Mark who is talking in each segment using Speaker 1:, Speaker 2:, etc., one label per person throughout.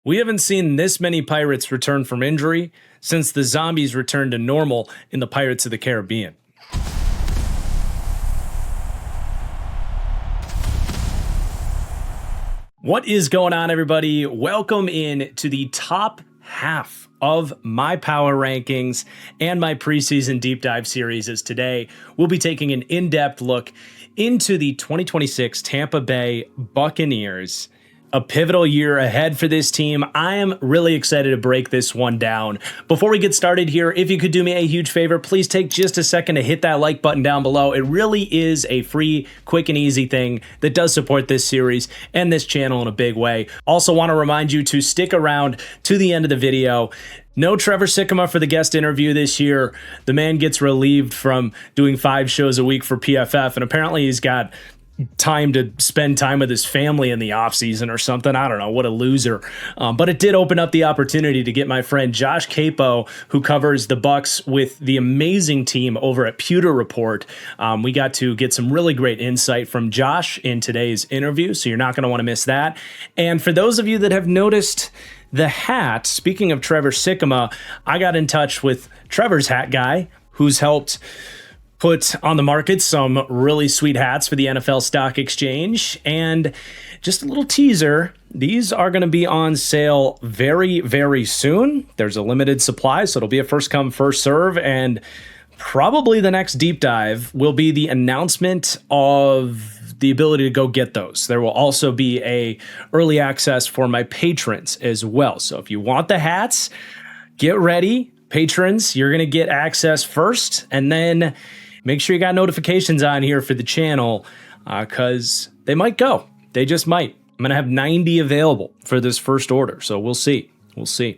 Speaker 1: We haven't seen this many pirates return from injury since the zombies returned to normal in the Pirates of the Caribbean. What is going on, everybody? Welcome in to the top half of my power rankings and my preseason deep dive series. As today we'll be taking an in-depth look into the 2026 Tampa Bay Buccaneers. A pivotal year ahead for this team. I am really excited to break this one down. Before we get started here, if you could do me a huge favor, please take just a second to hit that like button down below. It really is a free, quick, and easy thing that does support this series and this channel in a big way. Also want to remind you to stick around to the end of the video. No Trevor Sikkema for the guest interview this year. The man gets relieved from doing 5 shows a week for PFF, and apparently he's got time to spend time with his family in the offseason or something. I don't know. What a loser. But it did open up the opportunity to get my friend Josh Queipo, who covers the Bucs with the amazing team over at Pewter Report. We got to get some really great insight from Josh in today's interview, so you're not going to want to miss that. And for those of you that have noticed the hat, speaking of Trevor Sikkema, I got in touch with Trevor's hat guy, who's helped put on the market some really sweet hats for the NFL Stock Exchange. And just a little teaser, these are going to be on sale very, very soon. There's a limited supply, so it'll be a first come, first serve. And probably the next deep dive will be the announcement of the ability to go get those. There will also be a early access for my patrons as well. So if you want the hats, get ready. Patrons, you're going to get access first, and then make sure you got notifications on here for the channel because they might go. They just might. I'm going to have 90 available for this first order, so we'll see. We'll see.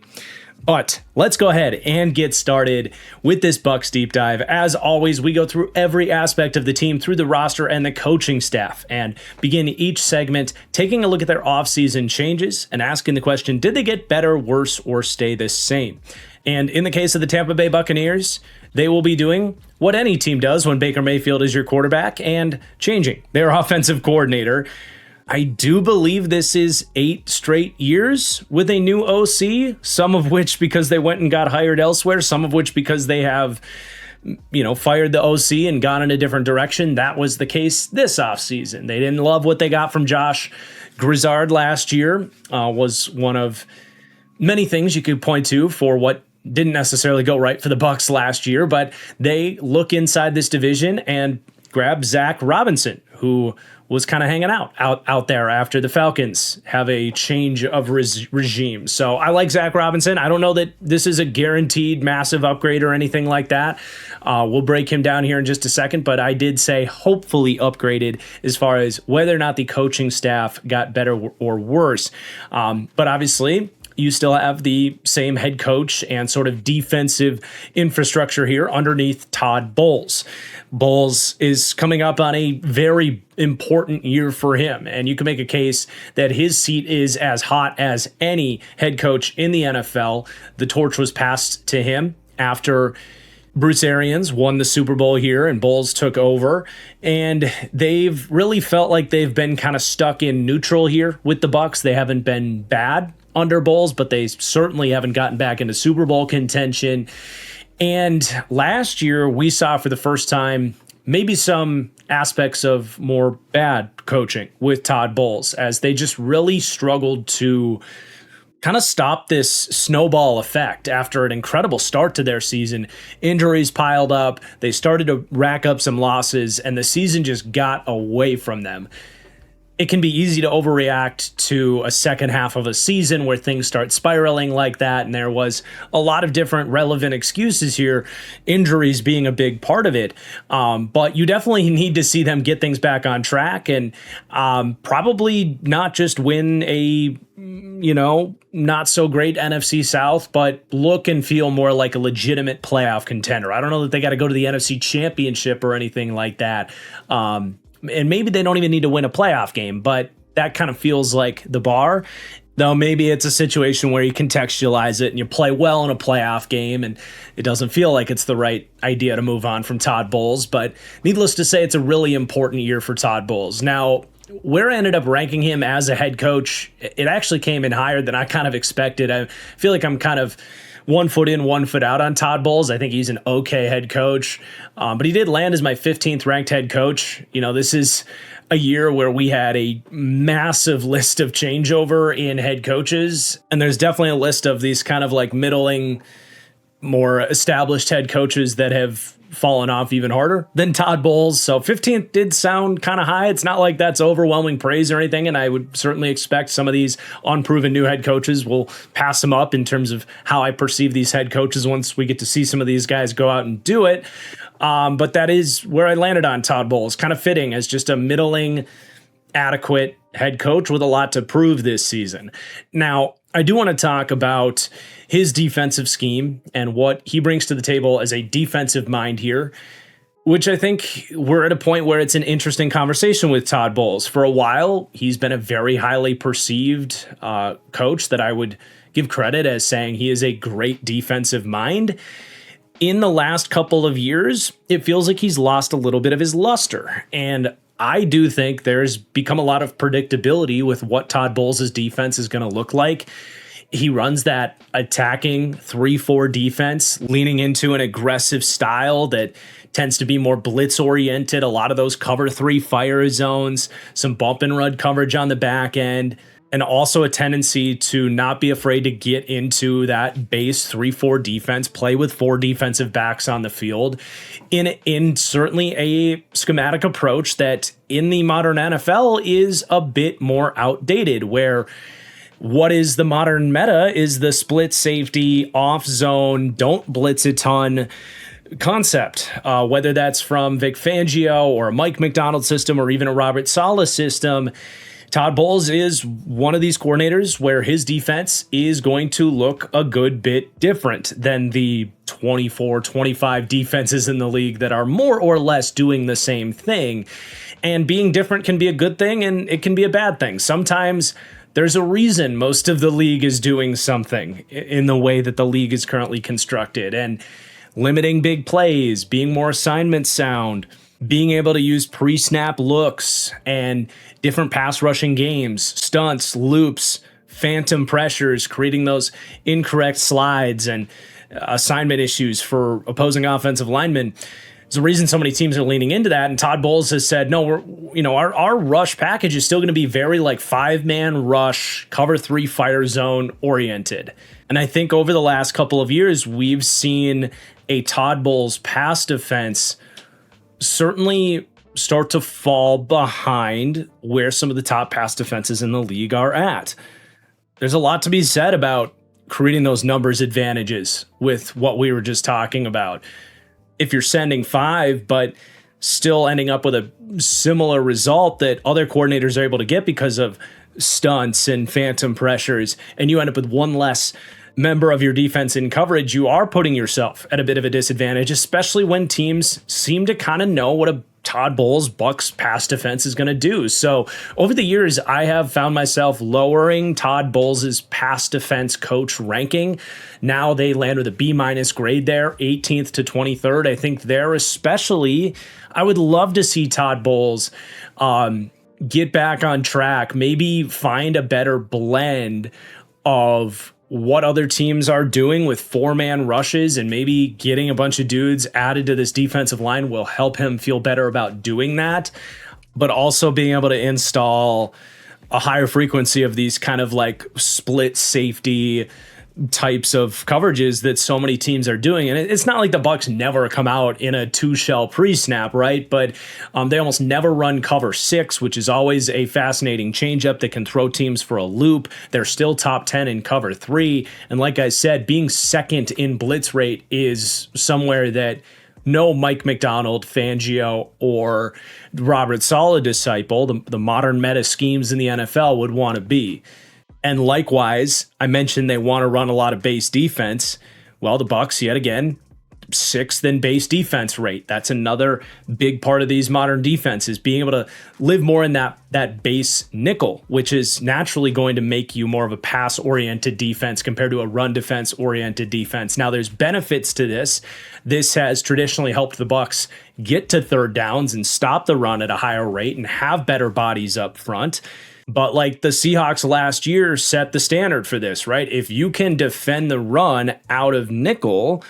Speaker 1: But let's go ahead and get started with this Bucs deep dive. As always, we go through every aspect of the team through the roster and the coaching staff and begin each segment taking a look at their offseason changes and asking the question, did they get better, worse, or stay the same? And in the case of the Tampa Bay Buccaneers, they will be doing what any team does when Baker Mayfield is your quarterback and changing their offensive coordinator. I do believe this is 8 straight years with a new OC, some of which because they went and got hired elsewhere, some of which because they have, fired the OC and gone in a different direction. That was the case this offseason. They didn't love what they got from Josh Grizzard last year, was one of many things you could point to for what didn't necessarily go right for the Bucs last year, but they look inside this division and grab Zach Robinson, who was kind of hanging out there after the Falcons have a change of regime. So I like Zach Robinson. I don't know that this is a guaranteed massive upgrade or anything like that. We'll break him down here in just a second, but I did say hopefully upgraded as far as whether or not the coaching staff got better or worse. But obviously, you still have the same head coach and sort of defensive infrastructure here underneath Todd Bowles. Bowles is coming up on a very important year for him, and you can make a case that his seat is as hot as any head coach in the NFL. The torch was passed to him after Bruce Arians won the Super Bowl here and Bowles took over, and they've really felt like they've been kind of stuck in neutral here with the Bucs. They haven't been bad under Bowles, but they certainly haven't gotten back into Super Bowl contention. And last year, we saw for the first time maybe some aspects of more bad coaching with Todd Bowles, as they just really struggled to kind of stop this snowball effect after an incredible start to their season. Injuries piled up, they started to rack up some losses, and the season just got away from them. It can be easy to overreact to a second half of a season where things start spiraling like that, and there was a lot of different relevant excuses here, injuries being a big part of it. But you definitely need to see them get things back on track and probably not just win a not so great NFC South, but look and feel more like a legitimate playoff contender. I don't know that they got to go to the NFC Championship or anything like that. And maybe they don't even need to win a playoff game, but that kind of feels like the bar. Though maybe it's a situation where you contextualize it and you play well in a playoff game and it doesn't feel like it's the right idea to move on from Todd Bowles. But needless to say, it's a really important year for Todd Bowles. Now, where I ended up ranking him as a head coach, it actually came in higher than I kind of expected. I feel like I'm kind of 1 foot in, 1 foot out on Todd Bowles. I think he's an okay head coach, but he did land as my 15th ranked head coach. This is a year where we had a massive list of changeover in head coaches, and there's definitely a list of these kind of like middling, more established head coaches that have fallen off even harder than Todd Bowles. So 15th did sound kind of high. It's not like that's overwhelming praise or anything, and I would certainly expect some of these unproven new head coaches will pass them up in terms of how I perceive these head coaches once we get to see some of these guys go out and do it. But that is where I landed on Todd Bowles, kind of fitting as just a middling, adequate head coach with a lot to prove this season. Now, I do want to talk about his defensive scheme and what he brings to the table as a defensive mind here, which I think we're at a point where it's an interesting conversation with Todd Bowles. For a while, he's been a very highly perceived coach that I would give credit as saying he is a great defensive mind. In the last couple of years, it feels like he's lost a little bit of his luster. And I do think there's become a lot of predictability with what Todd Bowles' defense is going to look like. He runs that attacking 3-4 defense, leaning into an aggressive style that tends to be more blitz-oriented. A lot of those cover 3 fire zones, some bump and run coverage on the back end, and also a tendency to not be afraid to get into that base 3-4 defense, play with 4 defensive backs on the field in certainly a schematic approach that in the modern NFL is a bit more outdated, where what is the modern meta is the split safety, off zone, don't blitz a ton concept, whether that's from Vic Fangio or a Mike McDonald system or even a Robert Saleh system. Todd Bowles is one of these coordinators where his defense is going to look a good bit different than the 24, 25 defenses in the league that are more or less doing the same thing. And being different can be a good thing and it can be a bad thing. Sometimes there's a reason most of the league is doing something in the way that the league is currently constructed, and limiting big plays, being more assignment sound, being able to use pre-snap looks and different pass rushing games, stunts, loops, phantom pressures, creating those incorrect slides and assignment issues for opposing offensive linemen. There's a reason so many teams are leaning into that, and Todd Bowles has said, no, our rush package is still going to be very like 5-man rush, cover 3 fire zone oriented. And I think over the last couple of years, we've seen a Todd Bowles pass defense certainly start to fall behind where some of the top pass defenses in the league are at. There's a lot to be said about creating those numbers advantages with what we were just talking about. If you're sending 5, but still ending up with a similar result that other coordinators are able to get because of stunts and phantom pressures, and you end up with 1 less member of your defense in coverage, you are putting yourself at a bit of a disadvantage, especially when teams seem to kind of know what a Todd Bowles Bucs pass defense is going to do. So over the years, I have found myself lowering Todd Bowles' pass defense coach ranking. Now they land with a B- grade there, 18th to 23rd. I think there especially, I would love to see Todd Bowles get back on track, maybe find a better blend of what other teams are doing with 4-man rushes, and maybe getting a bunch of dudes added to this defensive line will help him feel better about doing that, but also being able to install a higher frequency of these kind of like split safety types of coverages that so many teams are doing. And it's not like the Bucs never come out in a 2-shell pre-snap, right? But they almost never run cover 6, which is always a fascinating changeup that can throw teams for a loop. They're still top 10 in cover 3. And like I said, being second in blitz rate is somewhere that no Mike McDonald, Fangio, or Robert Saleh disciple, the modern meta schemes in the NFL, would want to be. And likewise, I mentioned they want to run a lot of base defense. Well, the Bucs, yet again, sixth in base defense rate. That's another big part of these modern defenses, being able to live more in that base nickel, which is naturally going to make you more of a pass-oriented defense compared to a run defense-oriented defense. Now, there's benefits to this. This has traditionally helped the Bucs get to third downs and stop the run at a higher rate and have better bodies up front. But like the Seahawks last year set the standard for this, right? If you can defend the run out of nickel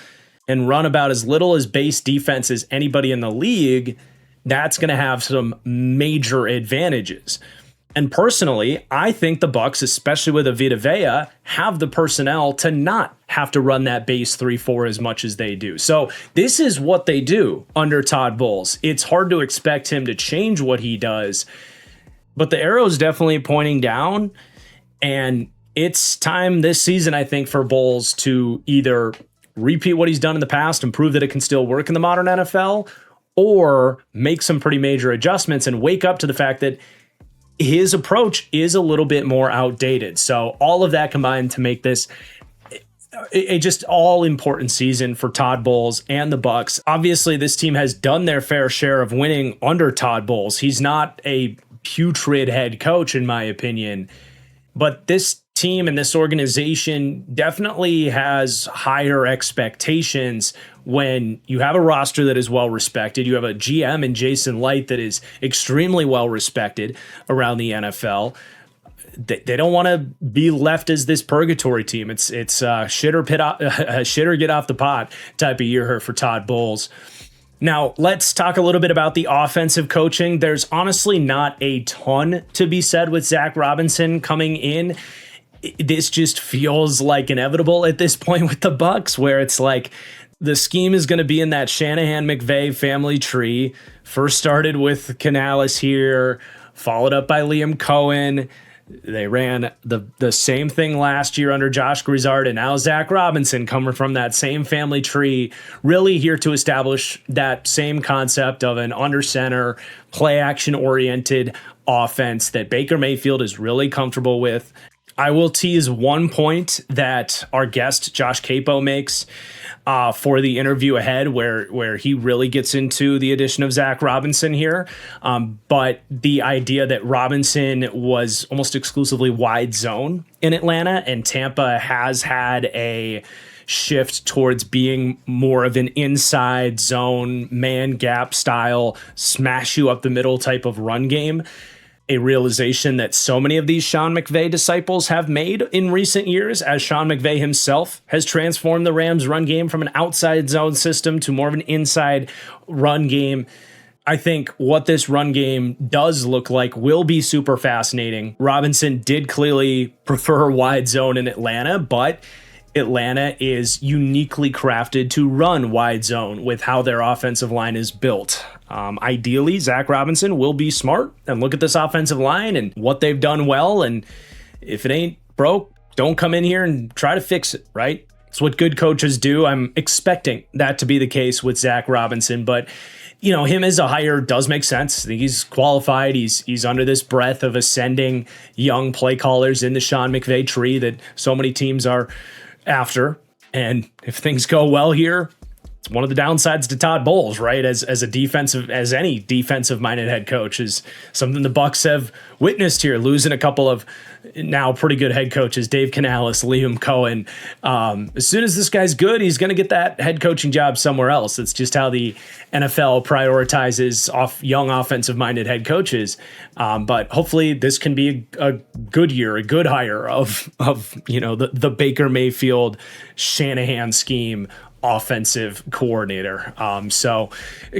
Speaker 1: and run about as little as base defense as anybody in the league, that's going to have some major advantages. And personally, I think the Bucs, especially with Vita Vea, have the personnel to not have to run that base 3-4 as much as they do. So this is what they do under Todd Bowles. It's hard to expect him to change what he does, but the arrow is definitely pointing down, and it's time this season, I think, for Bowles to either repeat what he's done in the past and prove that it can still work in the modern NFL, or make some pretty major adjustments and wake up to the fact that his approach is a little bit more outdated. So all of that combined to make this a just all important season for Todd Bowles and the Bucs. Obviously, this team has done their fair share of winning under Todd Bowles. He's not a putrid head coach, in my opinion, but this team and this organization definitely has higher expectations when you have a roster that is well respected. You have a GM in Jason Light that is extremely well respected around the NFL. They don't want to be left as this purgatory team. It's shitter get off the pot type of year here for Todd Bowles. Now, let's talk a little bit about the offensive coaching. There's honestly not a ton to be said with Zach Robinson coming in. This just feels like inevitable at this point with the Bucs, where it's like the scheme is going to be in that Shanahan-McVay family tree. First started with Canales here, followed up by Liam Cohen. They ran the same thing last year under Josh Grizzard, and now Zach Robinson coming from that same family tree, really here to establish that same concept of an under center, play action oriented offense that Baker Mayfield is really comfortable with. I will tease one point that our guest Josh Queipo makes for the interview ahead, where he really gets into the addition of Zach Robinson here. But the idea that Robinson was almost exclusively wide zone in Atlanta, and Tampa has had a shift towards being more of an inside zone, man gap style, smash you up the middle type of run game. A realization that so many of these Sean McVay disciples have made in recent years, as Sean McVay himself has transformed the Rams' run game from an outside zone system to more of an inside run game. I think what this run game does look like will be super fascinating. Robinson did clearly prefer wide zone in Atlanta, but Atlanta is uniquely crafted to run wide zone with how their offensive line is built. Ideally, Zach Robinson will be smart and look at this offensive line and what they've done well. And if it ain't broke, don't come in here and try to fix it, right? It's what good coaches do. I'm expecting that to be the case with Zach Robinson, but you know, him as a hire does make sense. I think he's qualified. He's under this breath of ascending young play callers in the Sean McVay tree that so many teams are after. And if things go well here, it's one of the downsides to Todd Bowles, right? As any defensive minded head coach, is something the Bucs have witnessed here, losing a couple of now pretty good head coaches, Dave Canales, Liam Cohen. As soon as this guy's good, he's going to get that head coaching job somewhere else. It's just how the NFL prioritizes young offensive minded head coaches. But hopefully this can be a good year, a good hire of the Baker Mayfield Shanahan scheme offensive coordinator. So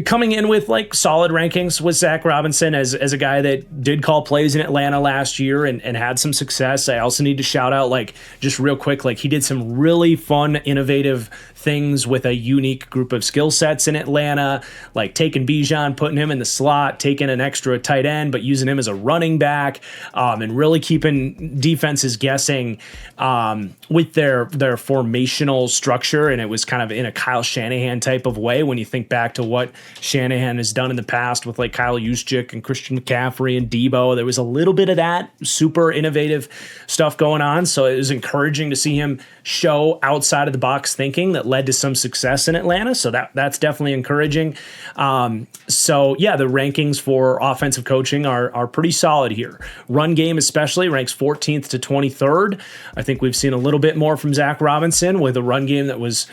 Speaker 1: coming in with like solid rankings with Zach Robinson as a guy that did call plays in Atlanta last year and had some success. I also need to shout out, like, just real quick, like, he did some really fun, innovative things with a unique group of skill sets in Atlanta, like taking Bijan, putting him in the slot, taking an extra tight end, but using him as a running back, and really keeping defenses guessing with their formational structure. And it was kind of in a Kyle Shanahan type of way when you think back to what Shanahan has done in the past with like Kyle Juszczyk and Christian McCaffrey and Debo. There was a little bit of that super innovative stuff going on. So it was encouraging to see him show outside of the box thinking that led to some success in Atlanta. So that's definitely encouraging. So yeah, the rankings for offensive coaching are pretty solid here. Run game especially ranks 14th to 23rd. I think we've seen a little bit more from Zach Robinson with a run game that was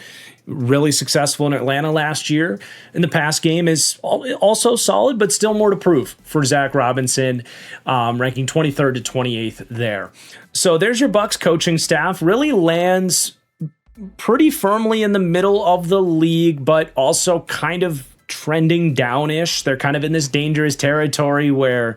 Speaker 1: really successful in Atlanta last year. And the pass game is also solid, but still more to prove for Zach Robinson, ranking 23rd to 28th there. So there's your Bucs coaching staff. Really lands pretty firmly in the middle of the league, but also kind of trending downish. They're kind of in this dangerous territory where,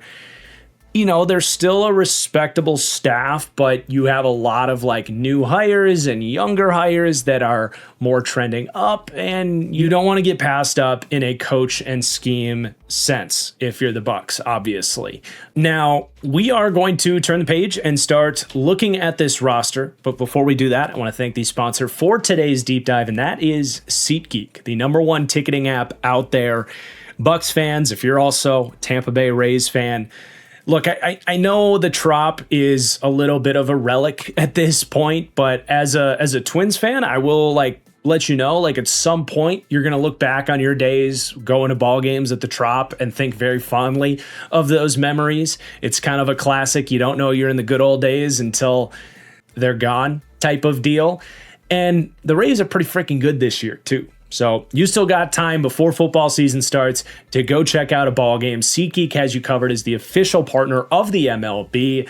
Speaker 1: you know, they're still a respectable staff, but you have a lot of like new hires and younger hires that are more trending up, and you don't want to get passed up in a coach and scheme sense if you're the Bucs, obviously. Now, we are going to turn the page and start looking at this roster, but before we do that, I want to thank the sponsor for today's deep dive, and that is SeatGeek, the #1 ticketing app out there. Bucs fans, if you're also a Tampa Bay Rays fan, look, I know the Trop is a little bit of a relic at this point, but as a Twins fan, I will let you know, at some point you're going to look back on your days going to ball games at the Trop and think very fondly of those memories. It's kind of a classic. You don't know you're in the good old days until they're gone type of deal. And the Rays are pretty freaking good this year too. So you still got time before football season starts to go check out a ball game. SeatGeek has you covered as the official partner of the MLB.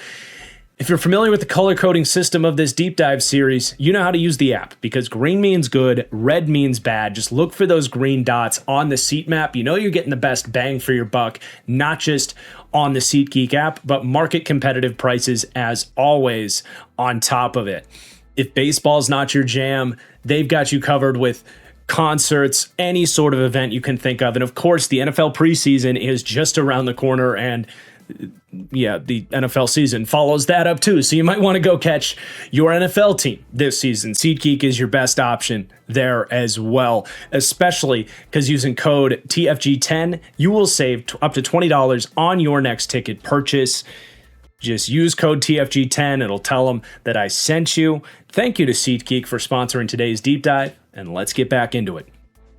Speaker 1: If you're familiar with the color coding system of this deep dive series, you know how to use the app because green means good, red means bad. Just look for those green dots on the seat map. You know you're getting the best bang for your buck, not just on the SeatGeek app, but market competitive prices as always on top of it. If baseball's not your jam, they've got you covered with concerts, any sort of event you can think of. And of course, the NFL preseason is just around the corner, and yeah, the NFL season follows that up too. So you might want to go catch your NFL team this season. SeatGeek is your best option there as well, especially because using code TFG10, you will save up to $20 on your next ticket purchase. Just use code TFG10. It'll tell them that I sent you. Thank you to SeatGeek for sponsoring today's deep dive, and let's get back into it.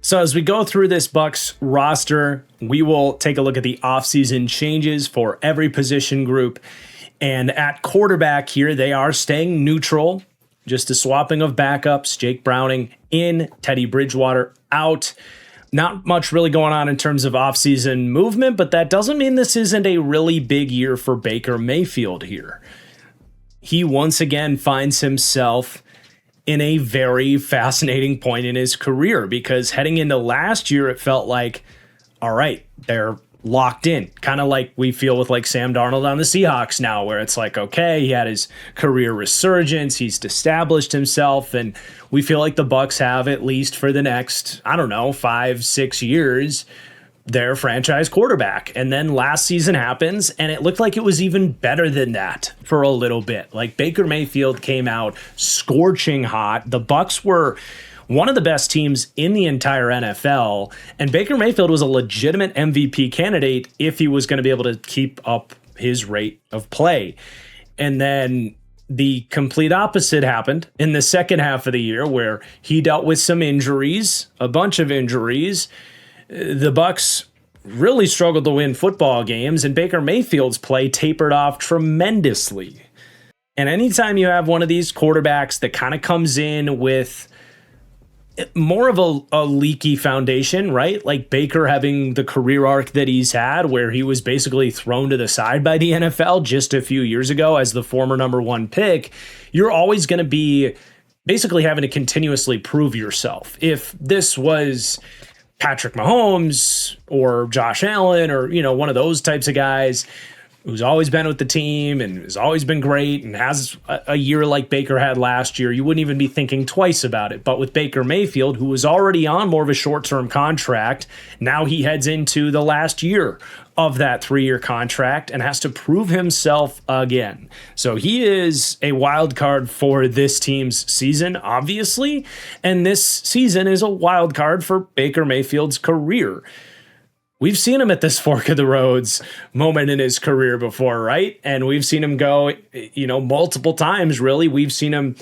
Speaker 1: So as we go through this Bucs roster, we will take a look at the offseason changes for every position group. And at quarterback here, they are staying neutral. Just a swapping of backups. Jake Browning in, Teddy Bridgewater out. Not much really going on in terms of offseason movement, but that doesn't mean this isn't a really big year for Baker Mayfield here. He once again finds himself in a very fascinating point in his career because heading into last year, it felt like, all right, they're locked in. Kind of like we feel with like Sam Darnold on the Seahawks now, where it's like, okay, he had his career resurgence, he's established himself, and we feel like the Bucs have, at least for the next, 5-6 years, their franchise quarterback. And then last season happens, and it looked like it was even better than that for a little bit. Like Baker Mayfield came out scorching hot. The Bucs were one of the best teams in the entire NFL, and Baker Mayfield was a legitimate MVP candidate if he was going to be able to keep up his rate of play. And then the complete opposite happened in the second half of the year, where he dealt with some injuries, a bunch of injuries. The Bucs really struggled to win football games, and Baker Mayfield's play tapered off tremendously. And anytime you have one of these quarterbacks that kind of comes in with more of a leaky foundation, right? Like Baker having the career arc that he's had, where he was basically thrown to the side by the NFL just a few years ago as the former #1 pick, you're always going to be basically having to continuously prove yourself. If this was Patrick Mahomes or Josh Allen or, one of those types of guys, who's always been with the team and has always been great and has a year like Baker had last year, you wouldn't even be thinking twice about it. But with Baker Mayfield, who was already on more of a short-term contract, now he heads into the last year of that 3-year contract and has to prove himself again. So he is a wild card for this team's season, obviously, and this season is a wild card for Baker Mayfield's career. We've seen him at this fork of the roads moment in his career before, right? And we've seen him go, multiple times, really. We've seen him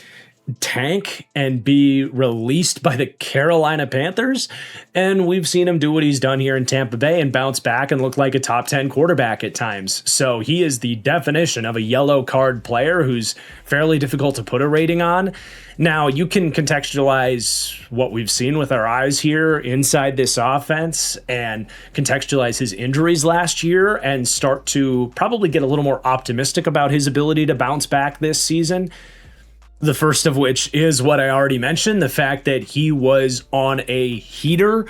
Speaker 1: tank and be released by the Carolina Panthers. And we've seen him do what he's done here in Tampa Bay and bounce back and look like a top 10 quarterback at times. So he is the definition of a yellow card player who's fairly difficult to put a rating on. Now, you can contextualize what we've seen with our eyes here inside this offense and contextualize his injuries last year and start to probably get a little more optimistic about his ability to bounce back this season. The first of which is what I already mentioned, the fact that he was on a heater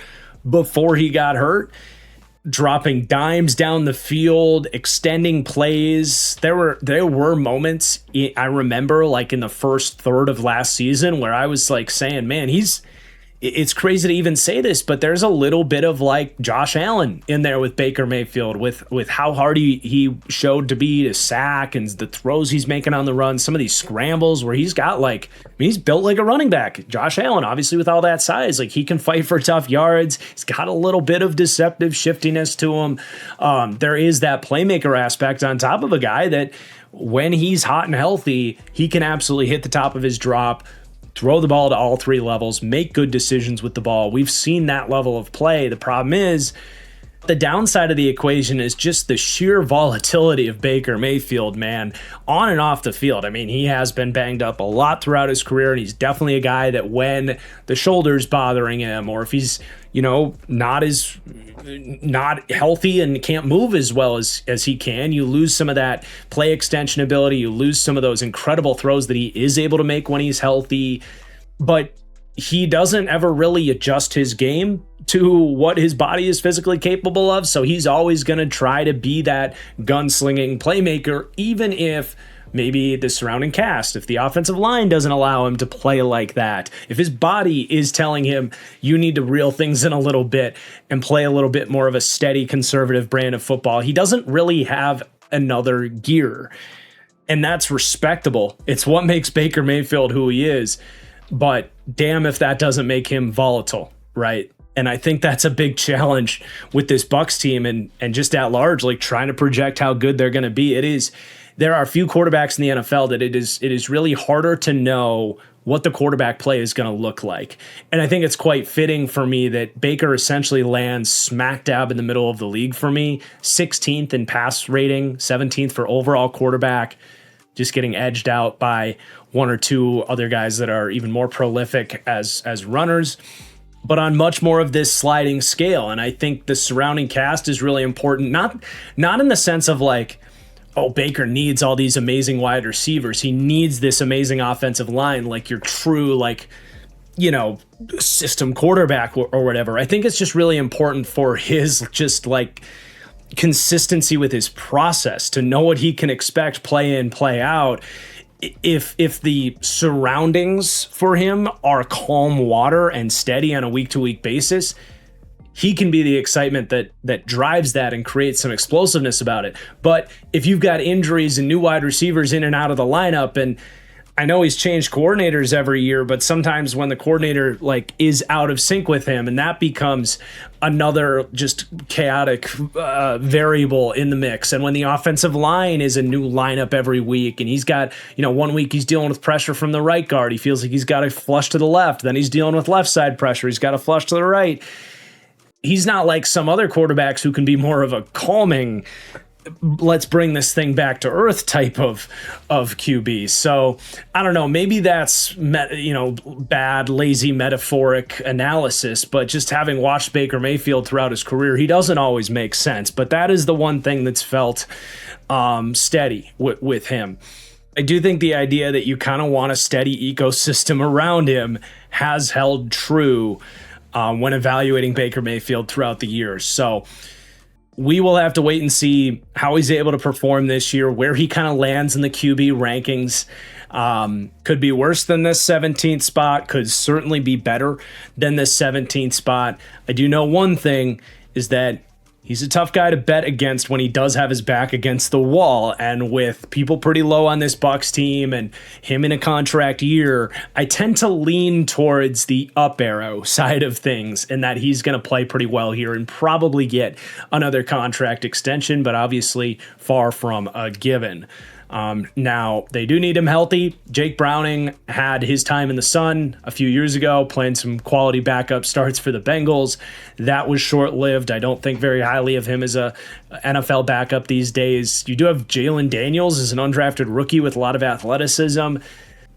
Speaker 1: before he got hurt, dropping dimes down the field, extending plays. There were moments I remember, like in the first third of last season, where I was like saying, man, it's crazy to even say this, but there's a little bit of like Josh Allen in there with Baker Mayfield, with how hard he showed to be to sack and the throws he's making on the run, some of these scrambles where he's got he's built like a running back. Josh Allen, obviously with all that size, like he can fight for tough yards. He's got a little bit of deceptive shiftiness to him. There is that playmaker aspect on top of a guy that when he's hot and healthy, he can absolutely hit the top of his drop, throw the ball to all 3 levels, make good decisions with the ball. We've seen that level of play. The problem is the downside of the equation is just the sheer volatility of Baker Mayfield, man, on and off the field. I mean, he has been banged up a lot throughout his career, and he's definitely a guy that when the shoulder's bothering him or if he's, not healthy and can't move as well as he can, you lose some of that play extension ability. You lose some of those incredible throws that he is able to make when he's healthy, but he doesn't ever really adjust his game to what his body is physically capable of. So he's always going to try to be that gunslinging playmaker, even if maybe the surrounding cast, if the offensive line doesn't allow him to play like that, if his body is telling him you need to reel things in a little bit and play a little bit more of a steady conservative brand of football, he doesn't really have another gear. And that's respectable. It's what makes Baker Mayfield who he is. But damn if that doesn't make him volatile, right? And I think that's a big challenge with this Bucs team and just at large, like trying to project how good they're going to be. There are a few quarterbacks in the NFL that it is really harder to know what the quarterback play is going to look like. And I think it's quite fitting for me that Baker essentially lands smack dab in the middle of the league for me, 16th in pass rating, 17th for overall quarterback, just getting edged out by 1 or 2 other guys that are even more prolific as runners, but on much more of this sliding scale. And I think the surrounding cast is really important, not in the sense of like, oh, Baker needs all these amazing wide receivers. He needs this amazing offensive line, like your true, system quarterback or whatever. I think it's just really important for his just like consistency with his process to know what he can expect play in, play out. If the surroundings for him are calm water and steady on a week-to-week basis, he can be the excitement that drives that and creates some explosiveness about it. But if you've got injuries and new wide receivers in and out of the lineup, and I know he's changed coordinators every year, but sometimes when the coordinator is out of sync with him, and that becomes another just chaotic variable in the mix. And when the offensive line is a new lineup every week, and he's got, 1 week he's dealing with pressure from the right guard, he feels like he's got to flush to the left, then he's dealing with left side pressure, he's got to flush to the right. He's not like some other quarterbacks who can be more of a calming, let's bring this thing back to earth type of QB. So I don't know, maybe that's, bad, lazy, metaphoric analysis, but just having watched Baker Mayfield throughout his career, he doesn't always make sense. But that is the one thing that's felt steady with him. I do think the idea that you kind of want a steady ecosystem around him has held true when evaluating Baker Mayfield throughout the years. So we will have to wait and see how he's able to perform this year, where he kind of lands in the QB rankings. Could be worse than this 17th spot, could certainly be better than this 17th spot. I do know one thing is that he's a tough guy to bet against when he does have his back against the wall. And with people pretty low on this Bucs team and him in a contract year, I tend to lean towards the up arrow side of things, and that he's going to play pretty well here and probably get another contract extension, but obviously far from a given. Now, they do need him healthy. Jake Browning had his time in the sun a few years ago, playing some quality backup starts for the Bengals. That was short-lived. I don't think very highly of him as a NFL backup these days. You do have Jalen Daniels as an undrafted rookie with a lot of athleticism.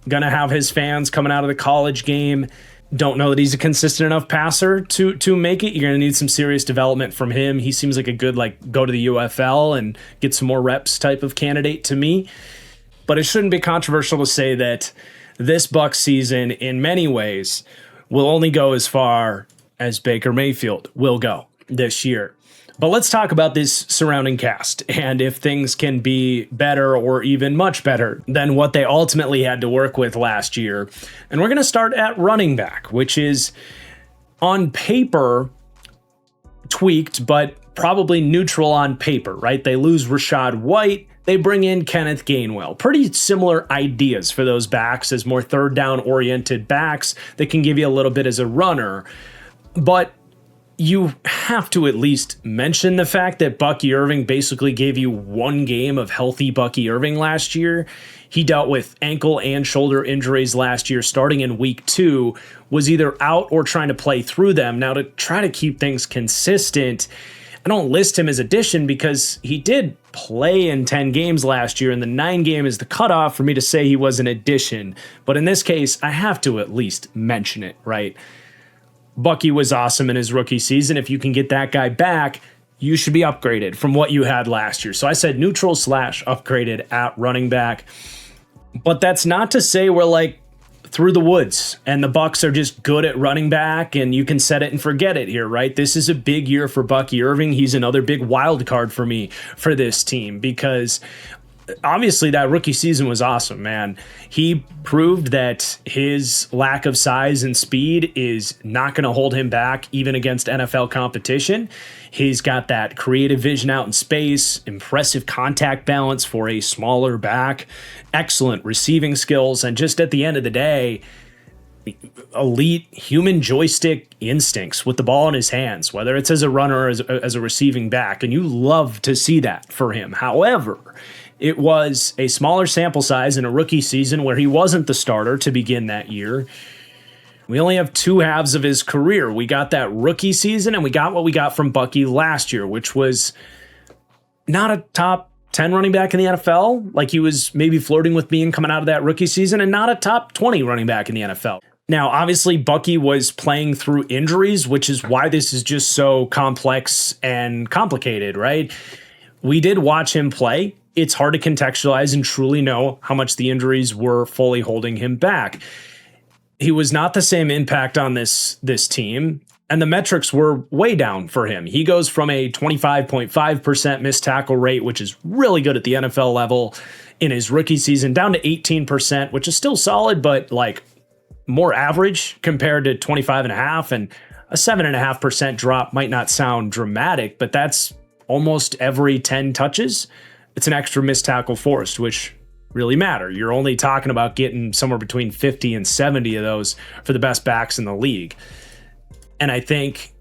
Speaker 1: Going to have his fans coming out of the college game. Don't know that he's a consistent enough passer to make it. You're going to need some serious development from him. He seems like a good, go to the UFL and get some more reps type of candidate to me. But it shouldn't be controversial to say that this Bucs season, in many ways, will only go as far as Baker Mayfield will go this year. But let's talk about this surrounding cast and if things can be better or even much better than what they ultimately had to work with last year. And we're going to start at running back, which is on paper tweaked, but probably neutral on paper, right? They lose Rashad White. They bring in Kenneth Gainwell. Pretty similar ideas for those backs as more third down oriented backs that can give you a little bit as a runner. But you have to at least mention the fact that Bucky Irving basically gave you one game of healthy Bucky Irving last year. He dealt with ankle and shoulder injuries last year, starting in week 2, was either out or trying to play through them. Now, to try to keep things consistent, I don't list him as addition because he did play in 10 games last year, and the 9 game is the cutoff for me to say he was an addition. But in this case, I have to at least mention it, right? Bucky was awesome in his rookie season. If you can get that guy back, you should be upgraded from what you had last year. So I said neutral / upgraded at running back. But that's not to say we're through the woods and the Bucs are just good at running back and you can set it and forget it here, right? This is a big year for Bucky Irving. He's another big wild card for me for this team because obviously that rookie season was awesome, man. He proved that his lack of size and speed is not going to hold him back even against NFL competition. He's got that creative vision out in space, impressive contact balance for a smaller back, excellent receiving skills, and just at the end of the day, elite human joystick instincts with the ball in his hands, whether it's as a runner or as a receiving back, and you love to see that for him. However, it was a smaller sample size in a rookie season where he wasn't the starter to begin that year. We only have 2 halves of his career. We got that rookie season and we got what we got from Bucky last year, which was not a top 10 running back in the NFL, like he was maybe flirting with being coming out of that rookie season, and not a top 20 running back in the NFL. Now, obviously, Bucky was playing through injuries, which is why this is just so complex and complicated, right? We did watch him play. It's hard to contextualize and truly know how much the injuries were fully holding him back. He was not the same impact on this team, and the metrics were way down for him. He goes from a 25.5% missed tackle rate, which is really good at the NFL level in his rookie season, down to 18%, which is still solid, but more average compared to 25.5%, and a 7.5% drop might not sound dramatic, but that's almost every 10 touches. It's an extra missed tackle forced, which really matter. You're only talking about getting somewhere between 50 and 70 of those for the best backs in the league. And I think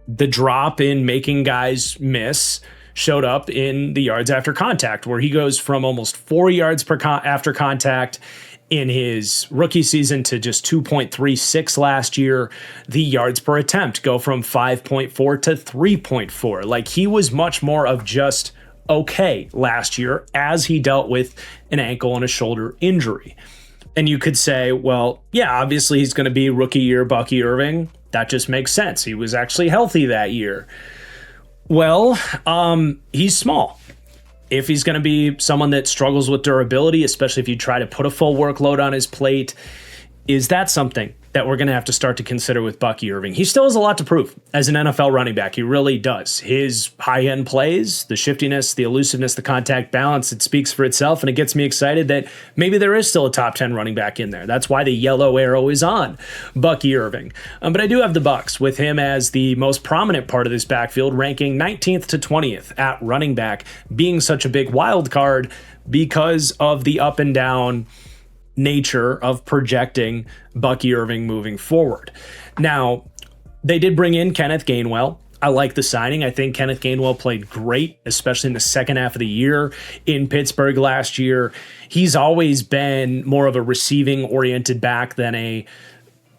Speaker 1: the drop in making guys miss showed up in the yards after contact, where he goes from almost 4 yards after contact in his rookie season to just 2.36 last year. The yards per attempt go from 5.4 to 3.4. He was much more of just okay last year as he dealt with an ankle and a shoulder injury. And you could say, well, yeah, obviously he's going to be rookie year Bucky Irving. That just makes sense. He was actually healthy that year. Well, he's small. If he's going to be someone that struggles with durability, especially if you try to put a full workload on his plate, is that something that we're going to have to start to consider with Bucky Irving? He still has a lot to prove as an NFL running back. He really does. His high-end plays, the shiftiness, the elusiveness, the contact balance, it speaks for itself, and it gets me excited that maybe there is still a top 10 running back in there. That's why the yellow arrow is on Bucky Irving. But I do have the Bucs with him as the most prominent part of this backfield, ranking 19th to 20th at running back, being such a big wild card because of the up and down nature of projecting Bucky Irving moving forward. Now, they did bring in Kenneth Gainwell. I like the signing. I think Kenneth Gainwell played great, especially in the second half of the year in Pittsburgh last year. He's always been more of a receiving-oriented back than a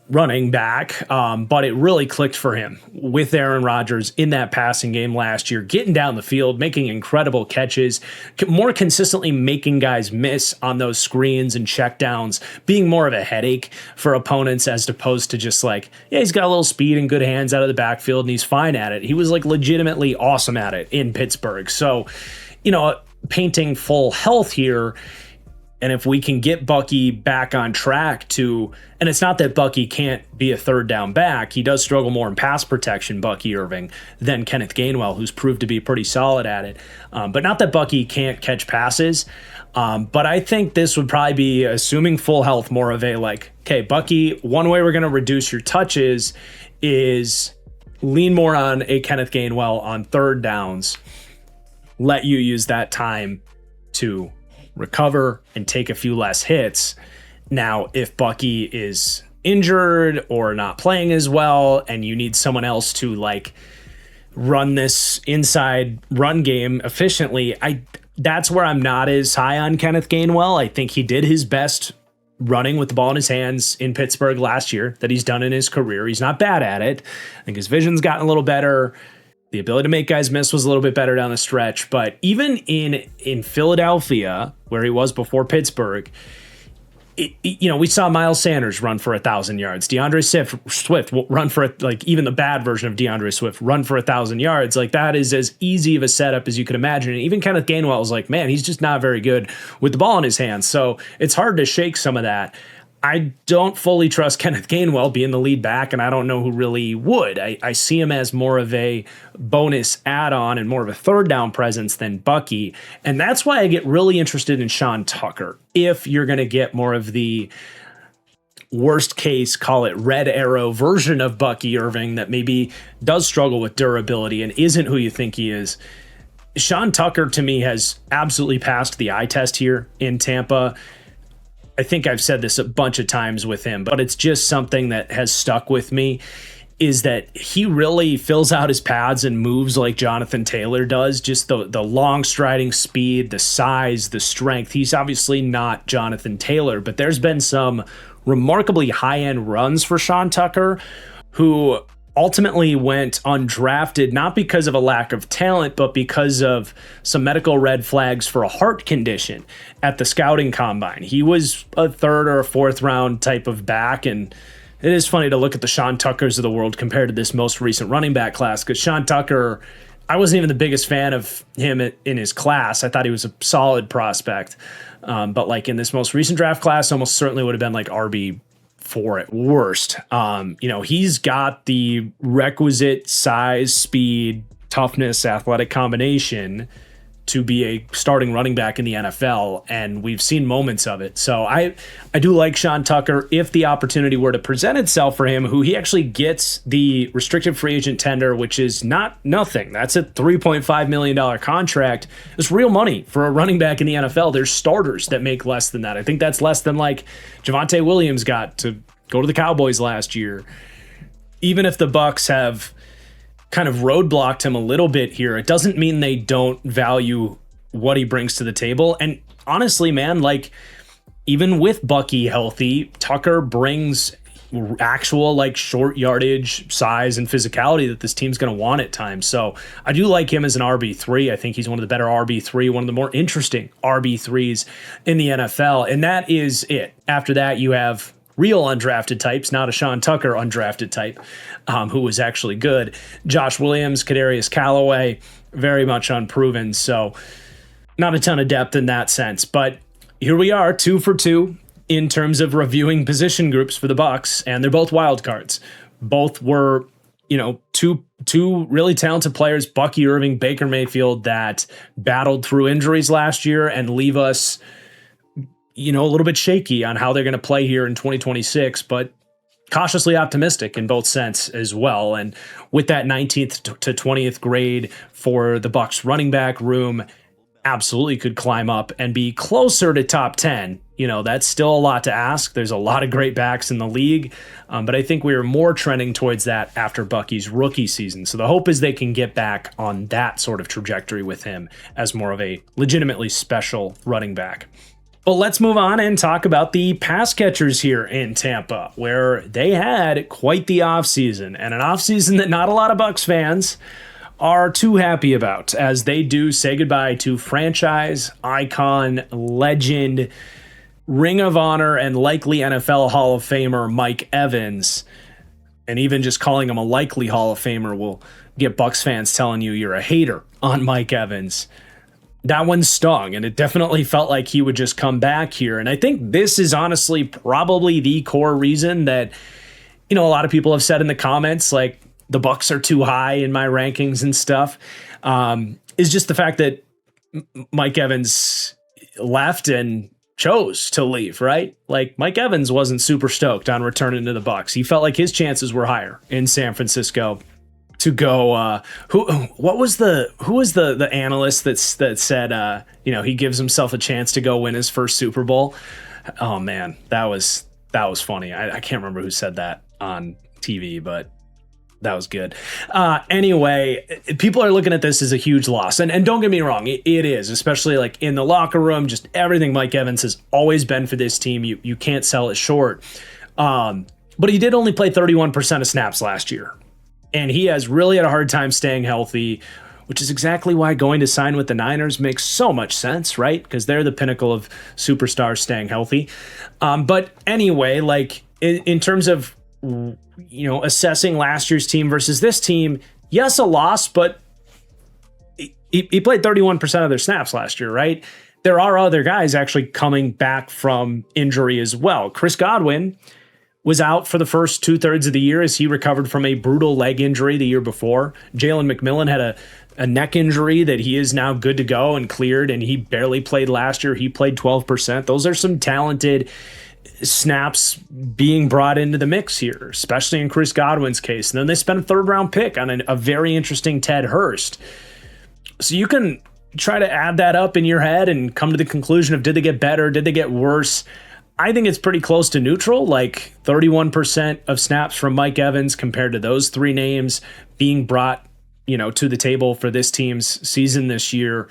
Speaker 1: running back, but it really clicked for him with Aaron Rodgers in that passing game last year, getting down the field, making incredible catches, more consistently making guys miss on those screens and checkdowns, being more of a headache for opponents as opposed to just like, yeah, he's got a little speed and good hands out of the backfield and he's fine at it. He was like legitimately awesome at it in Pittsburgh. So, painting full health here. And if we can get Bucky back on track to, and it's not that Bucky can't be a third down back, he does struggle more in pass protection, Bucky Irving, than Kenneth Gainwell, who's proved to be pretty solid at it. But not that Bucky can't catch passes. But I think this would probably be, assuming full health, more of a like, okay, Bucky, one way we're going to reduce your touches is lean more on a Kenneth Gainwell on third downs, let you use that time to recover and take a few less hits. Now, if Bucky is injured or not playing as well and you need someone else to like run this inside run game efficiently, that's where I'm not as high on Kenneth Gainwell. I think he did his best running with the ball in his hands in Pittsburgh last year that he's done in his career. He's not bad at it. I think his vision's gotten a little better. The ability to make guys miss was a little bit better down the stretch. But even in Philadelphia, where he was before Pittsburgh, we saw Miles Sanders run for 1,000 yards. DeAndre Swift run for, like, even the bad version of DeAndre Swift run for 1,000 yards. Like, that is as easy of a setup as you could imagine. And even Kenneth Gainwell was like, man, he's just not very good with the ball in his hands. So it's hard to shake some of that. I don't fully trust Kenneth Gainwell being the lead back, and I don't know who really would. I see him as more of a bonus add-on and more of a third down presence than Bucky, and that's why I get really interested in Sean Tucker. If you're going to get more of the worst case, call it red arrow version of Bucky Irving that maybe does struggle with durability and isn't who you think he is, Sean Tucker to me has absolutely passed the eye test here in Tampa. I think I've said this a bunch of times with him, but it's just something that has stuck with me, is that he really fills out his pads and moves like Jonathan Taylor does. Just the long striding speed, the size, the strength. He's obviously not Jonathan Taylor, but there's been some remarkably high-end runs for Sean Tucker, who ultimately went undrafted, not because of a lack of talent, but because of some medical red flags for a heart condition at the scouting combine. He was a third or a fourth round type of back, and it is funny to look at the Sean Tuckers of the world compared to this most recent running back class, because Sean Tucker, I wasn't even the biggest fan of him in his class. I thought he was a solid prospect, but like in this most recent draft class, almost certainly would have been like RB4 at worst. He's got the requisite size, speed, toughness, athletic combination to be a starting running back in the NFL, and we've seen moments of it. So I do like Sean Tucker. If the opportunity were to present itself for him, who he actually gets the restricted free agent tender, which is not nothing. That's a $3.5 million contract. It's real money for a running back in the NFL. There's starters that make less than that. I think that's less than like Javonte Williams got to go to the Cowboys last year. Even if the Bucs have kind of roadblocked him a little bit here, it doesn't mean they don't value what he brings to the table. And honestly, man, like even with Bucky healthy, Tucker brings actual like short yardage, size, and physicality that this team's going to want at times. So I do like him as an RB3. I think he's one of the better RB3, one of the more interesting RB3s in the NFL. And that is it. After that, you have real undrafted types, not a Sean Tucker undrafted type, who was actually good. Josh Williams, Kadarius Callaway, very much unproven. So not a ton of depth in that sense. But here we are, 2 for 2 in terms of reviewing position groups for the Bucs, and they're both wild cards. Both were, two really talented players, Bucky Irving, Baker Mayfield, that battled through injuries last year and leave us, a little bit shaky on how they're going to play here in 2026, but cautiously optimistic in both sense as well. And with that 19th to 20th grade for the Bucs running back room, absolutely could climb up and be closer to top 10. That's still a lot to ask. There's a lot of great backs in the league, but I think we are more trending towards that after Bucky's rookie season. So the hope is they can get back on that sort of trajectory with him as more of a legitimately special running back. But let's move on and talk about the pass catchers here in Tampa, where they had quite the offseason, and an offseason that not a lot of Bucs fans are too happy about, as they do say goodbye to franchise, icon, legend, Ring of Honor, and likely NFL Hall of Famer Mike Evans. And even just calling him a likely Hall of Famer will get Bucs fans telling you you're a hater on Mike Evans. That one stung, and it definitely felt like he would just come back here. And I think this is honestly probably the core reason that, a lot of people have said in the comments, like, the Bucs are too high in my rankings and stuff, is just the fact that Mike Evans left and chose to leave, right? Like, Mike Evans wasn't super stoked on returning to the Bucs. He felt like his chances were higher in San Francisco to go. Who was the analyst that said he gives himself a chance to go win his first Super Bowl? Oh man, that was funny. I can't remember who said that on TV, but that was good. Anyway, people are looking at this as a huge loss. And don't get me wrong, it is, especially like in the locker room, just everything Mike Evans has always been for this team. You can't sell it short. But he did only play 31% of snaps last year. And he has really had a hard time staying healthy, which is exactly why going to sign with the Niners makes so much sense, right? Because they're the pinnacle of superstars staying healthy. But anyway, like in terms of assessing last year's team versus this team, yes, a loss, but he played 31% of their snaps last year, right? There are other guys actually coming back from injury as well. Chris Godwin was out for the first 2/3 of the year as he recovered from a brutal leg injury the year before. Jalen McMillan had a neck injury that he is now good to go and cleared, and he barely played last year. He played 12%. Those are some talented snaps being brought into the mix here, especially in Chris Godwin's case. And then they spent a 3rd-round pick on a very interesting Ted Hurst. So you can try to add that up in your head and come to the conclusion of, did they get better? Did they get worse? I think it's pretty close to neutral, like 31% of snaps from Mike Evans compared to those 3 names being brought, to the table for this team's season this year.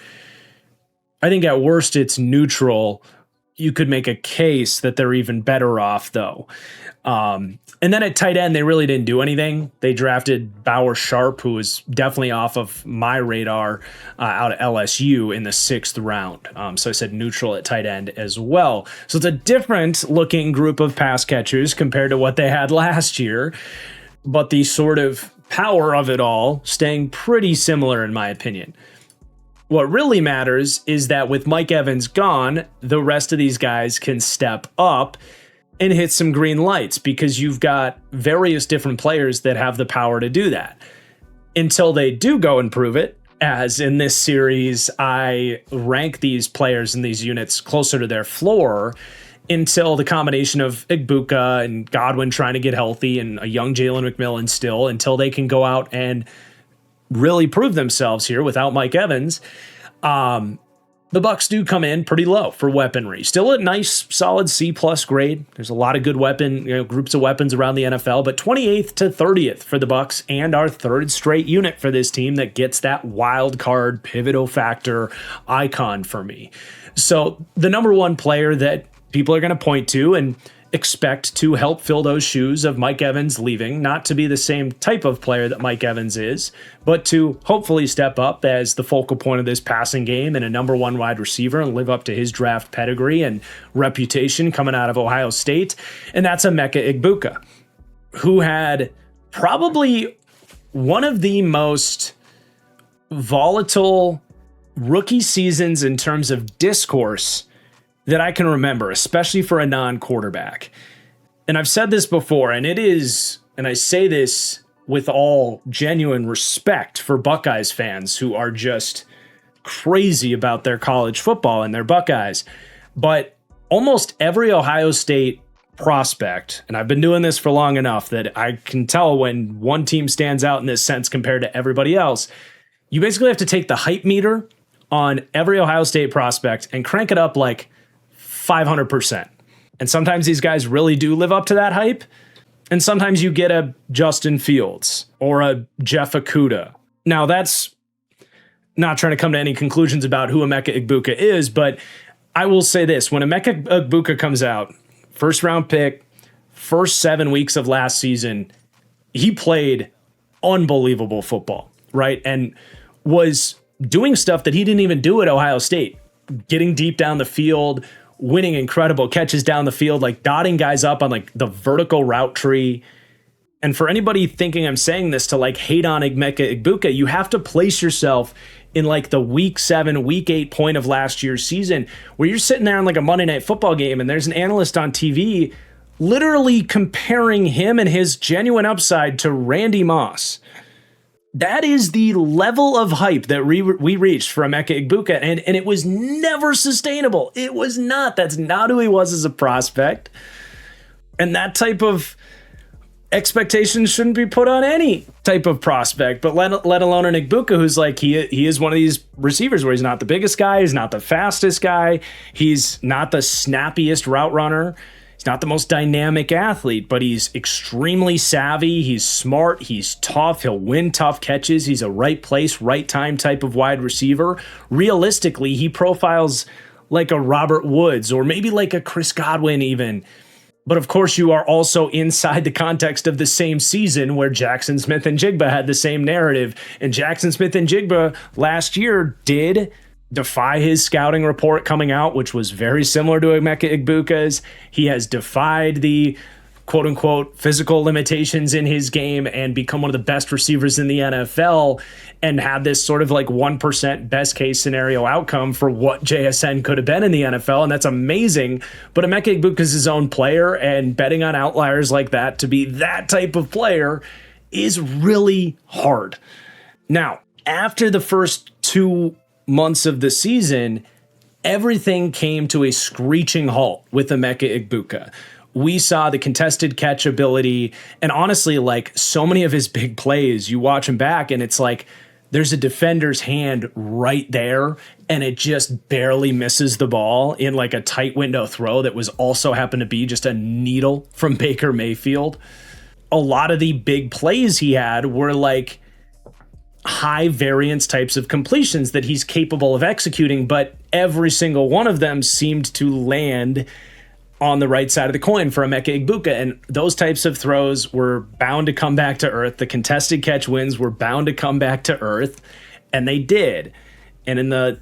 Speaker 1: I think at worst it's neutral. You could make a case that they're even better off, though. And then at tight end, they really didn't do anything. They drafted Bauer Sharp, who was definitely off of my radar out of LSU in the 6th round. So I said neutral at tight end as well. So it's a different looking group of pass catchers compared to what they had last year. But the sort of power of it all staying pretty similar, in my opinion. What really matters is that with Mike Evans gone, the rest of these guys can step up and hit some green lights, because you've got various different players that have the power to do that. Until they do go and prove it, as in this series, I rank these players in these units closer to their floor until the combination of Igbuka and Godwin trying to get healthy and a young Jalen McMillan still, until they can go out and really prove themselves here without Mike Evans. The Bucs do come in pretty low for weaponry. Still a nice, solid C+ grade. There's a lot of good groups of weapons around the NFL, but 28th to 30th for the Bucs, and our 3rd straight unit for this team that gets that wild card pivotal factor icon for me. So the number one player that people are going to point to and expect to help fill those shoes of Mike Evans leaving, not to be the same type of player that Mike Evans is, but to hopefully step up as the focal point of this passing game and a number 1 wide receiver and live up to his draft pedigree and reputation coming out of Ohio State. And that's Emeka Egbuka, who had probably one of the most volatile rookie seasons in terms of discourse that I can remember, especially for a non-quarterback. And I've said this before, and I say this with all genuine respect for Buckeyes fans who are just crazy about their college football and their Buckeyes. But almost every Ohio State prospect, and I've been doing this for long enough that I can tell when one team stands out in this sense compared to everybody else, you basically have to take the hype meter on every Ohio State prospect and crank it up like 500%. And sometimes these guys really do live up to that hype. And sometimes you get a Justin Fields or a Jeff Okudah. Now, that's not trying to come to any conclusions about who Emeka Egbuka is, but I will say this. When Emeka Egbuka comes out, first round pick, first 7 weeks of last season, he played unbelievable football, right? And was doing stuff that he didn't even do at Ohio State, getting deep down the field, winning incredible catches down the field, like dotting guys up on like the vertical route tree. And for anybody thinking I'm saying this to like hate on Emeka Egbuka, you have to place yourself in like the week 7, week 8 point of last year's season where you're sitting there on like a Monday Night Football game and there's an analyst on TV literally comparing him and his genuine upside to Randy Moss. That is the level of hype that we reached for Emeka Egbuka, and it was never sustainable. It was not. That's not who he was as a prospect. And that type of expectations shouldn't be put on any type of prospect, but let alone an Egbuka who's like, he is one of these receivers where he's not the biggest guy, he's not the fastest guy, he's not the snappiest route runner, he's not the most dynamic athlete, but he's extremely savvy, he's smart, he's tough, he'll win tough catches, he's a right place, right time type of wide receiver. Realistically, he profiles like a Robert Woods or maybe like a Chris Godwin even. But of course, you are also inside the context of the same season where Jackson Smith-Njigba had the same narrative. And Jackson Smith-Njigba last year did defy his scouting report coming out, which was very similar to Emeka Egbuka's. He has defied the quote-unquote physical limitations in his game and become one of the best receivers in the NFL and had this sort of like 1% best case scenario outcome for what JSN could have been in the NFL, and that's amazing. But Emeka Egbuka is his own player, and betting on outliers like that to be that type of player is really hard. Now, after the first 2 months of the season, everything came to a screeching halt with Emeka Egbuka. We saw the contested catch ability, and honestly, like so many of his big plays, you watch him back and it's like there's a defender's hand right there and it just barely misses the ball in like a tight window throw that was also happened to be just a needle from Baker Mayfield. A lot of the big plays he had were like high variance types of completions that he's capable of executing, but every single one of them seemed to land on the right side of the coin for Emeka Egbuka, and those types of throws were bound to come back to earth. The contested catch wins were bound to come back to earth, and they did. And in the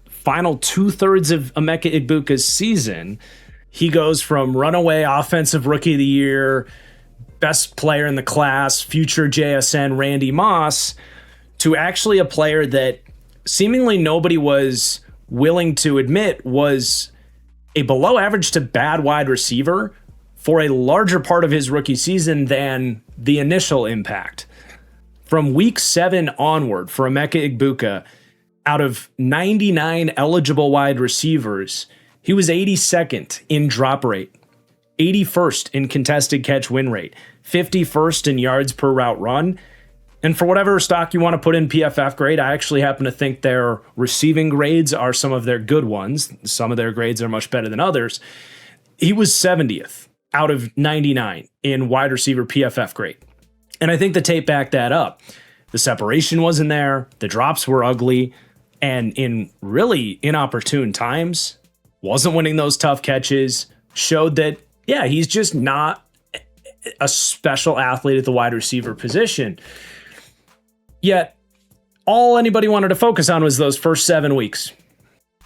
Speaker 1: final 2/3 of Emeka Egbuka's season, he goes from runaway offensive rookie of the year, best player in the class, future JSN Randy Moss, to actually a player that seemingly nobody was willing to admit was a below average to bad wide receiver for a larger part of his rookie season than the initial impact. From week 7 onward for Emeka Egbuka, out of 99 eligible wide receivers, he was 82nd in drop rate, 81st in contested catch win rate, 51st in yards per route run. And for whatever stock you want to put in PFF grade, I actually happen to think their receiving grades are some of their good ones. Some of their grades are much better than others. He was 70th out of 99 in wide receiver PFF grade. And I think the tape backed that up. The separation wasn't there. The drops were ugly. And in really inopportune times, wasn't winning those tough catches, showed that, yeah, he's just not a special athlete at the wide receiver position. Yet, all anybody wanted to focus on was those first 7 weeks.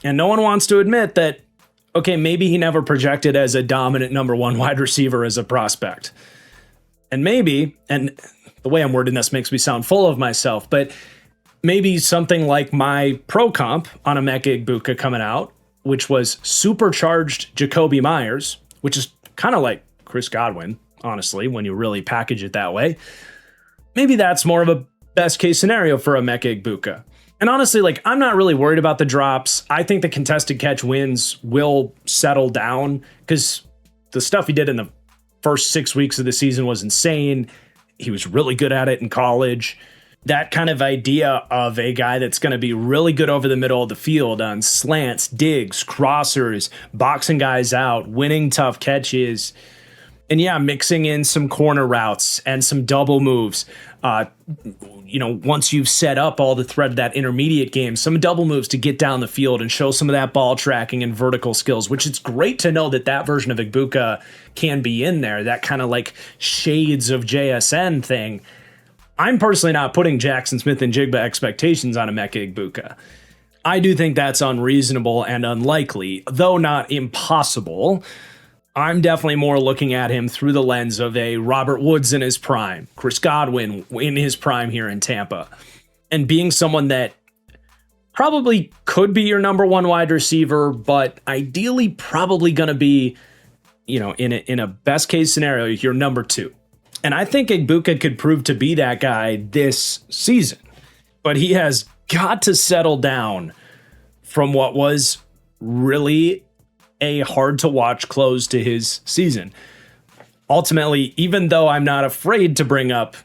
Speaker 1: And no one wants to admit that, okay, maybe he never projected as a dominant number 1 wide receiver as a prospect. And maybe, and the way I'm wording this makes me sound full of myself, but maybe something like my pro comp on Emeka Egbuka coming out which was supercharged Jacoby Myers, which is kind of like Chris Godwin, honestly, when you really package it that way. Maybe that's more of a best case scenario for Emeka Egbuka. And honestly, like, I'm not really worried about the drops. I think the contested catch wins will settle down because the stuff he did in the first 6 weeks of the season was insane. He was really good at it in college. That kind of idea of a guy that's going to be really good over the middle of the field on slants, digs, crossers, boxing guys out, winning tough catches, and yeah, mixing in some corner routes and some double moves. Once you've set up all the thread of that intermediate game, some double moves to get down the field and show some of that ball tracking and vertical skills, which it's great to know that version of Egbuka can be in there, that kind of like shades of JSN thing. I'm personally not putting Jackson Smith and Jigba expectations on Emeka Egbuka. I do think that's unreasonable and unlikely, though not impossible. I'm definitely more looking at him through the lens of a Robert Woods in his prime, Chris Godwin in his prime here in Tampa, and being someone that probably could be your number one wide receiver, but ideally probably going to be, in a best case scenario, your number two. And I think Egbuka could prove to be that guy this season, but he has got to settle down from what was really a hard to watch close to his season. Ultimately, even though I'm not afraid to bring up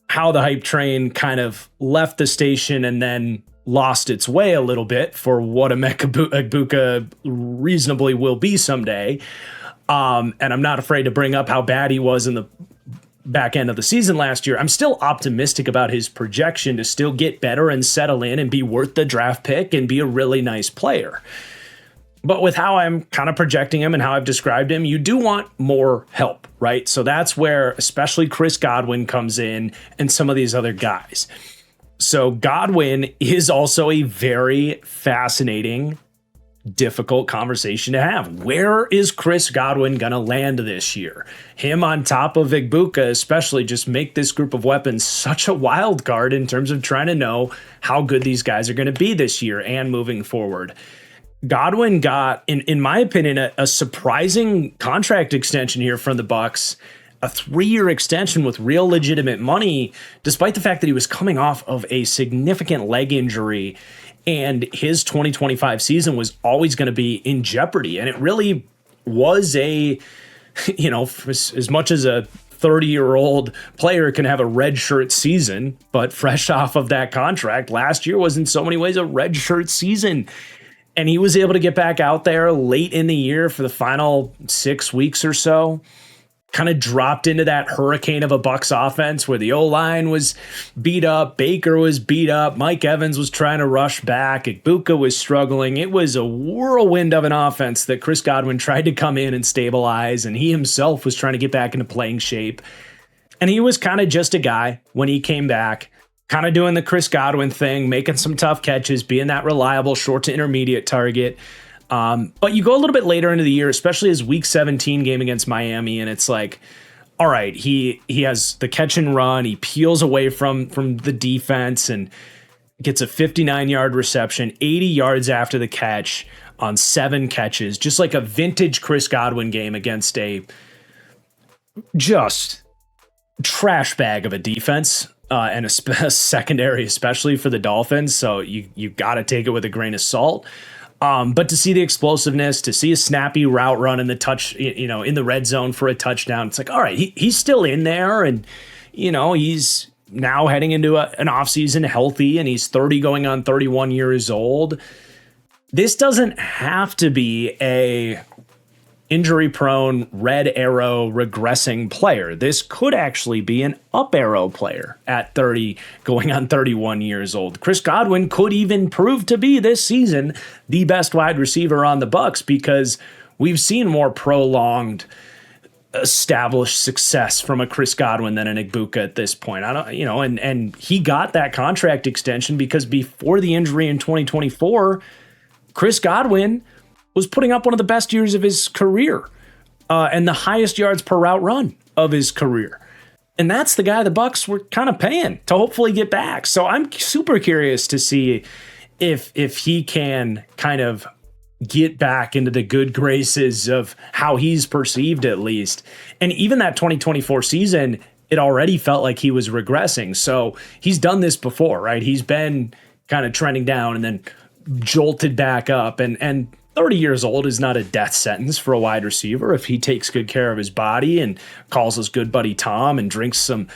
Speaker 1: how the hype train kind of left the station and then lost its way a little bit for what Emeka Egbuka reasonably will be someday, and I'm not afraid to bring up how bad he was in the back end of the season last year, I'm still optimistic about his projection to still get better and settle in and be worth the draft pick and be a really nice player. But with how I'm kind of projecting him and how I've described him, you do want more help, right? So that's where especially Chris Godwin comes in and some of these other guys. So Godwin is also a very fascinating, difficult conversation to have. Where is Chris Godwin going to land this year? Him on top of Egbuka especially just make this group of weapons such a wild card in terms of trying to know how good these guys are going to be this year and moving forward. Godwin got, in my opinion, a surprising contract extension here from the Bucs, a 3-year extension with real legitimate money, despite the fact that he was coming off of a significant leg injury and his 2025 season was always going to be in jeopardy. And it really was as much as a 30-year-old player can have a redshirt season, but fresh off of that contract, last year was in so many ways a redshirt season. And he was able to get back out there late in the year for the final 6 weeks or so. Kind of dropped into that hurricane of a Bucs offense where the O-line was beat up, Baker was beat up, Mike Evans was trying to rush back, Egbuka was struggling. It was a whirlwind of an offense that Chris Godwin tried to come in and stabilize, and he himself was trying to get back into playing shape. And he was kind of just a guy when he came back, kind of doing the Chris Godwin thing, making some tough catches, being that reliable short to intermediate target. But you go a little bit later into the year, especially his week 17 game against Miami, and it's like, all right, he has the catch and run, he peels away from the defense and gets a 59-yard reception, 80 yards after the catch on 7 catches, just like a vintage Chris Godwin game against a just trash bag of a defense. And a secondary, especially for the Dolphins. So you got to take it with a grain of salt. But to see the explosiveness, to see a snappy route run in the touch, in the red zone for a touchdown, it's like, all right, he's still in there. And, he's now heading into an offseason healthy, and he's 30 going on 31 years old. This doesn't have to be a injury-prone, red arrow regressing player. This could actually be an up arrow player at 30, going on 31 years old. Chris Godwin could even prove to be this season the best wide receiver on the Bucs because we've seen more prolonged, established success from a Chris Godwin than an Egbuka at this point. And he got that contract extension because before the injury in 2024, Chris Godwin was putting up one of the best years of his career and the highest yards per route run of his career. And that's the guy the Bucs were kind of paying to hopefully get back. So I'm super curious to see if he can kind of get back into the good graces of how he's perceived, at least. And even that 2024 season, it already felt like he was regressing. So he's done this before, right? He's been kind of trending down and then jolted back up. And 30 years old is not a death sentence for a wide receiver if he takes good care of his body and calls his good buddy Tom and drinks some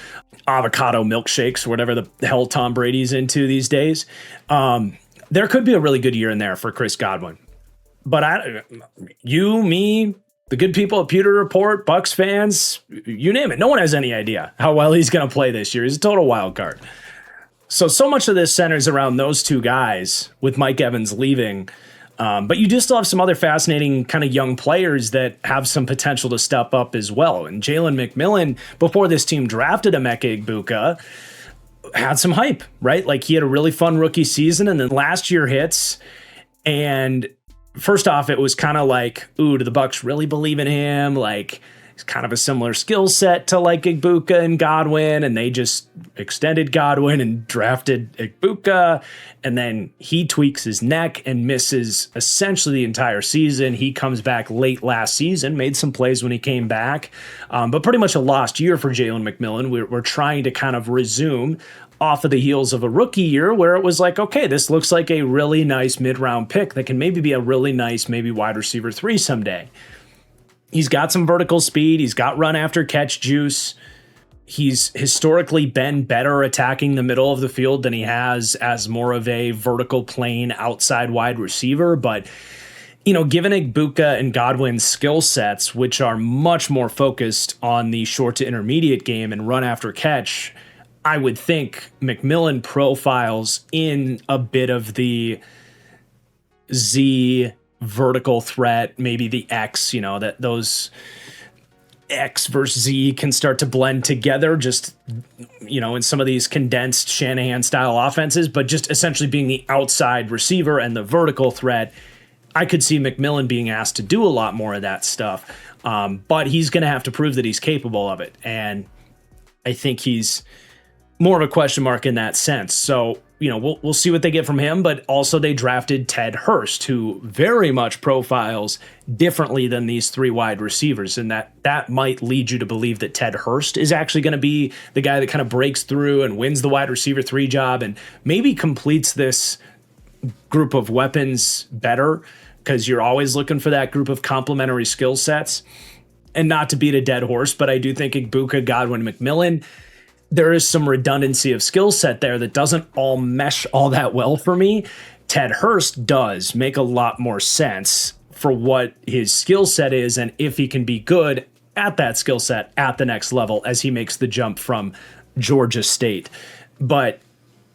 Speaker 1: avocado milkshakes or whatever the hell Tom Brady's into these days. There could be a really good year in there for Chris Godwin. But you, me, the good people at Pewter Report, Bucs fans, you name it, no one has any idea how well he's going to play this year. He's a total wild card. So much of this centers around those two guys with Mike Evans leaving. But you do still have some other fascinating kind of young players that have some potential to step up as well. And Jalen McMillan, before this team drafted Emeka Egbuka, had some hype, right? Like he had a really fun rookie season, and then last year hits. And first off, it was kind of like, ooh, do the Bucs really believe in him? Like, he's kind of a similar skill set to like Egbuka and Godwin, and they just extended Godwin and drafted Egbuka, and then he tweaks his neck and misses essentially the entire season. He comes back late last season, made some plays when he came back, but pretty much a lost year for Jalen McMillan. We're trying to kind of resume off of the heels of a rookie year where it was like, okay, this looks like a really nice mid-round pick that can maybe be a really nice, maybe wide receiver 3 someday. He's got some vertical speed. He's got run after catch juice. He's historically been better attacking the middle of the field than he has as more of a vertical plane outside wide receiver. But, you know, given Egbuka and Godwin's skill sets, which are much more focused on the short to intermediate game and run after catch, I would think McMillan profiles in a bit of the Z vertical threat, maybe the X, you know, that those X versus Z can start to blend together just, you know, in some of these condensed Shanahan style offenses, but just essentially being the outside receiver and the vertical threat. I could see McMillan being asked to do a lot more of that stuff, but he's going to have to prove that he's capable of it. And I think he's more of a question mark in that sense. So, you know, we'll see what they get from him, but also they drafted Ted Hurst, who very much profiles differently than these 3 wide receivers, and that might lead you to believe that Ted Hurst is actually going to be the guy that kind of breaks through and wins the wide receiver 3 job and maybe completes this group of weapons better, because you're always looking for that group of complementary skill sets. And not to beat a dead horse, but I do think Egbuka, Godwin, McMillan, there is some redundancy of skill set there that doesn't all mesh all that well for me. Ted Hurst does make a lot more sense for what his skill set is and if he can be good at that skill set at the next level as he makes the jump from Georgia State. But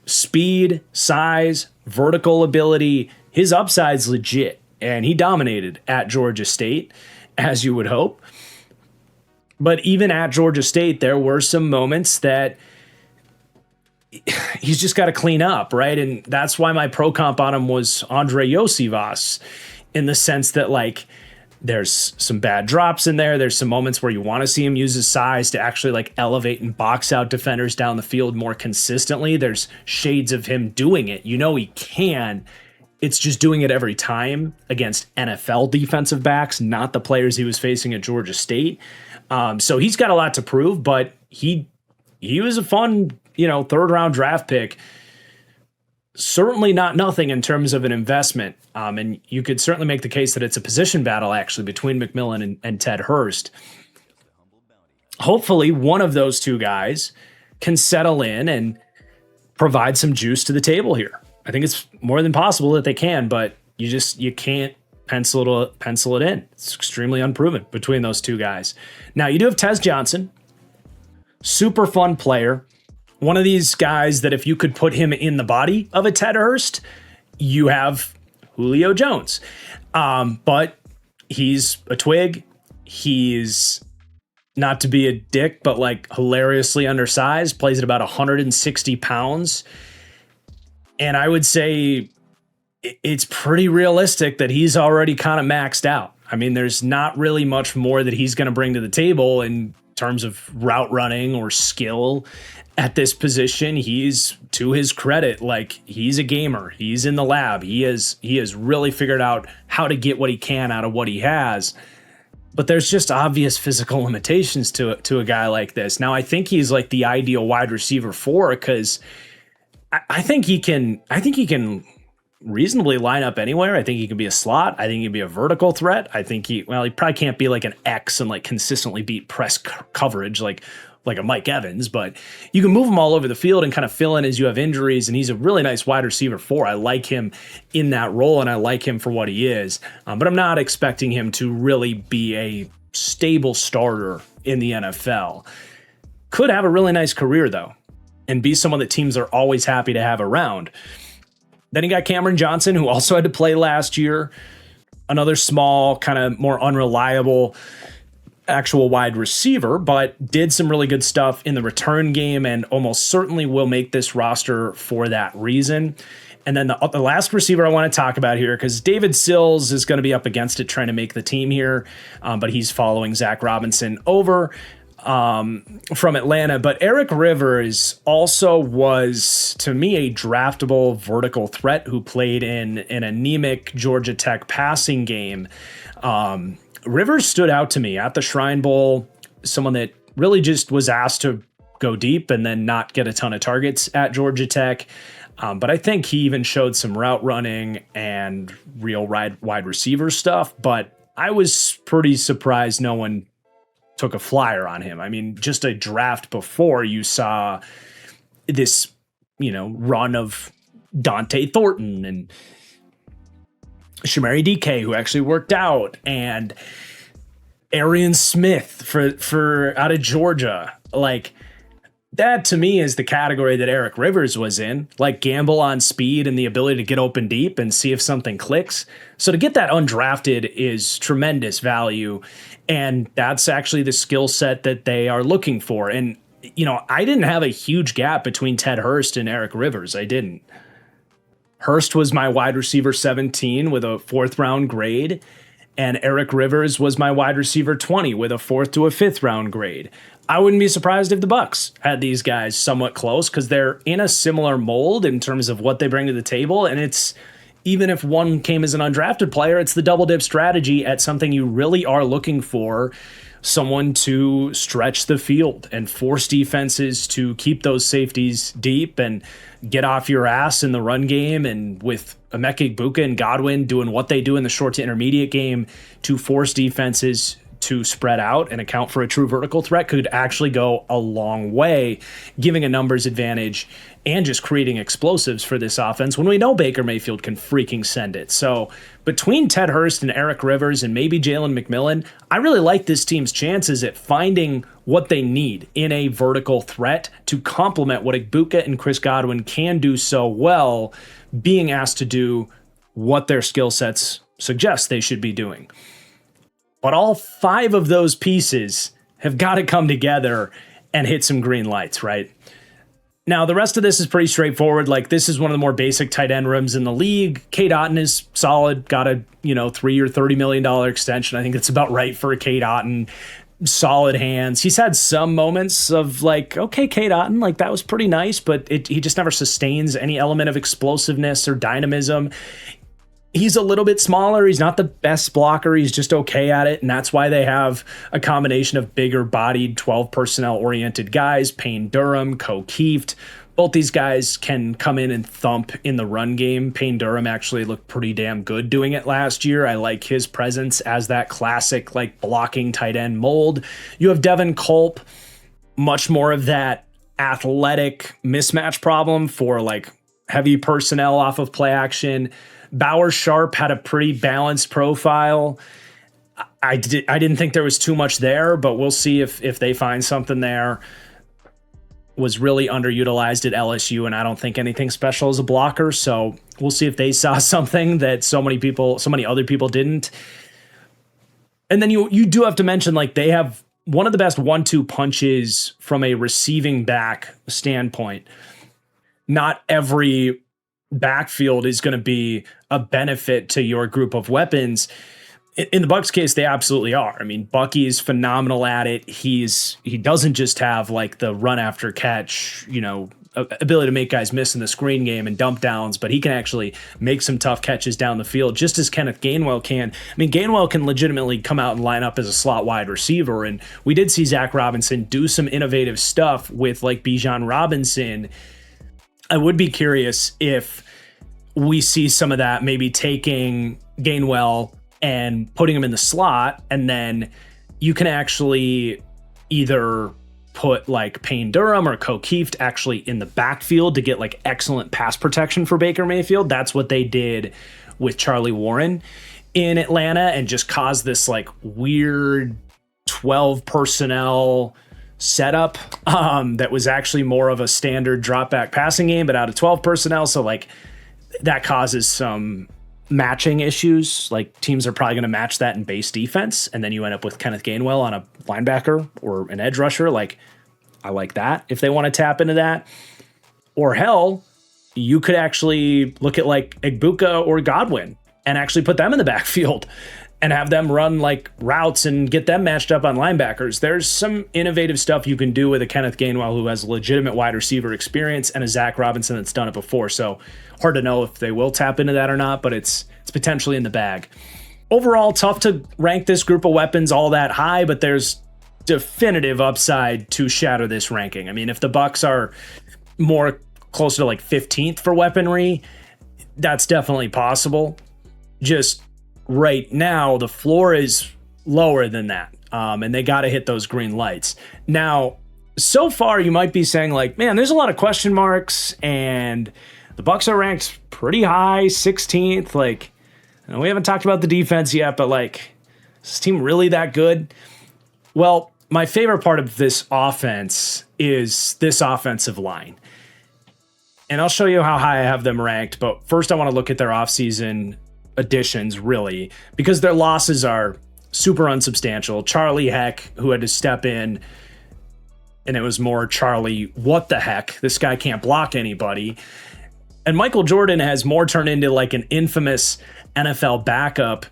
Speaker 1: speed, size, vertical ability, his upside's legit, and he dominated at Georgia State, as you would hope. But even at Georgia State, there were some moments that he's just got to clean up, right? And that's why my pro comp on him was Andre Iosivas, in the sense that, like, there's some bad drops in there. There's some moments where you want to see him use his size to actually, like, elevate and box out defenders down the field more consistently. There's shades of him doing it. You know he can. It's just doing it every time against NFL defensive backs, not the players he was facing at Georgia State. So he's got a lot to prove, but he was a fun, you know, 3rd round draft pick. Certainly not nothing in terms of an investment. And you could certainly make the case that it's a position battle actually between McMillan and Ted Hurst. Hopefully one of those 2 guys can settle in and provide some juice to the table here. I think it's more than possible that they can, but you can't pencil it in. It's extremely unproven between those 2 guys. Now, you do have Tez Johnson, super fun player. One of these guys that if you could put him in the body of a Ted Hurst, you have Julio Jones. But he's a twig. He's, not to be a dick, but like hilariously undersized, plays at about 160 pounds. And I would say it's pretty realistic that he's already kind of maxed out. I mean, there's not really much more that he's going to bring to the table. And terms of route running or skill at this position. He's, to his credit, like, he's a gamer. He's in the lab. He has really figured out how to get what he can out of what he has. But there's just obvious physical limitations to a guy like this. Now, I think he's like the ideal wide receiver for, because I think he can reasonably line up anywhere. I think he can be a slot. I think he can be a vertical threat. I think he probably can't be like an X and like consistently beat press coverage like a Mike Evans, but you can move him all over the field and kind of fill in as you have injuries. And he's a really nice wide receiver for. I like him in that role, and I like him for what he is. But I'm not expecting him to really be a stable starter in the NFL. Could have a really nice career though, and be someone that teams are always happy to have around. Then you got Cameron Johnson, who also had to play last year. Another small, kind of more unreliable actual wide receiver, but did some really good stuff in the return game and almost certainly will make this roster for that reason. And then the last receiver I want to talk about here, because David Sills is going to be up against it trying to make the team here, but he's following Zach Robinson over from Atlanta. But Eric Rivers also was, to me, a draftable vertical threat who played in an anemic Georgia Tech passing game. Rivers stood out to me at the Shrine Bowl, someone that really just was asked to go deep and then not get a ton of targets at Georgia Tech. But I think he even showed some route running and real wide receiver stuff. But I was pretty surprised no one took a flyer on him. I mean, just a draft before, you saw this, run of Dante Thornton and Shamari DK, who actually worked out, and Arian Smith for out of Georgia. Like, that to me is the category that Eric Rivers was in, like gamble on speed and the ability to get open deep and see if something clicks. So to get that undrafted is tremendous value. And that's actually the skill set that they are looking for. And, I didn't have a huge gap between Ted Hurst and Eric Rivers. I didn't. Hurst was my wide receiver 17 with a 4th round grade, and Eric Rivers was my wide receiver 20 with a 4th to a 5th round grade. I wouldn't be surprised if the Bucs had these guys somewhat close, because they're in a similar mold in terms of what they bring to the table. And it's, even if one came as an undrafted player, it's the double dip strategy at something you really are looking for, someone to stretch the field and force defenses to keep those safeties deep and get off your ass in the run game. And with Emeka Egbuka and Godwin doing what they do in the short to intermediate game to force defenses to spread out and account for a true vertical threat, could actually go a long way, giving a numbers advantage and just creating explosives for this offense when we know Baker Mayfield can freaking send it. So between Ted Hurst and Eric Rivers and maybe Jalen McMillan, I really like this team's chances at finding what they need in a vertical threat to complement what Egbuka and Chris Godwin can do so well, being asked to do what their skill sets suggest they should be doing. But all 5 of those pieces have got to come together and hit some green lights, right? Now, the rest of this is pretty straightforward. Like, this is one of the more basic tight end rooms in the league. Cade Otton is solid, got a 3-year, $30 million extension. I think that's about right for Cade Otton. Solid hands. He's had some moments of like, okay, Cade Otton, like that was pretty nice, but he just never sustains any element of explosiveness or dynamism. He's a little bit smaller. He's not the best blocker. He's just okay at it. And that's why they have a combination of bigger bodied 12 personnel oriented guys, Payne Durham, Kieft. Both these guys can come in and thump in the run game. Payne Durham actually looked pretty damn good doing it last year. I like his presence as that classic like blocking tight end mold. You have Devin Culp, much more of that athletic mismatch problem for like heavy personnel off of play action. Bauer Sharp had a pretty balanced profile. I didn't think there was too much there, but we'll see if they find something there. Was really underutilized at LSU, and I don't think anything special as a blocker. So we'll see if they saw something that so many other people didn't. And then you do have to mention, like, they have one of the best 1-2 punches from a receiving back standpoint. Not every backfield is going to be a benefit to your group of weapons. In the Bucs case, they absolutely are. I mean, Bucky is phenomenal at it. He doesn't just have like the run after catch, ability to make guys miss in the screen game and dump downs, but he can actually make some tough catches down the field, just as Kenneth Gainwell can. I mean, Gainwell can legitimately come out and line up as a slot wide receiver, and we did see Zach Robinson do some innovative stuff with like Bijan Robinson. I would be curious if we see some of that, maybe taking Gainwell and putting him in the slot, and then you can actually either put like Payne Durham or O'Keefe actually in the backfield to get like excellent pass protection for Baker Mayfield. That's what they did with Charlie Warren in Atlanta, and just caused this like weird 12 personnel setup that was actually more of a standard drop back passing game, but out of 12 personnel. So like that causes some matching issues. Like teams are probably going to match that in base defense, and then you end up with Kenneth Gainwell on a linebacker or an edge rusher. Like, I like that if they want to tap into that. Or hell, you could actually look at like Igbuka or Godwin and actually put them in the backfield and have them run like routes and get them matched up on linebackers. There's some innovative stuff you can do with a Kenneth Gainwell who has legitimate wide receiver experience, and a Zach Robinson that's done it before. So hard to know if they will tap into that or not, but it's potentially in the bag. Overall, tough to rank this group of weapons all that high, but there's definitive upside to shatter this ranking. I mean, if the Bucs are more closer to like 15th for weaponry, that's definitely possible. Just right now, the floor is lower than that, and they got to hit those green lights. Now, so far, you might be saying like, man, there's a lot of question marks, and the Bucs are ranked pretty high, 16th. Like, we haven't talked about the defense yet, but like, is this team really that good? Well, my favorite part of this offense is this offensive line. And I'll show you how high I have them ranked. But first, I want to look at their offseason additions, really, because their losses are super unsubstantial. Charlie Heck, who had to step in, and it was more Charlie, what the heck? This guy can't block anybody. And Michael Jordan has more turned into like an infamous NFL backup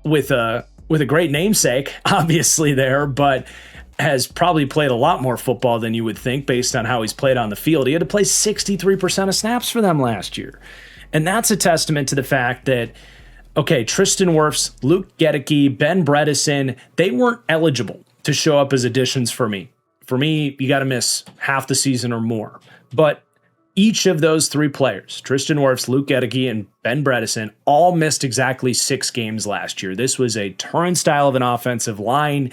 Speaker 1: with a great namesake, obviously there, but has probably played a lot more football than you would think based on how he's played on the field. He had to play 63% of snaps for them last year. And that's a testament to the fact that, okay, Tristan Wirfs, Luke Gedeke, Ben Bredesen, they weren't eligible to show up as additions for me. For me, you got to miss half the season or more. But each of those three players, Tristan Wirfs, Luke Gedeke, and Ben Bredesen, all missed exactly 6 games last year. This was a turnstile of an offensive line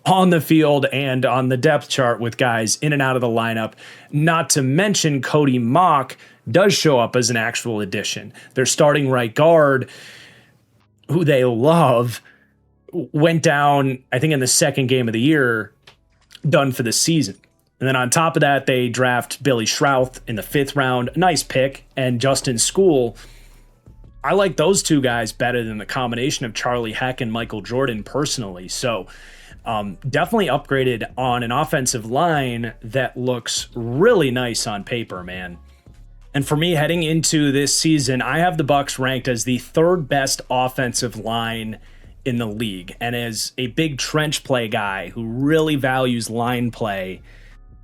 Speaker 1: on the field and on the depth chart with guys in and out of the lineup. Not to mention Cody Mock does show up as an actual addition. Their starting right guard, who they love, went down, I think, in the second game of the year, done for the season. And then on top of that, they draft Billy Schrouth in the 5th round. Nice pick. And Justin School. I like those two guys better than the combination of Charlie Heck and Michael Jordan personally. So definitely upgraded on an offensive line that looks really nice on paper, man. And for me, heading into this season, I have the Bucs ranked as the 3rd best offensive line in the league. And as a big trench play guy who really values line play,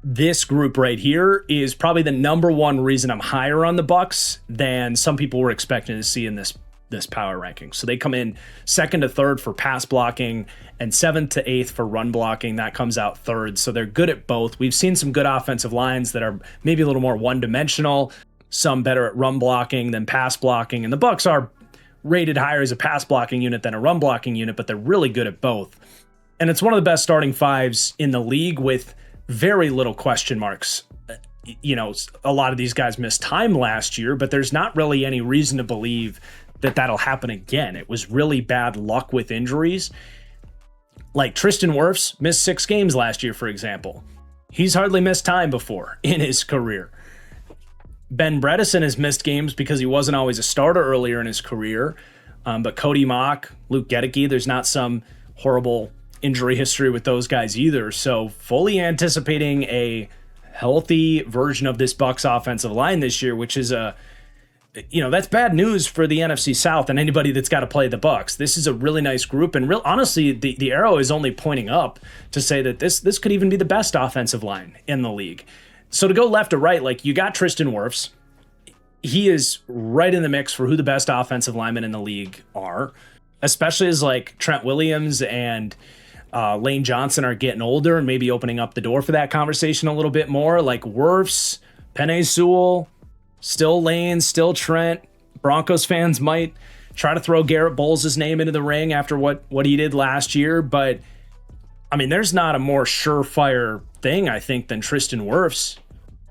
Speaker 1: this group right here is probably the number one reason I'm higher on the Bucs than some people were expecting to see in this power ranking. So they come in 2nd to 3rd for pass blocking and 7th to 8th for run blocking. That comes out 3rd. So they're good at both. We've seen some good offensive lines that are maybe a little more one-dimensional, some better at run blocking than pass blocking. And the Bucs are rated higher as a pass blocking unit than a run blocking unit, but they're really good at both. And it's one of the best starting fives in the league with very little question marks. You know, a lot of these guys missed time last year, but there's not really any reason to believe that that'll happen again. It was really bad luck with injuries. Like Tristan Wirfs missed 6 games last year, for example. He's hardly missed time before in his career. Ben Bredesen has missed games because he wasn't always a starter earlier in his career. But Cody Mock, Luke Gedeke, there's not some horrible injury history with those guys either. So fully anticipating a healthy version of this Bucs offensive line this year, which is that's bad news for the NFC South and anybody that's got to play the Bucs. This is a really nice group, and honestly, the arrow is only pointing up to say that this could even be the best offensive line in the league. So to go left to right, like, you got Tristan Wirfs. He is right in the mix for who the best offensive linemen in the league are, especially as like Trent Williams and Lane Johnson are getting older and maybe opening up the door for that conversation a little bit more. Like Wirfs, Penei Sewell, still Lane, still Trent. Broncos fans might try to throw Garrett Bowles' name into the ring after what he did last year. But, I mean, there's not a more surefire thing, I think, than Tristan Wirfs.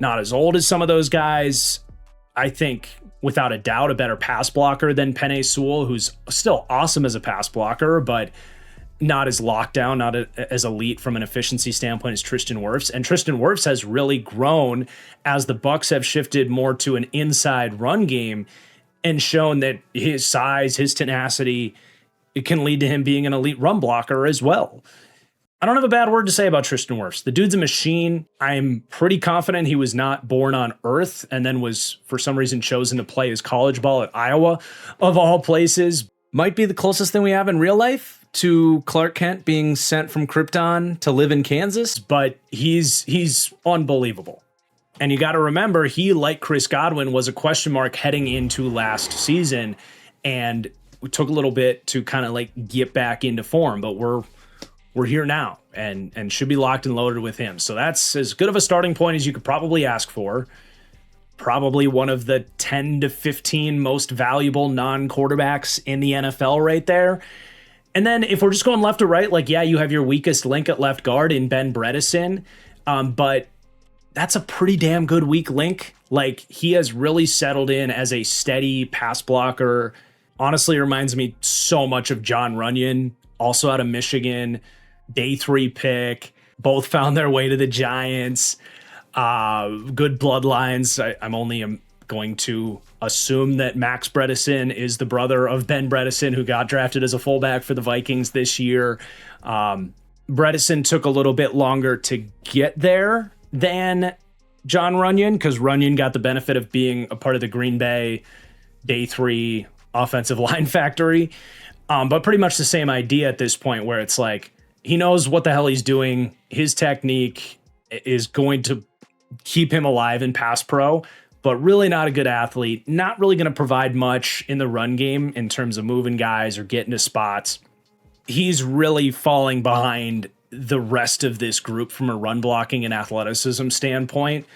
Speaker 1: Not as old as some of those guys. I think, without a doubt, a better pass blocker than Penei Sewell, who's still awesome as a pass blocker, but not as locked down, not as elite from an efficiency standpoint as Tristan Wirfs. And Tristan Wirfs has really grown as the Bucs have shifted more to an inside run game and shown that his size, his tenacity, it can lead to him being an elite run blocker as well. I don't have a bad word to say about Tristan Wirfs. The dude's a machine. I'm pretty confident he was not born on Earth and then was, for some reason, chosen to play his college ball at Iowa, of all places. Might be the closest thing we have in real life to Clark Kent being sent from Krypton to live in Kansas, but he's unbelievable. And you got to remember, he, like Chris Godwin, was a question mark heading into last season, and it took a little bit to kind of like get back into form, but we're here now and should be locked and loaded with him. So that's as good of a starting point as you could probably ask for. Probably one of the 10 to 15 most valuable non-quarterbacks in the NFL right there. And then if we're just going left to right, like, yeah, you have your weakest link at left guard in Ben Bredeson, but that's a pretty damn good weak link. Like, he has really settled in as a steady pass blocker. Honestly, reminds me so much of John Runyon, also out of Michigan. Day 3 pick, both found their way to the Giants. Good bloodlines. I'm only going to assume that Max Bredesen is the brother of Ben Bredeson, who got drafted as a fullback for the Vikings this year. Bredesen took a little bit longer to get there than John Runyon, because Runyon got the benefit of being a part of the Green Bay Day 3 offensive line factory. But pretty much the same idea at this point, where it's like, he knows what the hell he's doing. His technique is going to keep him alive in pass pro, but really not a good athlete. Not really going to provide much in the run game in terms of moving guys or getting to spots. He's really falling behind the rest of this group from a run blocking and athleticism standpoint.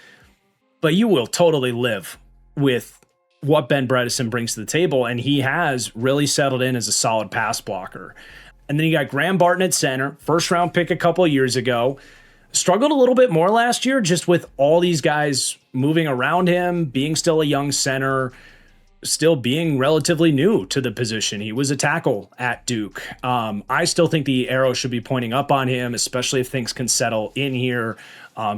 Speaker 1: But you will totally live with what Ben Bredeson brings to the table, and he has really settled in as a solid pass blocker. And then you got Graham Barton at center, first round pick a couple of years ago. Struggled a little bit more last year, just with all these guys moving around him, being still a young center, still being relatively new to the position. He was a tackle at Duke. I still think the arrow should be pointing up on him, especially if things can settle in here.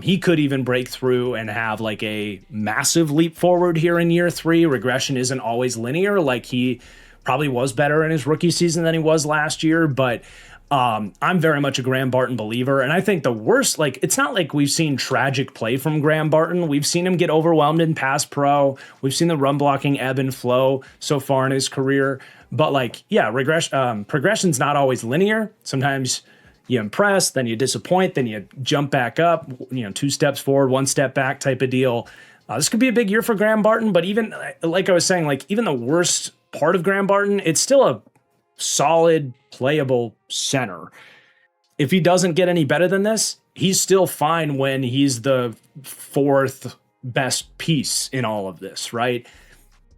Speaker 1: He could even break through and have like a massive leap forward here in year 3. Regression isn't always linear. Like, he probably was better in his rookie season than he was last year, but I'm very much a Graham Barton believer. And I think the worst, like, it's not like we've seen tragic play from Graham Barton. We've seen him get overwhelmed in pass pro. We've seen the run blocking ebb and flow so far in his career. But like, yeah, progression's not always linear. Sometimes you impress, then you disappoint, then you jump back up, 2 steps forward, 1 step back type of deal. This could be a big year for Graham Barton, but even like I was saying, like, even the worst part of Graham Barton, it's still a solid, playable center. If he doesn't get any better than this, he's still fine when he's the 4th best piece in all of this, right?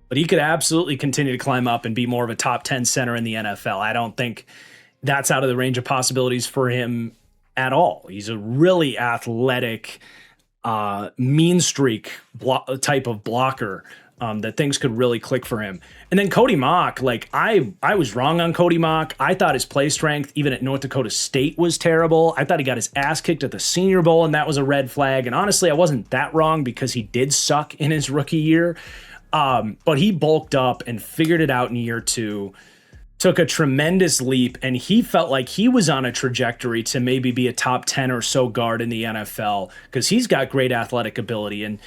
Speaker 1: But he could absolutely continue to climb up and be more of a top 10 center in the NFL. I don't think that's out of the range of possibilities for him at all. He's a really athletic, mean streak type of blocker. That things could really click for him. And then Cody Mock, like, I was wrong on Cody Mock. I thought his play strength, even at North Dakota State, was terrible. I thought he got his ass kicked at the Senior Bowl, and that was a red flag. And honestly, I wasn't that wrong, because he did suck in his rookie year. But he bulked up and figured it out in year 2, took a tremendous leap, and he felt like he was on a trajectory to maybe be a top 10 or so guard in the NFL, because he's got great athletic ability. And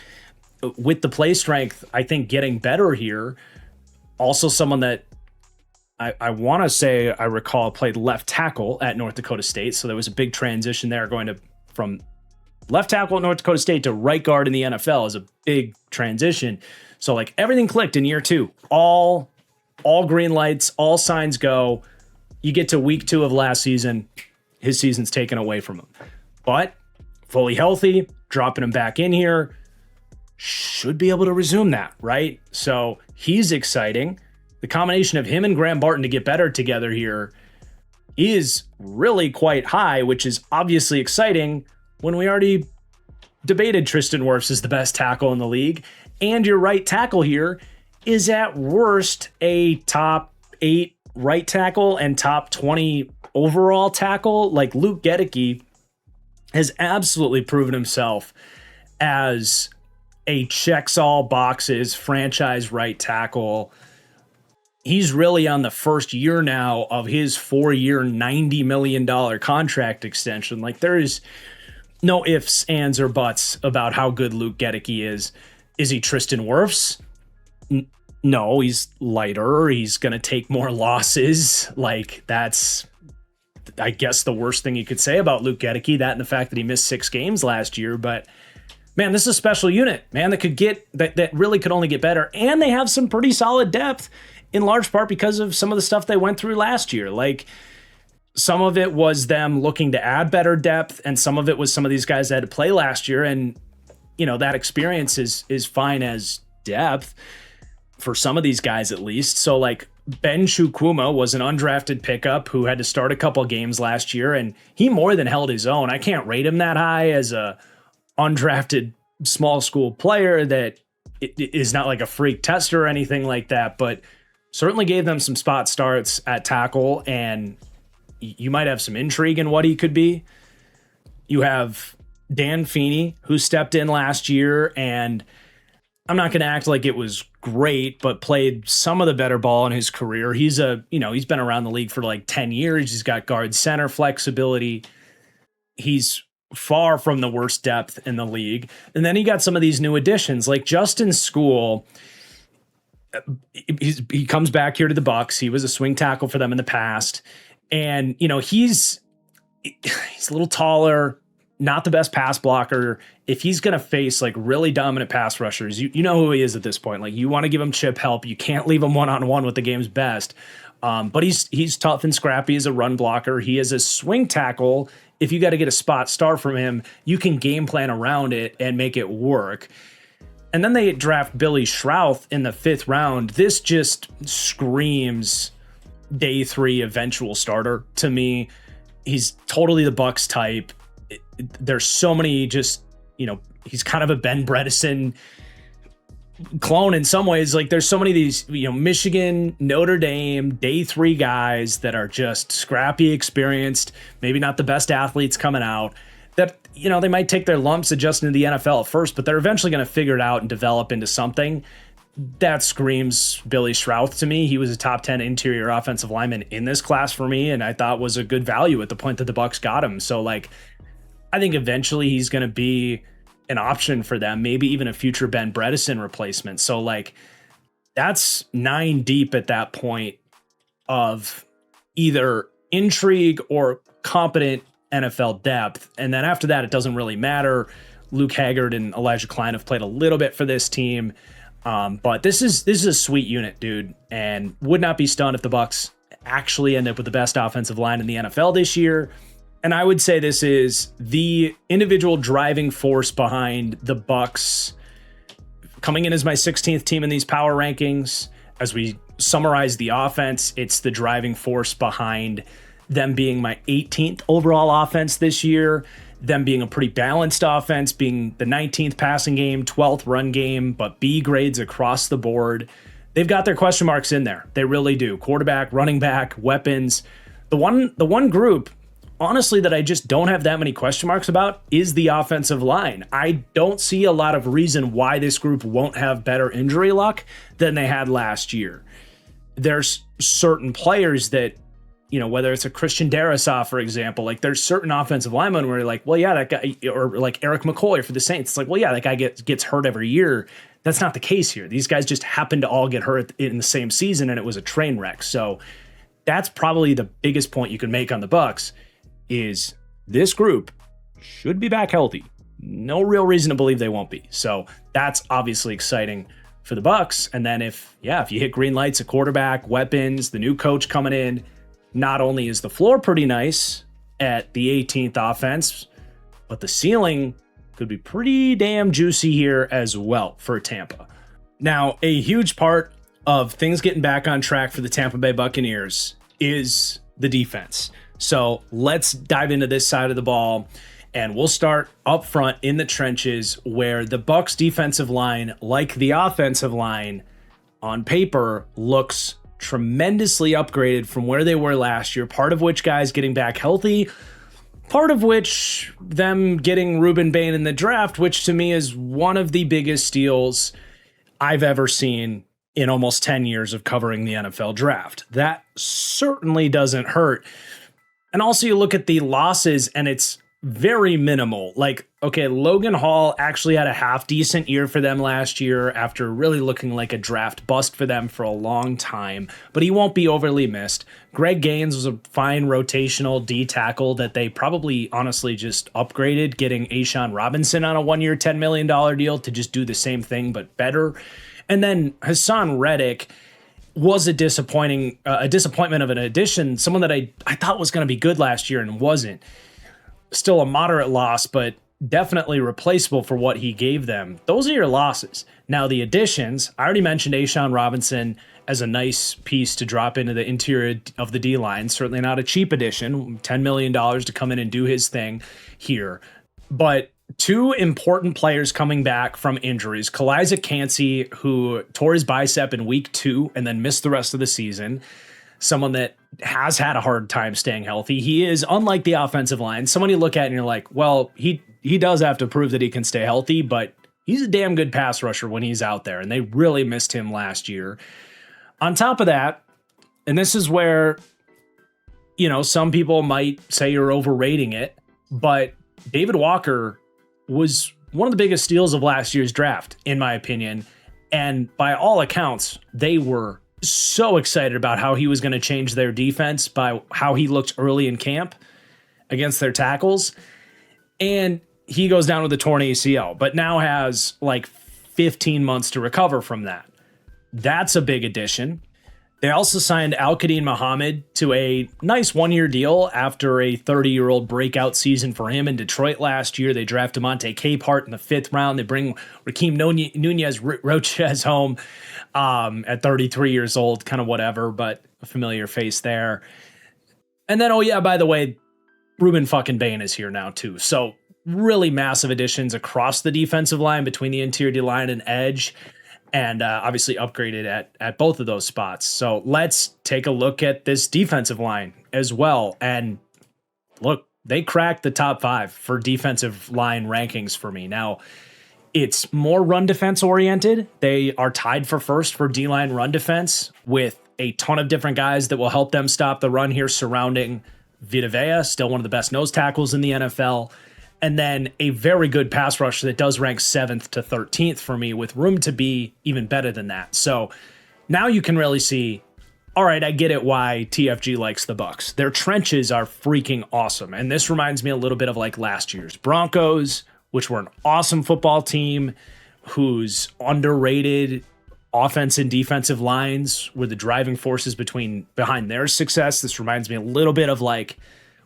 Speaker 1: with the play strength, I think getting better here. Also someone that I want to say I recall played left tackle at North Dakota State. So there was a big transition there going from left tackle at North Dakota State to right guard in the NFL is a big transition. So like everything clicked in year 2. All green lights, all signs go. You get to week 2 of last season, his season's taken away from him. But fully healthy, dropping him back in here, should be able to resume that, right? So he's exciting. The combination of him and Graham Barton to get better together here is really quite high, which is obviously exciting when we already debated Tristan Wirfs is the best tackle in the league. And your right tackle here is at worst a top 8 right tackle and top 20 overall tackle. Like Luke Goedeke has absolutely proven himself as a checks all boxes franchise right tackle. He's really on the first year now of his 4-year, $90 million contract extension. Like there is no ifs, ands, or buts about how good Luke Goedeke is. Is he Tristan Wirfs? No, he's lighter. He's going to take more losses. Like that's, I guess, the worst thing you could say about Luke Goedeke, that and the fact that he missed 6 games last year. But man, this is a special unit, man, that really could only get better. And they have some pretty solid depth in large part because of some of the stuff they went through last year. Like some of it was them looking to add better depth, and some of it was some of these guys that had to play last year. And, you know, that experience is fine as depth for some of these guys at least. So like Ben Chukwuma was an undrafted pickup who had to start a couple games last year, and he more than held his own. I can't rate him that high as a undrafted small school player that is not like a freak tester or anything like that, but certainly gave them some spot starts at tackle, and you might have some intrigue in what he could be. You have Dan Feeney, who stepped in last year, and I'm not going to act like it was great, but played some of the better ball in his career. He's been around the league for like 10 years. He's got guard center flexibility. He's far from the worst depth in the league. And then he got some of these new additions like Justin School. He comes back here to the Bucs. He was a swing tackle for them in the past. And, you know, he's a little taller, not the best pass blocker. If he's going to face like really dominant pass rushers, you know who he is at this point. Like you want to give him chip help. You can't leave him one-on-one with the game's best. But he's tough and scrappy as a run blocker. He is a swing tackle. If you got to get a spot start from him, you can game plan around it and make it work. And then they draft Billy Schrouth in the 5th round. This just screams day 3 eventual starter to me. He's totally the Bucs type. There's so many just, you know, he's kind of a Ben Bredesen clone in some ways. Like there's so many of these, you know, Michigan, Notre Dame, day 3 guys that are just scrappy, experienced, maybe not the best athletes coming out, that, you know, they might take their lumps adjusting to the NFL at first, but they're eventually going to figure it out and develop into something. That screams Billy Schrouth to me. He was a top 10 interior offensive lineman in this class for me, and I thought was a good value at the point that the Bucs got him. So like, I think eventually he's going to be an option for them, maybe even a future Ben Bredesen replacement. So like, that's 9 deep at that point of either intrigue or competent NFL depth. And then after that, it doesn't really matter. Luke Haggard and Elijah Klein have played a little bit for this team. But this is a sweet unit, dude, and would not be stunned if the Bucs actually end up with the best offensive line in the NFL this year. And I would say this is the individual driving force behind the Bucs coming in as my 16th team in these power rankings. As we summarize the offense, it's the driving force behind them being my 18th overall offense this year, them being a pretty balanced offense, being the 19th passing game, 12th run game, but B grades across the board. They've got their question marks in there. They really do. Quarterback, running back, weapons. The one group, honestly, that I just don't have that many question marks about is the offensive line. I don't see a lot of reason why this group won't have better injury luck than they had last year. There's certain players that whether it's a Christian Darrisaw, for example, like there's certain offensive linemen where you're like, well, yeah, that guy, or like Eric McCoy for the Saints. It's like, well, yeah, that guy gets hurt every year. That's not the case here. These guys just happen to all get hurt in the same season, and it was a train wreck. So that's probably the biggest point you can make on the Bucs is this group should be back healthy. No real reason to believe they won't be. So that's obviously exciting for the Bucs. And then if you hit green lights, a quarterback, weapons, the new coach coming in, not only is the floor pretty nice at the 18th offense, but the ceiling could be pretty damn juicy here as well for Tampa. Now, a huge part of things getting back on track for the Tampa Bay Buccaneers is the defense. So let's dive into this side of the ball, and we'll start up front in the trenches where the Bucs defensive line, like the offensive line, on paper looks tremendously upgraded from where they were last year, part of which guys getting back healthy, part of which them getting Ruben Bain in the draft, which to me is one of the biggest steals I've ever seen in almost 10 years of covering the NFL draft. That certainly doesn't hurt. And also you look at the losses and it's very minimal. Like, okay, Logan Hall actually had a half decent year for them last year after really looking like a draft bust for them for a long time, but he won't be overly missed. Greg Gaines was a fine rotational D tackle that they probably honestly just upgraded, getting Ashawn Robinson on a 1-year, $10 million deal to just do the same thing, but better. And then Hassan Reddick was a disappointment of an addition, someone that I thought was going to be good last year and wasn't. Still a moderate loss, but definitely replaceable for what he gave them. Those are your losses. Now, the additions, I already mentioned Ashawn Robinson as a nice piece to drop into the interior of the D-line. Certainly not a cheap addition, $10 million to come in and do his thing here. But two important players coming back from injuries. Kalisa Kancey, who tore his bicep in week 2 and then missed the rest of the season. Someone that has had a hard time staying healthy. He is, unlike the offensive line, someone you look at and you're like, well, he does have to prove that he can stay healthy, but he's a damn good pass rusher when he's out there, and they really missed him last year. On top of that, and this is where, some people might say you're overrating it, but David Walker was one of the biggest steals of last year's draft, in my opinion, and by all accounts, they were so excited about how he was going to change their defense by how he looked early in camp against their tackles. And he goes down with a torn ACL, but now has like 15 months to recover from that. That's a big addition. They also signed Al-Qadim Muhammad to a nice 1-year deal after a 30-year-old breakout season for him in Detroit last year. They draft Monte Capehart in the 5th round. They bring Raheem Nunez Roches home at 33 years old, kind of whatever, but a familiar face there. And then, oh yeah, by the way, Ruben fucking Bain is here now too. So really massive additions across the defensive line between the interior D-line and edge. And obviously upgraded at both of those spots. So let's take a look at this defensive line as well. And look, they cracked the top 5 for defensive line rankings for me. Now, it's more run defense oriented. They are tied for first for D-line run defense with a ton of different guys that will help them stop the run here surrounding Vita Vea, still one of the best nose tackles in the NFL. And then a very good pass rush that does rank 7th to 13th for me, with room to be even better than that. So now you can really see, all right, I get it why TFG likes the Bucs. Their trenches are freaking awesome. And this reminds me a little bit of like last year's Broncos, which were an awesome football team whose underrated offense and defensive lines were the driving forces behind their success. This reminds me a little bit of like,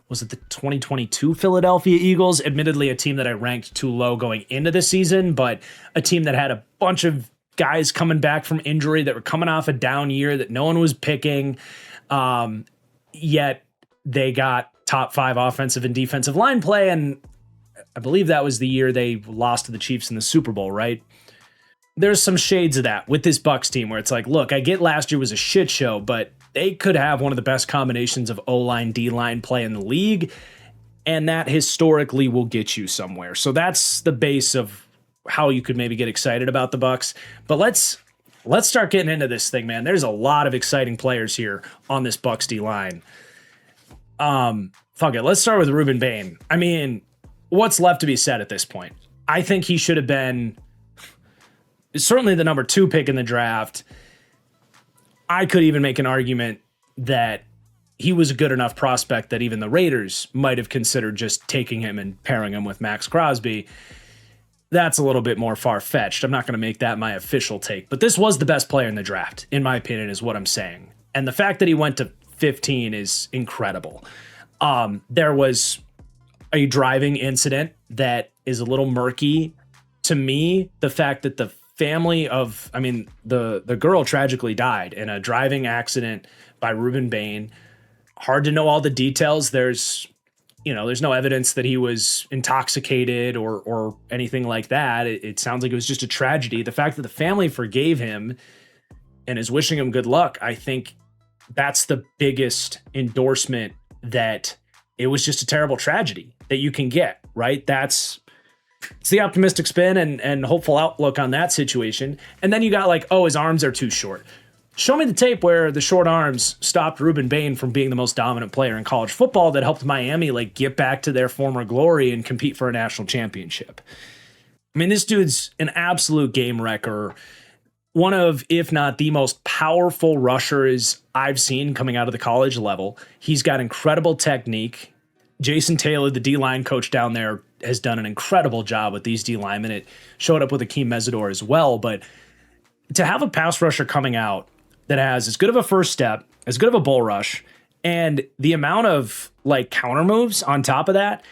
Speaker 1: was it the 2022 Philadelphia Eagles? Admittedly, a team that I ranked too low going into the season, but a team that had a bunch of guys coming back from injury that were coming off a down year that no one was picking. Yet they got top 5 offensive and defensive line play. And I believe that was the year they lost to the Chiefs in the Super Bowl, right? There's some shades of that with this Bucs team where it's like, look, I get last year was a shit show, but they could have one of the best combinations of O-line, D-line play in the league, and that historically will get you somewhere. So that's the base of how you could maybe get excited about the Bucs. But let's start getting into this thing, man. There's a lot of exciting players here on this Bucs D-line. Fuck it. Let's start with Ruben Bain. I mean, what's left to be said at this point? I think he should have been certainly the number 2 pick in the draft. I could even make an argument that he was a good enough prospect that even the Raiders might have considered just taking him and pairing him with Max Crosby. That's a little bit more far-fetched. I'm not going to make that my official take, but this was the best player in the draft, in my opinion, is what I'm saying. And the fact that he went to 15 is incredible. There was a driving incident that is a little murky to me. The fact that the family of, the girl tragically died in a driving accident by Ruben Bain. Hard to know all the details. There's no evidence that he was intoxicated or anything like that. It sounds like it was just a tragedy. The fact that the family forgave him and is wishing him good luck, I think that's the biggest endorsement that it was just a terrible tragedy that you can get, right? It's the optimistic spin and hopeful outlook on that situation. And then you got like, oh, his arms are too short. Show me the tape where the short arms stopped Ruben Bain from being the most dominant player in college football that helped Miami like get back to their former glory and compete for a national championship. I mean, this dude's an absolute game wrecker. One of, if not the most powerful rushers I've seen coming out of the college level. He's got incredible technique. Jason Taylor, the D-line coach down there, has done an incredible job with these D-linemen. It showed up with Akeem Mesidor as well, but to have a pass rusher coming out that has as good of a first step, as good of a bull rush, and the amount of like counter moves on top of that,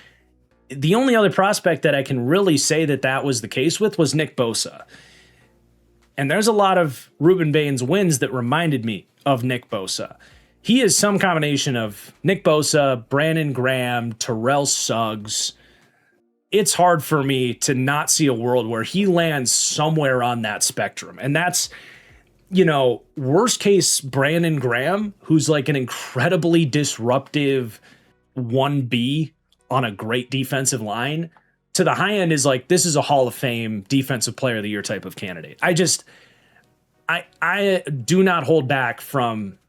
Speaker 1: the only other prospect that I can really say that was the case with was Nick Bosa. And there's a lot of Ruben Bain's wins that reminded me of Nick Bosa. He is some combination of Nick Bosa, Brandon Graham, Terrell Suggs. It's hard for me to not see a world where he lands somewhere on that spectrum. And that's, worst case Brandon Graham, who's like an incredibly disruptive 1B on a great defensive line, to the high end is like, this is a Hall of Fame defensive player of the year type of candidate. I do not hold back from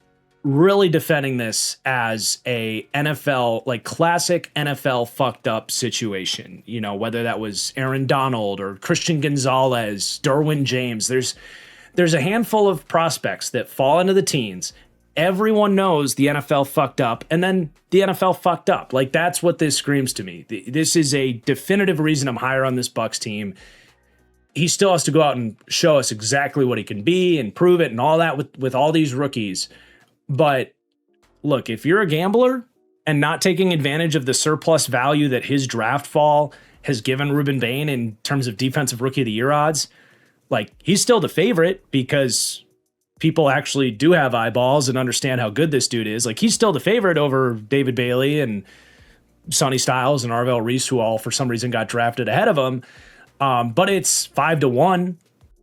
Speaker 1: really defending this as a NFL, like classic NFL fucked up situation, whether that was Aaron Donald or Christian Gonzalez, Derwin James. There's a handful of prospects that fall into the teens. Everyone knows the NFL fucked up, and then the NFL fucked up. Like, that's what this screams to me. This is a definitive reason I'm higher on this Bucs team. He still has to go out and show us exactly what he can be and prove it and all that with all these rookies. But look, if you're a gambler and not taking advantage of the surplus value that his draft fall has given Ruben Bain in terms of defensive rookie of the year odds, like, he's still the favorite because people actually do have eyeballs and understand how good this dude is. Like, he's still the favorite over David Bailey and Sonny Styles and Arvell Reese, who all for some reason got drafted ahead of him. But it's 5-1.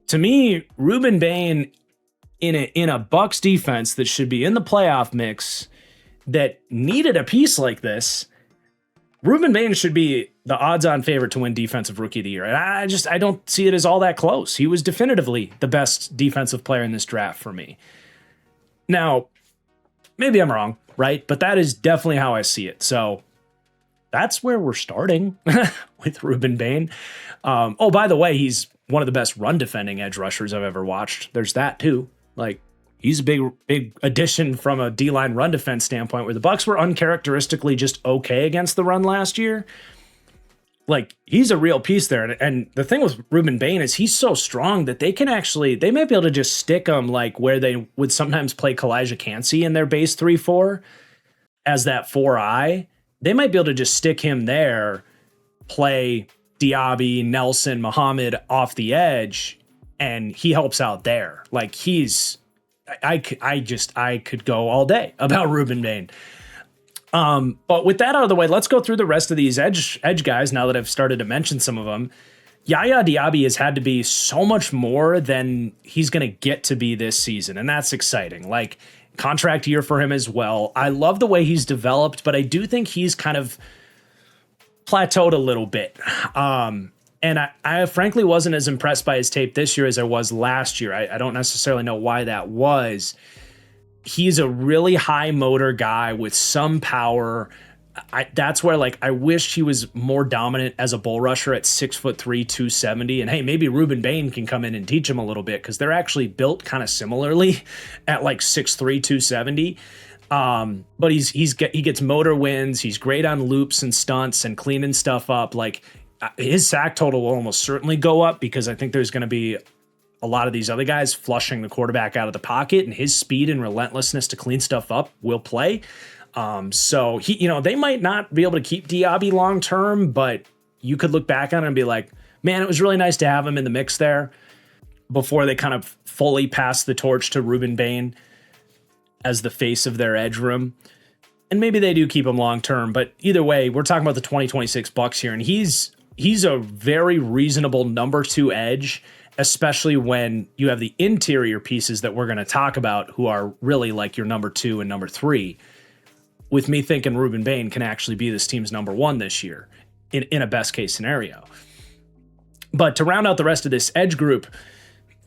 Speaker 1: To me, Ruben Bain in a Bucs defense that should be in the playoff mix that needed a piece like this, Ruben Bain should be the odds-on favorite to win Defensive Rookie of the Year. And I don't see it as all that close. He was definitively the best defensive player in this draft for me. Now, maybe I'm wrong, right? But that is definitely how I see it. So that's where we're starting with Ruben Bain. Oh, by the way, he's one of the best run-defending edge rushers I've ever watched. There's that, too. Like, he's a big addition from a D-line run defense standpoint, where the Bucs were uncharacteristically just okay against the run last year. Like, he's a real piece there. And the thing with Ruben Bain is he's so strong that they might be able to just stick him like where they would sometimes play Kalijah Cansey in their base 3-4 as that 4-eye. They might be able to just stick him there, play Diaby, Nelson, Muhammad off the edge, and he helps out there. Like, I could go all day about Ruben Bain. But with that out of the way, let's go through the rest of these edge guys now that I've started to mention some of them. Yaya Diaby has had to be so much more than he's going to get to be this season, and that's exciting. Like, contract year for him as well. I love the way he's developed, but I do think he's kind of plateaued a little bit. And I frankly wasn't as impressed by his tape this year as I was last year. I don't necessarily know why that was. he's a really high motor guy with some power. That's where, like, I wish he was more dominant as a bull rusher at 6'3", 270. And hey, maybe Ruben Bain can come in and teach him a little bit, because they're actually built kind of similarly at like 6'3", 270. But he gets motor wins. He's great on loops and stunts and cleaning stuff up. Like, his sack total will almost certainly go up, because I think there's going to be a lot of these other guys flushing the quarterback out of the pocket, and his speed and relentlessness to clean stuff up will play. So they might not be able to keep Diaby long term, but you could look back on it and be like, man, it was really nice to have him in the mix there before they kind of fully pass the torch to Ruben Bain as the face of their edge room. And maybe they do keep him long term, but either way, we're talking about the 2026 Bucs here, and he's a very reasonable number 2 edge, especially when you have the interior pieces that we're going to talk about, who are really like your number 2 and number 3. With me thinking Ruben Bain can actually be this team's number 1 this year in a best case scenario. But to round out the rest of this edge group,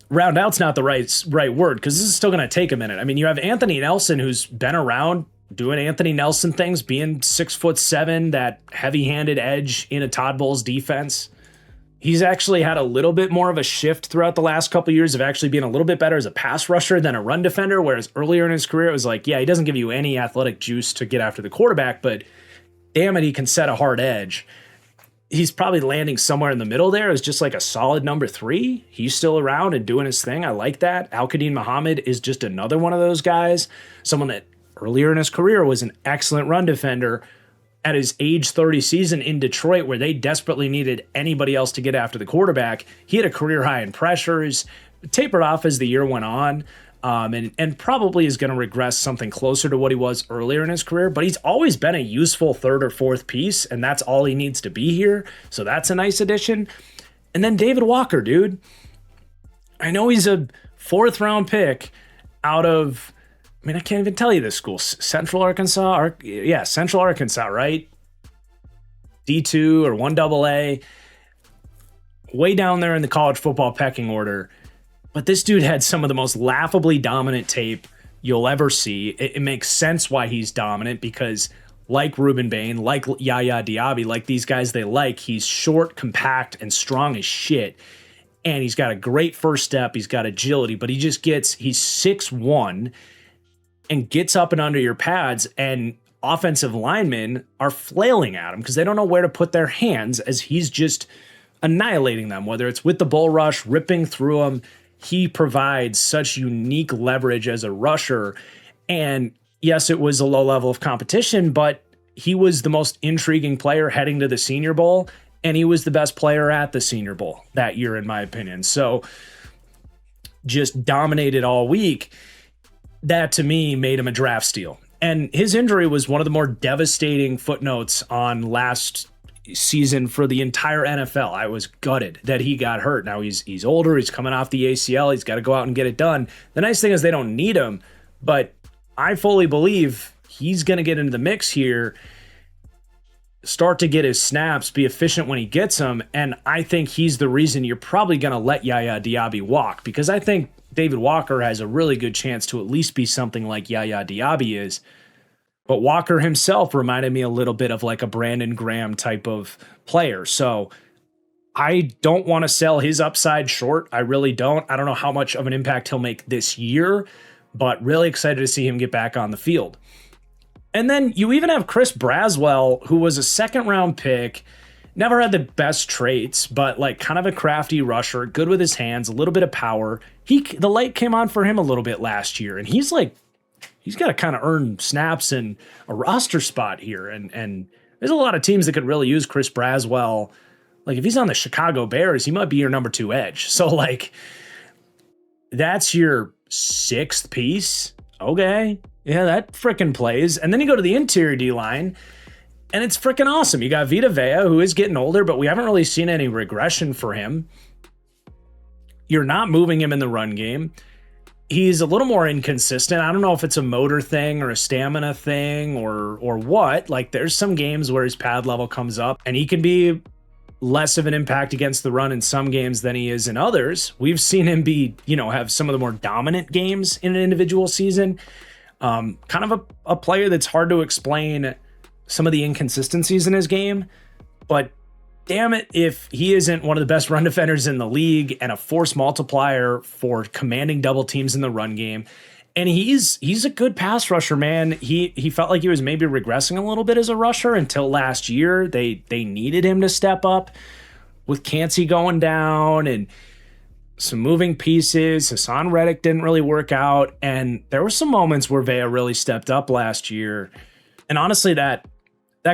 Speaker 1: round out's not the right word, because this is still going to take a minute. I mean, you have Anthony Nelson, who's been around doing Anthony Nelson things, being 6'7", that heavy-handed edge in a Todd Bowles defense. He's actually had a little bit more of a shift throughout the last couple of years of actually being a little bit better as a pass rusher than a run defender, whereas earlier in his career, it was like, yeah, he doesn't give you any athletic juice to get after the quarterback, but damn it, he can set a hard edge. He's probably landing somewhere in the middle there as just like a solid number 3. He's still around and doing his thing. I like that. Al-Qadim Muhammad is just another one of those guys, someone that earlier in his career was an excellent run defender. At his age 30 season in Detroit, where they desperately needed anybody else to get after the quarterback, he had a career high in pressures, tapered off as the year went on, and probably is going to regress something closer to what he was earlier in his career, but he's always been a useful 3rd or 4th piece, and that's all he needs to be here, so that's a nice addition. And then David Walker, dude. I know he's a 4th round pick out of, I mean, I can't even tell you this school. Central Arkansas? Central Arkansas, right? D2 or 1AA. Way down there in the college football pecking order. But this dude had some of the most laughably dominant tape you'll ever see. It makes sense why he's dominant, because like Ruben Bain, like Yaya Diaby, like these guys they like, he's short, compact, and strong as shit. And he's got a great first step. He's got agility, but he's 6'1", and gets up and under your pads, and offensive linemen are flailing at him because they don't know where to put their hands, as he's just annihilating them, whether it's with the bull rush, ripping through them. He provides such unique leverage as a rusher. And yes, it was a low level of competition, but he was the most intriguing player heading to the Senior Bowl, and he was the best player at the Senior Bowl that year, in my opinion. So just dominated all week. That, to me, made him a draft steal. And his injury was one of the more devastating footnotes on last season for the entire NFL. I was gutted that he got hurt. Now he's older. He's coming off the ACL. He's got to go out and get it done. The nice thing is they don't need him, but I fully believe he's going to get into the mix here, start to get his snaps, be efficient when he gets them, and I think he's the reason you're probably going to let Yaya Diaby walk, because I think David Walker has a really good chance to at least be something like Yaya Diaby is. But Walker himself reminded me a little bit of like a Brandon Graham type of player. So I don't want to sell his upside short. I really don't. I don't know how much of an impact he'll make this year, but really excited to see him get back on the field. And then you even have Chris Braswell, who was a 2nd round pick, never had the best traits, but like kind of a crafty rusher, good with his hands, a little bit of power. The light came on for him a little bit last year, and he's got to kind of earn snaps and a roster spot here. And there's a lot of teams that could really use Chris Braswell. Like if he's on the Chicago Bears, he might be your number 2 edge. So like that's your 6th piece. Okay. Yeah, that frickin' plays. And then you go to the interior D-line, and it's freaking awesome. You got Vita Vea, who is getting older, but we haven't really seen any regression for him. You're not moving him in the run game. He's a little more inconsistent. I don't know if it's a motor thing or a stamina thing or what. Like there's some games where his pad level comes up and he can be less of an impact against the run in some games than he is in others. We've seen him have some of the more dominant games in an individual season. Kind of a player that's hard to explain some of the inconsistencies in his game, but damn it, if he isn't one of the best run defenders in the league and a force multiplier for commanding double teams in the run game. And he's a good pass rusher, man. He felt like he was maybe regressing a little bit as a rusher until last year. They needed him to step up with Cansey going down and some moving pieces. Hassan Reddick didn't really work out. And there were some moments where Vea really stepped up last year. And honestly, that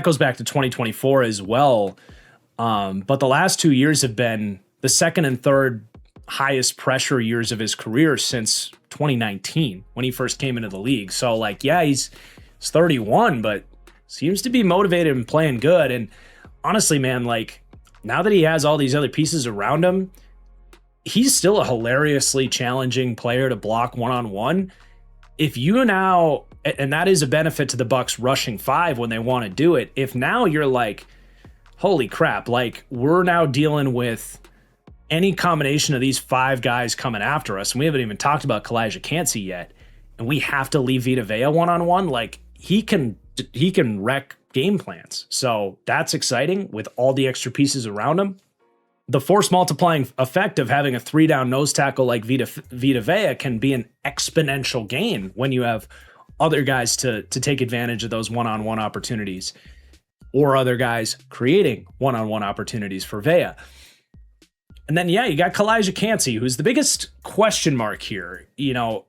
Speaker 1: goes back to 2024 as well. But the last 2 years have been the second and third highest pressure years of his career since 2019 when he first came into the league. So like, yeah, he's 31, but seems to be motivated and playing good. And honestly, man, like now that he has all these other pieces around him, he's still a hilariously challenging player to block one-on-one. If you now, and that is a benefit to the Bucs rushing 5 when they want to do it. If now you're like, holy crap, like we're now dealing with any combination of these 5 guys coming after us, and we haven't even talked about Calijah Cansey yet, and we have to leave Vita Vea one-on-one, like he can wreck game plans. So that's exciting with all the extra pieces around him. The force multiplying effect of having a 3-down nose tackle like Vita Vea can be an exponential gain when you have other guys to take advantage of those one-on-one opportunities, or other guys creating one-on-one opportunities for Vea. And then, yeah, you got Calijah Cansey, who's the biggest question mark here. You know,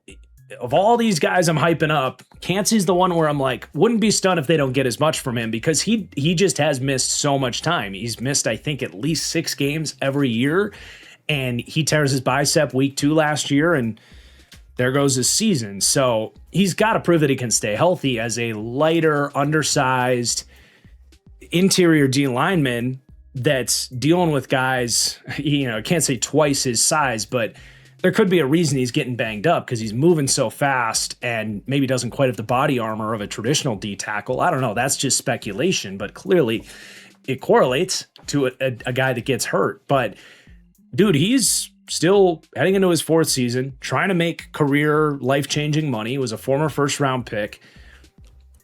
Speaker 1: of all these guys I'm hyping up, Cansey's the one where I'm like, wouldn't be stunned if they don't get as much from him, because he just has missed so much time. He's missed, I think, at least 6 games every year, and he tears his bicep week 2 last year, and there goes his season. So he's got to prove that he can stay healthy as a lighter, undersized interior D lineman that's dealing with guys, you know, I can't say twice his size, but there could be a reason he's getting banged up because he's moving so fast and maybe doesn't quite have the body armor of a traditional D tackle. I don't know. That's just speculation, but clearly it correlates to a guy that gets hurt. But dude, he's still heading into his 4th season, trying to make career life-changing money. He was a former first-round pick.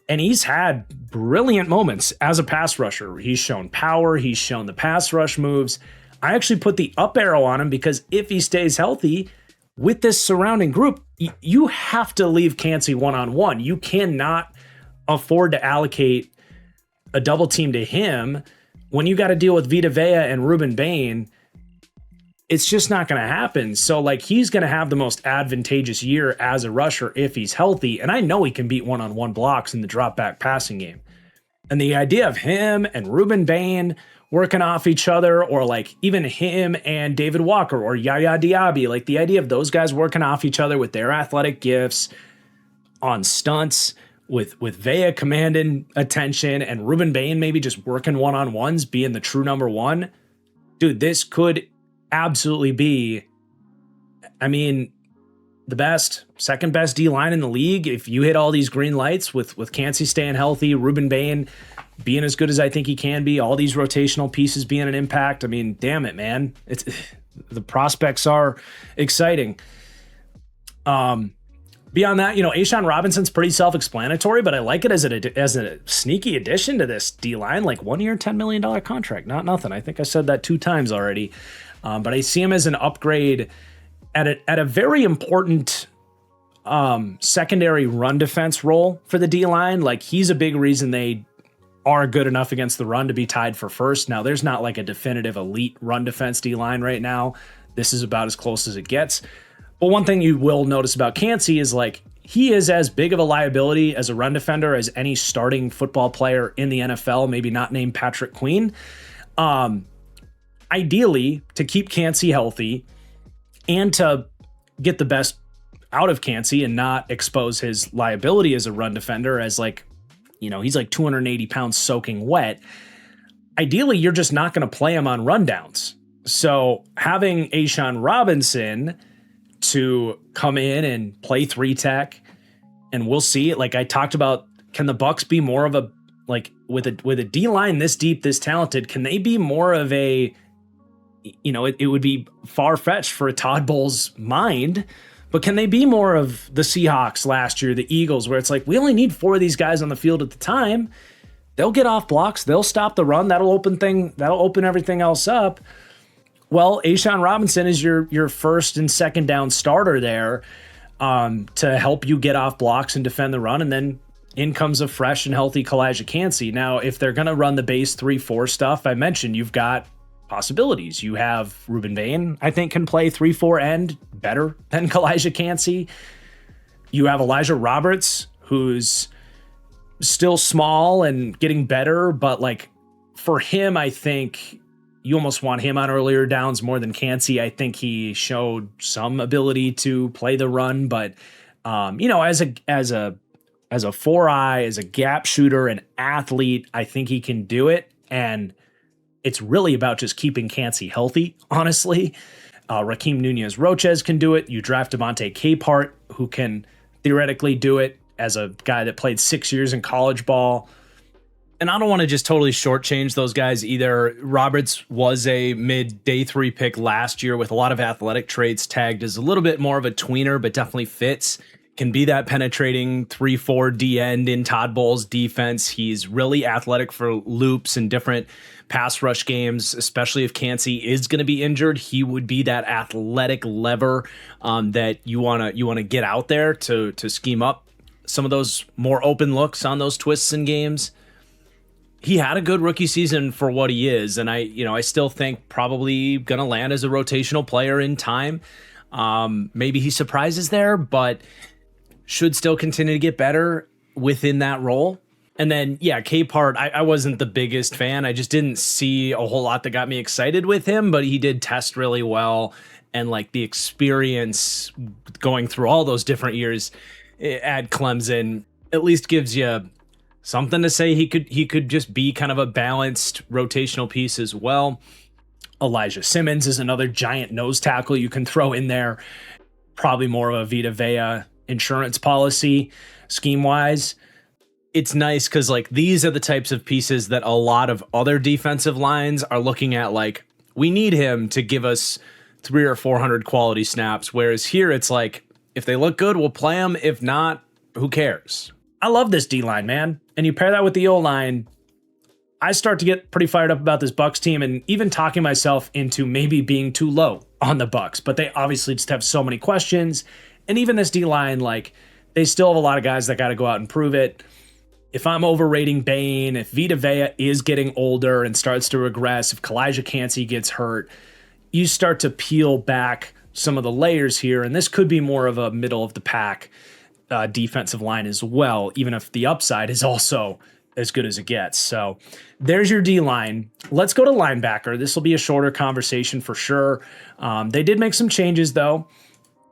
Speaker 1: And he's had brilliant moments as a pass rusher. He's shown power. He's shown the pass rush moves. I actually put the up arrow on him because if he stays healthy with this surrounding group, you have to leave Cansey one-on-one. You cannot afford to allocate a double team to him when you got to deal with Vita Vea and Ruben Bain. It's just not going to happen. So like he's going to have the most advantageous year as a rusher if he's healthy. And I know he can beat one-on-one blocks in the drop back passing game. And the idea of him and Ruben Bain working off each other, or like even him and David Walker or Yaya Diaby, like the idea of those guys working off each other with their athletic gifts on stunts, with Vea commanding attention and Ruben Bain maybe just working one-on-ones, being the true number 1. Dude, this could absolutely be, I mean, the best, second best D-line in the league. If you hit all these green lights with Cansey staying healthy, Ruben Bain being as good as I think he can be, all these rotational pieces being an impact, I mean, damn it, man. The prospects are exciting. Beyond that, you know, A'Shawn Robinson's pretty self-explanatory, but I like it as a sneaky addition to this D-line, like 1 year, $10 million contract, not nothing. I think I said that 2 times already. But I see him as an upgrade at a very important secondary run defense role for the D-line. Like he's a big reason they are good enough against the run to be tied for first. Now there's not like a definitive elite run defense D-line right now. This is about as close as it gets. But one thing you will notice about Cansey is like he is as big of a liability as a run defender as any starting football player in the NFL, maybe not named Patrick Queen. Ideally, to keep Cansey healthy and to get the best out of Cansey and not expose his liability as a run defender as like, you know, he's like 280 pounds soaking wet. Ideally, you're just not going to play him on rundowns. So having A'Shawn Robinson to come in and play 3-tech, and we'll see. Like I talked about, can the Bucs be more of a, like with a D-line this deep, this talented, can they be more of a, you know, it would be far-fetched for a Todd Bowles' mind, But can they be more of the Seahawks last year, the Eagles, where it's like, we only need 4 of these guys on the field at the time. They'll get off blocks. They'll stop the run. That'll open everything else up. Well, A'Shawn Robinson is your first and second down starter there to help you get off blocks and defend the run. And then in comes a fresh and healthy Calijah Kancey. Now, if they're going to run the base 3-4 stuff, I mentioned you've got possibilities. You have Ruben Bain, I think, can play 3-4 end better than Calijah Kancey. You have Elijah Roberts, who's still small and getting better, but like for him, I think you almost want him on earlier downs more than Kancey. I think he showed some ability to play the run, but as a 4-eye, as a gap shooter, an athlete, I think he can do it. And it's really about just keeping Kancey healthy, honestly. Raheem Nunez-Roches can do it. You draft Devontae Capehart, who can theoretically do it as a guy that played 6 years in college ball. And I don't want to just totally shortchange those guys either. Roberts was a mid-day 3 pick last year with a lot of athletic traits, tagged as a little bit more of a tweener, but definitely fits. Can be that penetrating 3-4 D end in Todd Bowles' defense. He's really athletic for loops and different pass rush games, especially if Kancey is going to be injured. He would be that athletic lever that you want to get out there to scheme up some of those more open looks on those twists and games. He had a good rookie season for what he is, and I still think probably going to land as a rotational player in time. Maybe he surprises there, but should still continue to get better within that role. And then, Capehart, I wasn't the biggest fan. I just didn't see a whole lot that got me excited with him, but he did test really well. And like the experience going through all those different years at Clemson at least gives you something to say he could just be kind of a balanced rotational piece as well. Elijah Simmons is another giant nose tackle you can throw in there. Probably more of a Vita Vea insurance policy scheme-wise. It's nice because like these are the types of pieces that a lot of other defensive lines are looking at like, we need him to give us 300 or 400 quality snaps. Whereas here it's like, if they look good, we'll play them. If not, who cares? I love this D-line, man. And you pair that with the O-line, I start to get pretty fired up about this Bucs team and even talking myself into maybe being too low on the Bucs. But they obviously just have so many questions. And even this D-line, like, they still have a lot of guys that got to go out and prove it. If I'm overrating Bain, if Vita Vea is getting older and starts to regress, if Calijah Kancey gets hurt, you start to peel back some of the layers here, and this could be more of a middle-of-the-pack defensive line as well, even if the upside is also as good as it gets. So there's your D-line. Let's go to linebacker. This will be a shorter conversation for sure. They did make some changes, though.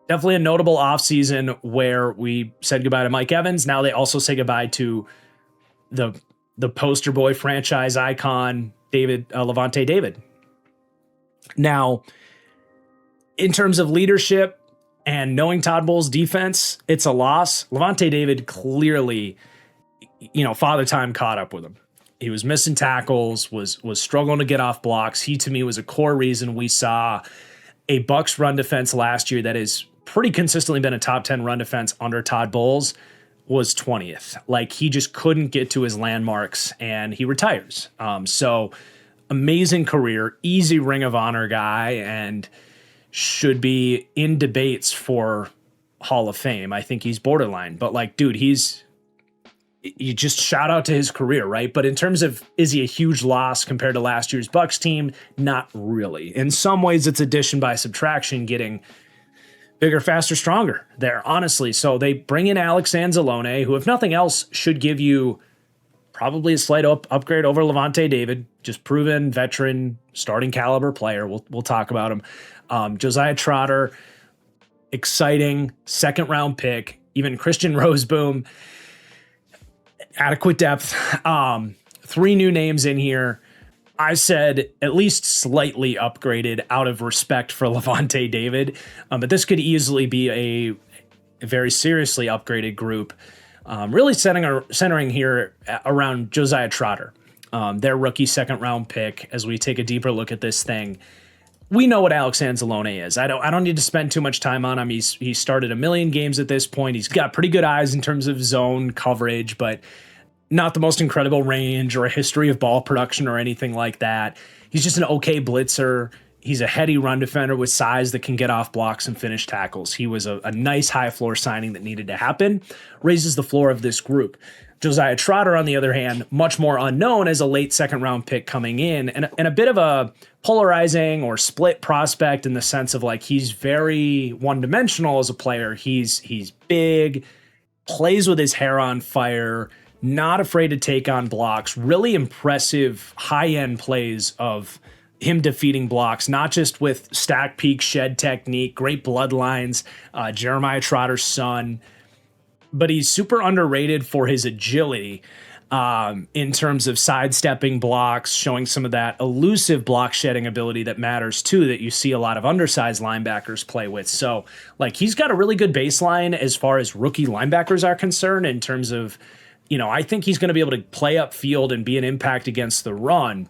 Speaker 1: Definitely a notable offseason where we said goodbye to Mike Evans. Now they also say goodbye to the poster boy franchise icon, Lavonte David. Now, in terms of leadership and knowing Todd Bowles' defense, it's a loss. Lavonte David clearly, Father Time caught up with him. He was missing tackles, was struggling to get off blocks. He, to me, was a core reason we saw a Bucs run defense last year that has pretty consistently been a top 10 run defense under Todd Bowles, was 20th. Like, he just couldn't get to his landmarks, and he retires. So amazing career, easy Ring of Honor guy, and should be in debates for Hall of Fame. I think he's borderline, but like, dude, you just shout out to his career, right? But in terms of, is he a huge loss compared to last year's Bucs team? Not really. In some ways, it's addition by subtraction, getting bigger, faster, stronger there, honestly. So they bring in Alex Anzalone, who, if nothing else, should give you probably a slight upgrade over Lavonte David, just proven veteran, starting caliber player. We'll talk about him. Josiah Trotter, exciting second round pick. Even Christian Roseboom, adequate depth. 3 new names in here. I said at least slightly upgraded out of respect for Lavonte David, but this could easily be a very seriously upgraded group. Really centering here around Josiah Trotter, their rookie second round pick. As we take a deeper look at this thing, we know what Alex Anzalone is. I don't need to spend too much time on him. He's started a million games at this point. He's got pretty good eyes in terms of zone coverage, but not the most incredible range or a history of ball production or anything like that. He's just an okay blitzer. He's a heady run defender with size that can get off blocks and finish tackles. He was a nice high floor signing that needed to happen. Raises the floor of this group. Josiah Trotter, on the other hand, much more unknown as a late second round pick coming in, and a bit of a polarizing or split prospect in the sense of like he's very one dimensional as a player. He's big, plays with his hair on fire, not afraid to take on blocks, really impressive high-end plays of him defeating blocks, not just with stack peek shed technique, great bloodlines, Jeremiah Trotter's son, but he's super underrated for his agility in terms of sidestepping blocks, showing some of that elusive block shedding ability that matters too, that you see a lot of undersized linebackers play with. So like he's got a really good baseline as far as rookie linebackers are concerned in terms of, I think he's going to be able to play upfield and be an impact against the run.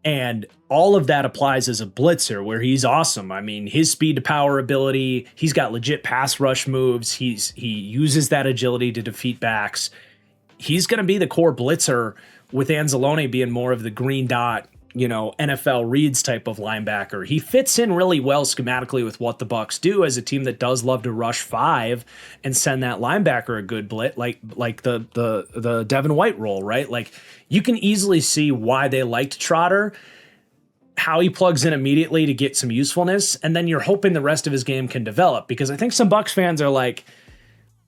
Speaker 1: And all of that applies as a blitzer where he's awesome. I mean, his speed to power ability, he's got legit pass rush moves. He uses that agility to defeat backs. He's going to be the core blitzer with Anzalone being more of the green dot, NFL reads type of linebacker. He fits in really well schematically with what the Bucs do as a team that does love to rush 5 and send that linebacker a good blitz, like the Devin White role, right? Like you can easily see why they liked Trotter, how he plugs in immediately to get some usefulness, and then you're hoping the rest of his game can develop, because I think some Bucs fans are like,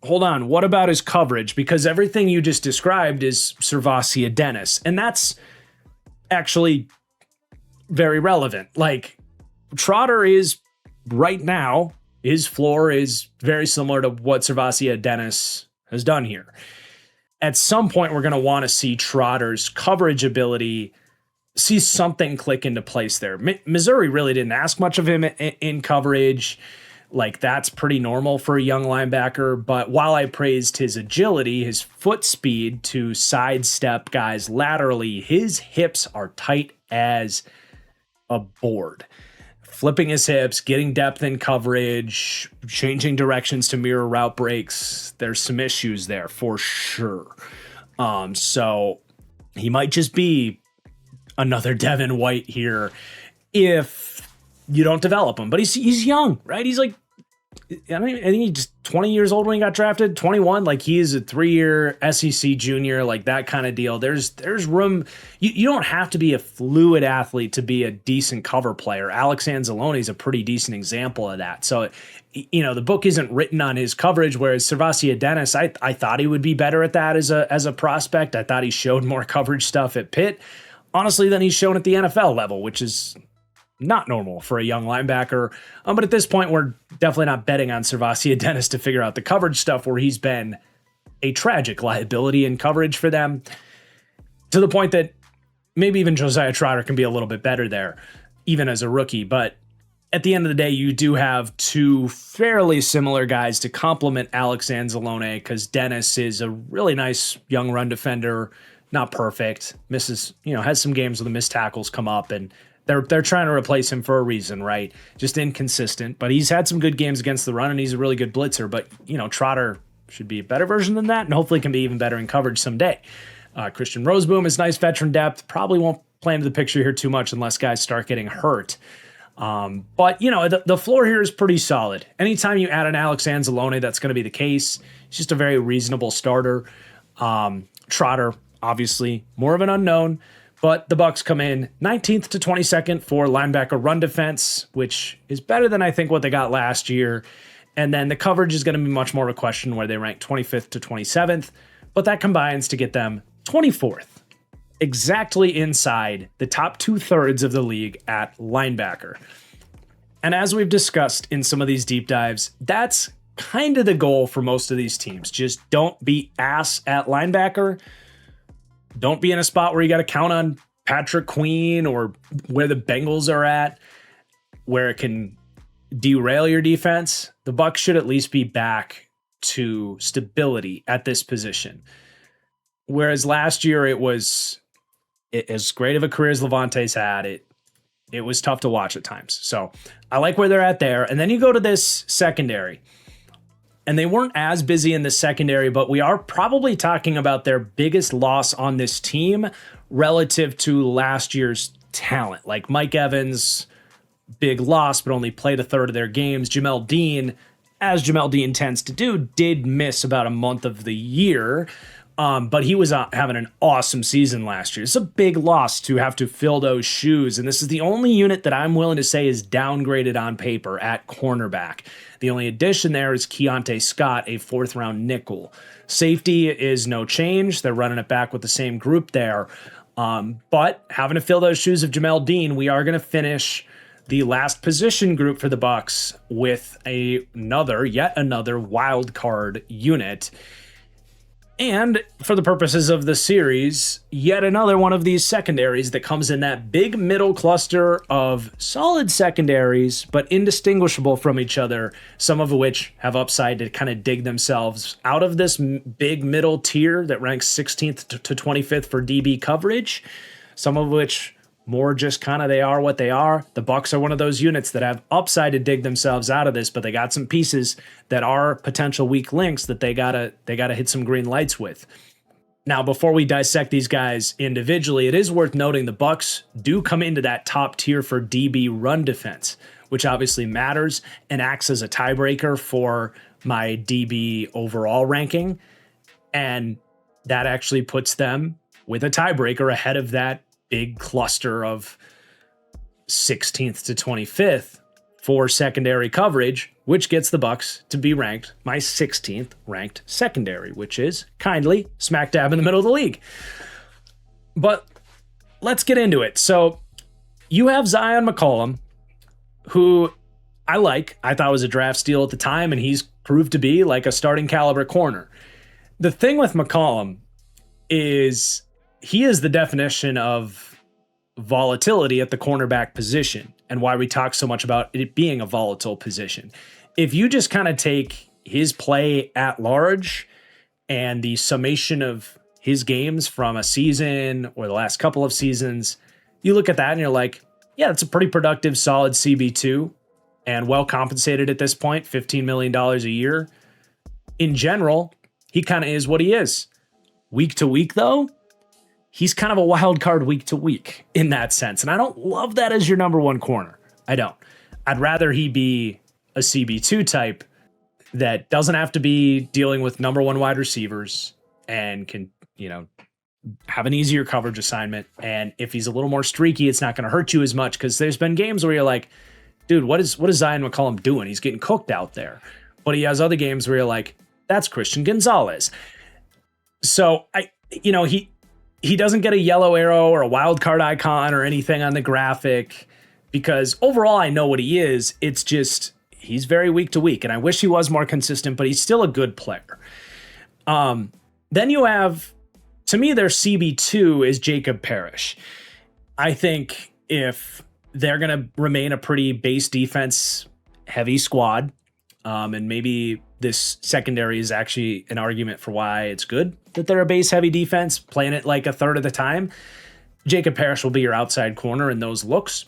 Speaker 1: hold on, what about his coverage? Because everything you just described is Servacia Dennis, and that's actually very relevant. Like Trotter is right now, his floor is very similar to what Servacia Dennis has done here. At some point, we're going to want to see Trotter's coverage ability, see something click into place there. Missouri really didn't ask much of him in coverage. Like that's pretty normal for a young linebacker. But while I praised his agility, his foot speed to sidestep guys laterally, his hips are tight as a board. Flipping his hips, getting depth in coverage, changing directions to mirror route breaks. There's some issues there for sure. So he might just be another Devin White here if you don't develop him. But he's young, right? He's like, I think he's just 20 years old when he got drafted, 21. Like he is a 3-year SEC junior, like that kind of deal. There's room. You don't have to be a fluid athlete to be a decent cover player. Alex Anzalone is a pretty decent example of that. So, the book isn't written on his coverage, whereas Servacia Dennis, I thought he would be better at that as a prospect. I thought he showed more coverage stuff at Pitt, honestly, than he's shown at the NFL level, which is not normal for a young linebacker. But at this point, we're definitely not betting on Servacia Dennis to figure out the coverage stuff, where he's been a tragic liability in coverage for them, to the point that maybe even Josiah Trotter can be a little bit better there, even as a rookie. But at the end of the day, you do have two fairly similar guys to complement Alex Anzalone, because Dennis is a really nice young run defender, not perfect, misses, has some games where the missed tackles come up, and they're trying to replace him for a reason, right? Just inconsistent, but he's had some good games against the run, and he's a really good blitzer. But, Trotter should be a better version than that, and hopefully can be even better in coverage someday. Christian Roseboom is nice veteran depth. Probably won't play into the picture here too much unless guys start getting hurt. But, the floor here is pretty solid. Anytime you add an Alex Anzalone, that's going to be the case. He's just a very reasonable starter. Trotter, obviously, more of an unknown. But the Bucs come in 19th to 22nd for linebacker run defense, which is better than I think what they got last year. And then the coverage is going to be much more of a question, where they rank 25th to 27th. But that combines to get them 24th, exactly inside the top 2/3 of the league at linebacker. And as we've discussed in some of these deep dives, that's kind of the goal for most of these teams. Just don't be ass at linebacker. Don't be in a spot where you got to count on Patrick Queen or where the Bengals are at, where it can derail your defense. The Bucs should at least be back to stability at this position. Whereas last year it was as great of a career as Levante's had. it was tough to watch at times. So I like where they're at there. And then you go to this secondary. And they weren't as busy in the secondary, but we are probably talking about their biggest loss on this team relative to last year's talent. Like Mike Evans, big loss, but only played a third of their games. Jamel Dean, as Jamel Dean tends to do, did miss about a month of the year. But he was having an awesome season last year. It's a big loss to have to fill those shoes. And this is the only unit that I'm willing to say is downgraded on paper at cornerback. The only addition there is Keontae Scott, a 4th-round nickel. Safety is no change. They're running it back with the same group there. But having to fill those shoes of Jamel Dean, we are going to finish the last position group for the Bucs with yet another wild card unit. And for the purposes of the series, yet another one of these secondaries that comes in that big middle cluster of solid secondaries, but indistinguishable from each other, some of which have upside to kind of dig themselves out of this big middle tier that ranks 16th to 25th for DB coverage, some of which more just kind of they are what they are. The Bucs are one of those units that have upside to dig themselves out of this, but they got some pieces that are potential weak links that they gotta hit some green lights with. Now, before we dissect these guys individually, it is worth noting the Bucs do come into that top tier for DB run defense, which obviously matters and acts as a tiebreaker for my DB overall ranking. And that actually puts them with a tiebreaker ahead of that big cluster of 16th to 25th for secondary coverage, which gets the Bucs to be ranked my 16th ranked secondary, which is kindly smack dab in the middle of the league. But let's get into it. So you have Zion McCollum, who I thought was a draft steal at the time, and he's proved to be like a starting caliber corner. The thing with McCollum is he is the definition of volatility at the cornerback position and why we talk so much about it being a volatile position. If you just kind of take his play at large and the summation of his games from a season or the last couple of seasons, you look at that and you're like, yeah, it's a pretty productive, solid CB2 and well compensated at this point, $15 million a year. In general, he kind of is what he is. Week to week, though, he's kind of a wild card week to week in that sense. And I don't love that as your number one corner. I don't. I'd rather he be a CB2 type that doesn't have to be dealing with number one wide receivers and can, have an easier coverage assignment. And if he's a little more streaky, it's not going to hurt you as much, because there's been games where you're like, dude, what is Zion McCollum doing? He's getting cooked out there. But he has other games where you're like, that's Christian Gonzalez. So he doesn't get a yellow arrow or a wild card icon or anything on the graphic, because overall I know what he is. It's just he's very week to week, and I wish he was more consistent, but he's still a good player. Then you have, to me, their CB2 is Jacob Parrish. I think if they're going to remain a pretty base defense heavy squad, and maybe this secondary is actually an argument for why it's good that they're a base heavy defense, playing it like a third of the time, Jacob Parrish will be your outside corner in those looks.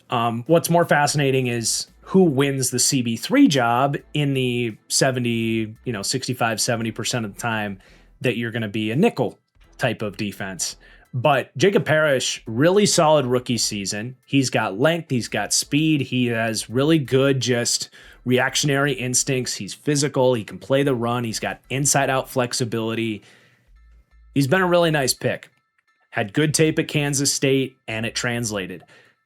Speaker 1: What's more fascinating is who wins the CB3 job in the 65, 70% of the time that you're going to be a nickel type of defense. But Jacob Parrish, really solid rookie season. He's got length, he's got speed, he has really good just reactionary instincts. He's physical, he can play the run, he's got inside-out flexibility. He's been a really nice pick. Had good tape at Kansas State, and it translated.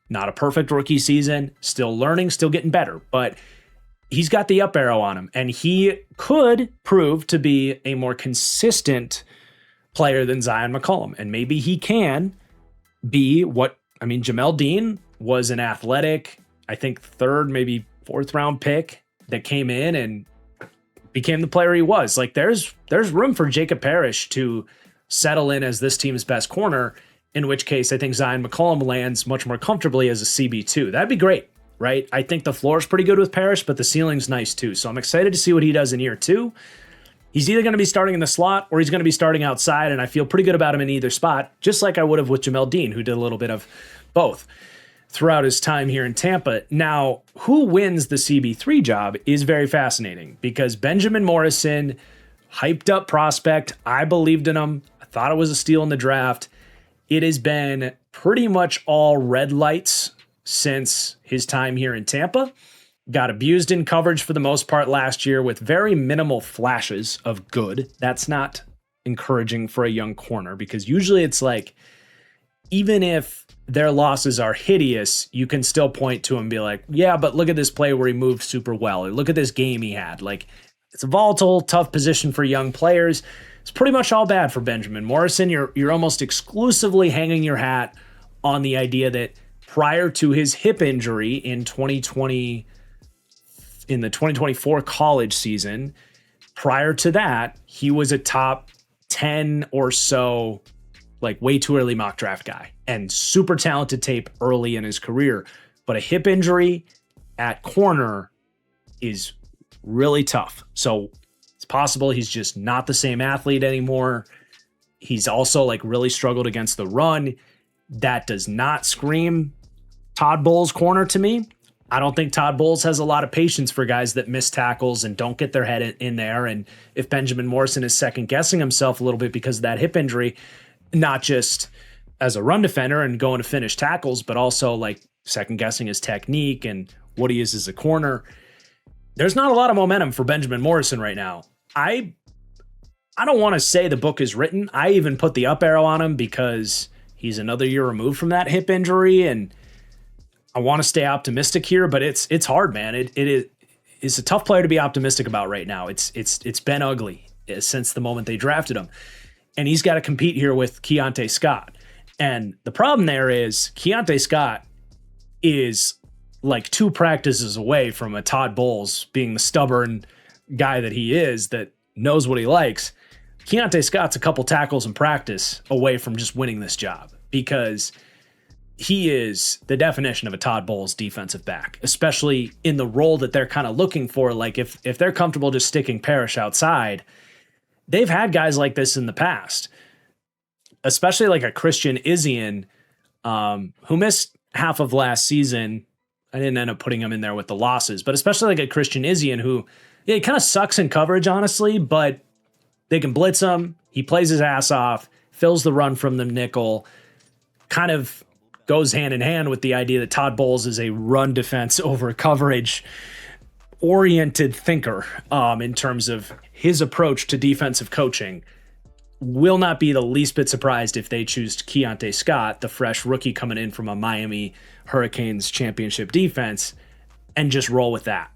Speaker 1: Not a perfect rookie season, still learning, still getting better, but he's got the up arrow on him, and he could prove to be a more consistent player than Zion McCollum, and maybe he can be Jamel Dean was an athletic, I think 3rd, maybe 4th round pick that came in and became the player he was. Like there's room for Jacob Parrish to settle in as this team's best corner, in which case I think Zion McCollum lands much more comfortably as a CB2. That'd be great, right? I think the floor is pretty good with Parrish, but the ceiling's nice too. So I'm excited to see what he does in year 2. He's either going to be starting in the slot or he's going to be starting outside, and I feel pretty good about him in either spot, just like I would have with Jamel Dean, who did a little bit of both. throughout his time here in Tampa. Now, who wins the CB3 job is very fascinating because Benjamin Morrison, hyped up prospect. I believed in him. I thought it was a steal in the draft. It has been pretty much all red lights since his time here in Tampa. Got abused in coverage for the most part last year with very minimal flashes of good. That's not encouraging for a young corner because usually it's like, even if their losses are hideous, you can still point to and be like, yeah, but look at this play where he moved super well. Or look at this game he had. Like, it's a volatile, tough position for young players. It's pretty much all bad for Benjamin Morrison. You're almost exclusively hanging your hat on the idea that prior to his hip injury in 2020, in the 2024 college season, prior to that, he was a top 10 or so, like way too early mock draft guy and super talented tape early in his career. But a hip injury at corner is really tough. So it's possible he's just not the same athlete anymore. He's also like really struggled against the run. That does not scream Todd Bowles corner to me. I don't think Todd Bowles has a lot of patience for guys that miss tackles and don't get their head in there. And if Benjamin Morrison is second guessing himself a little bit because of that hip injury, not just as a run defender and going to finish tackles, but also like second guessing his technique and what he is as a corner, there's not a lot of momentum for Benjamin Morrison right now. I don't want to say the book is written. I even put the up arrow on him because he's another year removed from that hip injury, and I want to stay optimistic here, but it's hard, man. It's a tough player to be optimistic about right now. It's been ugly since the moment they drafted him, and he's got to compete here with Keionte Scott. And the problem there is Keionte Scott is like 2 practices away from a Todd Bowles being the stubborn guy that he is that knows what he likes. Keionte Scott's a couple tackles in practice away from just winning this job because he is the definition of a Todd Bowles defensive back, especially in the role that they're kind of looking for. Like if they're comfortable just sticking Parrish outside, they've had guys like this in the past, especially like a Christian Izien, who missed half of last season. I didn't end up putting him in there with the losses, but especially like a Christian Izien who, yeah, he kind of sucks in coverage, honestly, but they can blitz him. He plays his ass off, fills the run from the nickel, kind of goes hand in hand with the idea that Todd Bowles is a run defense over coverage oriented thinker in terms of his approach to defensive coaching. Will not be the least bit surprised if they choose Keionte Scott, the fresh rookie coming in from a Miami Hurricanes championship defense, and just roll with that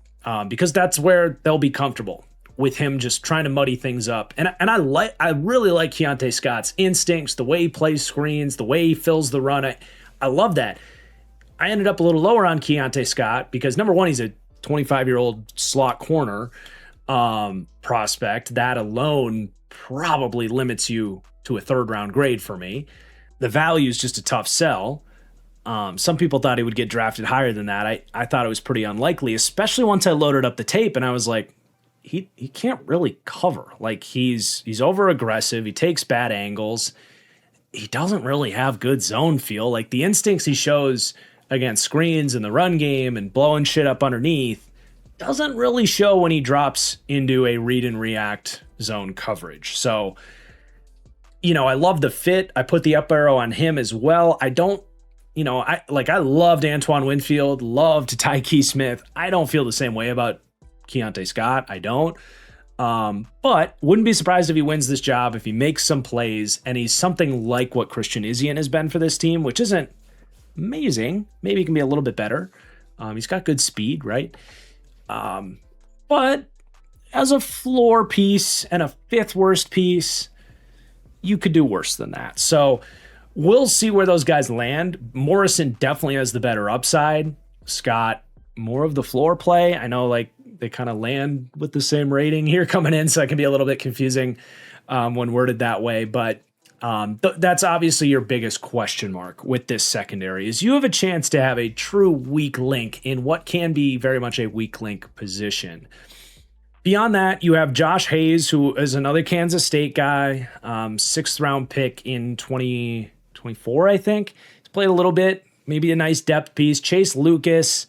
Speaker 1: because that's where they'll be comfortable with him just trying to muddy things up. And I really like Keionte Scott's instincts, the way he plays screens, the way he fills the run. I love that. I ended up a little lower on Keionte Scott because number one, he's a 25-year-old slot corner prospect. That alone probably limits you to a 3rd round grade for me. The value is just a tough sell. Some people thought he would get drafted higher than that. I thought it was pretty unlikely, especially once I loaded up the tape and I was like, he can't really cover. Like he's over aggressive. He takes bad angles. He doesn't really have good zone feel. Like the instincts he shows against screens in the run game and blowing shit up underneath doesn't really show when he drops into a read and react zone coverage. So, I love the fit. I put the up arrow on him as well. I don't, I loved Antoine Winfield, loved Tyke Smith. I don't feel the same way about Keionte Scott. I don't. But wouldn't be surprised if he wins this job, if he makes some plays, and he's something like what Christian Izien has been for this team, which isn't amazing. Maybe he can be a little bit better. He's got good speed, right? But as a floor piece and a 5th worst piece, you could do worse than that. So we'll see where those guys land. Morrison definitely has the better upside. Scott, more of the floor play. I know like they kind of land with the same rating here coming in, so it can be a little bit confusing when worded that way. But that's obviously your biggest question mark with this secondary is you have a chance to have a true weak link in what can be very much a weak link position. Beyond that, you have Josh Hayes, who is another Kansas State guy, 6th round pick in 2024, I think. He's played a little bit maybe a nice depth piece. Chase Lucas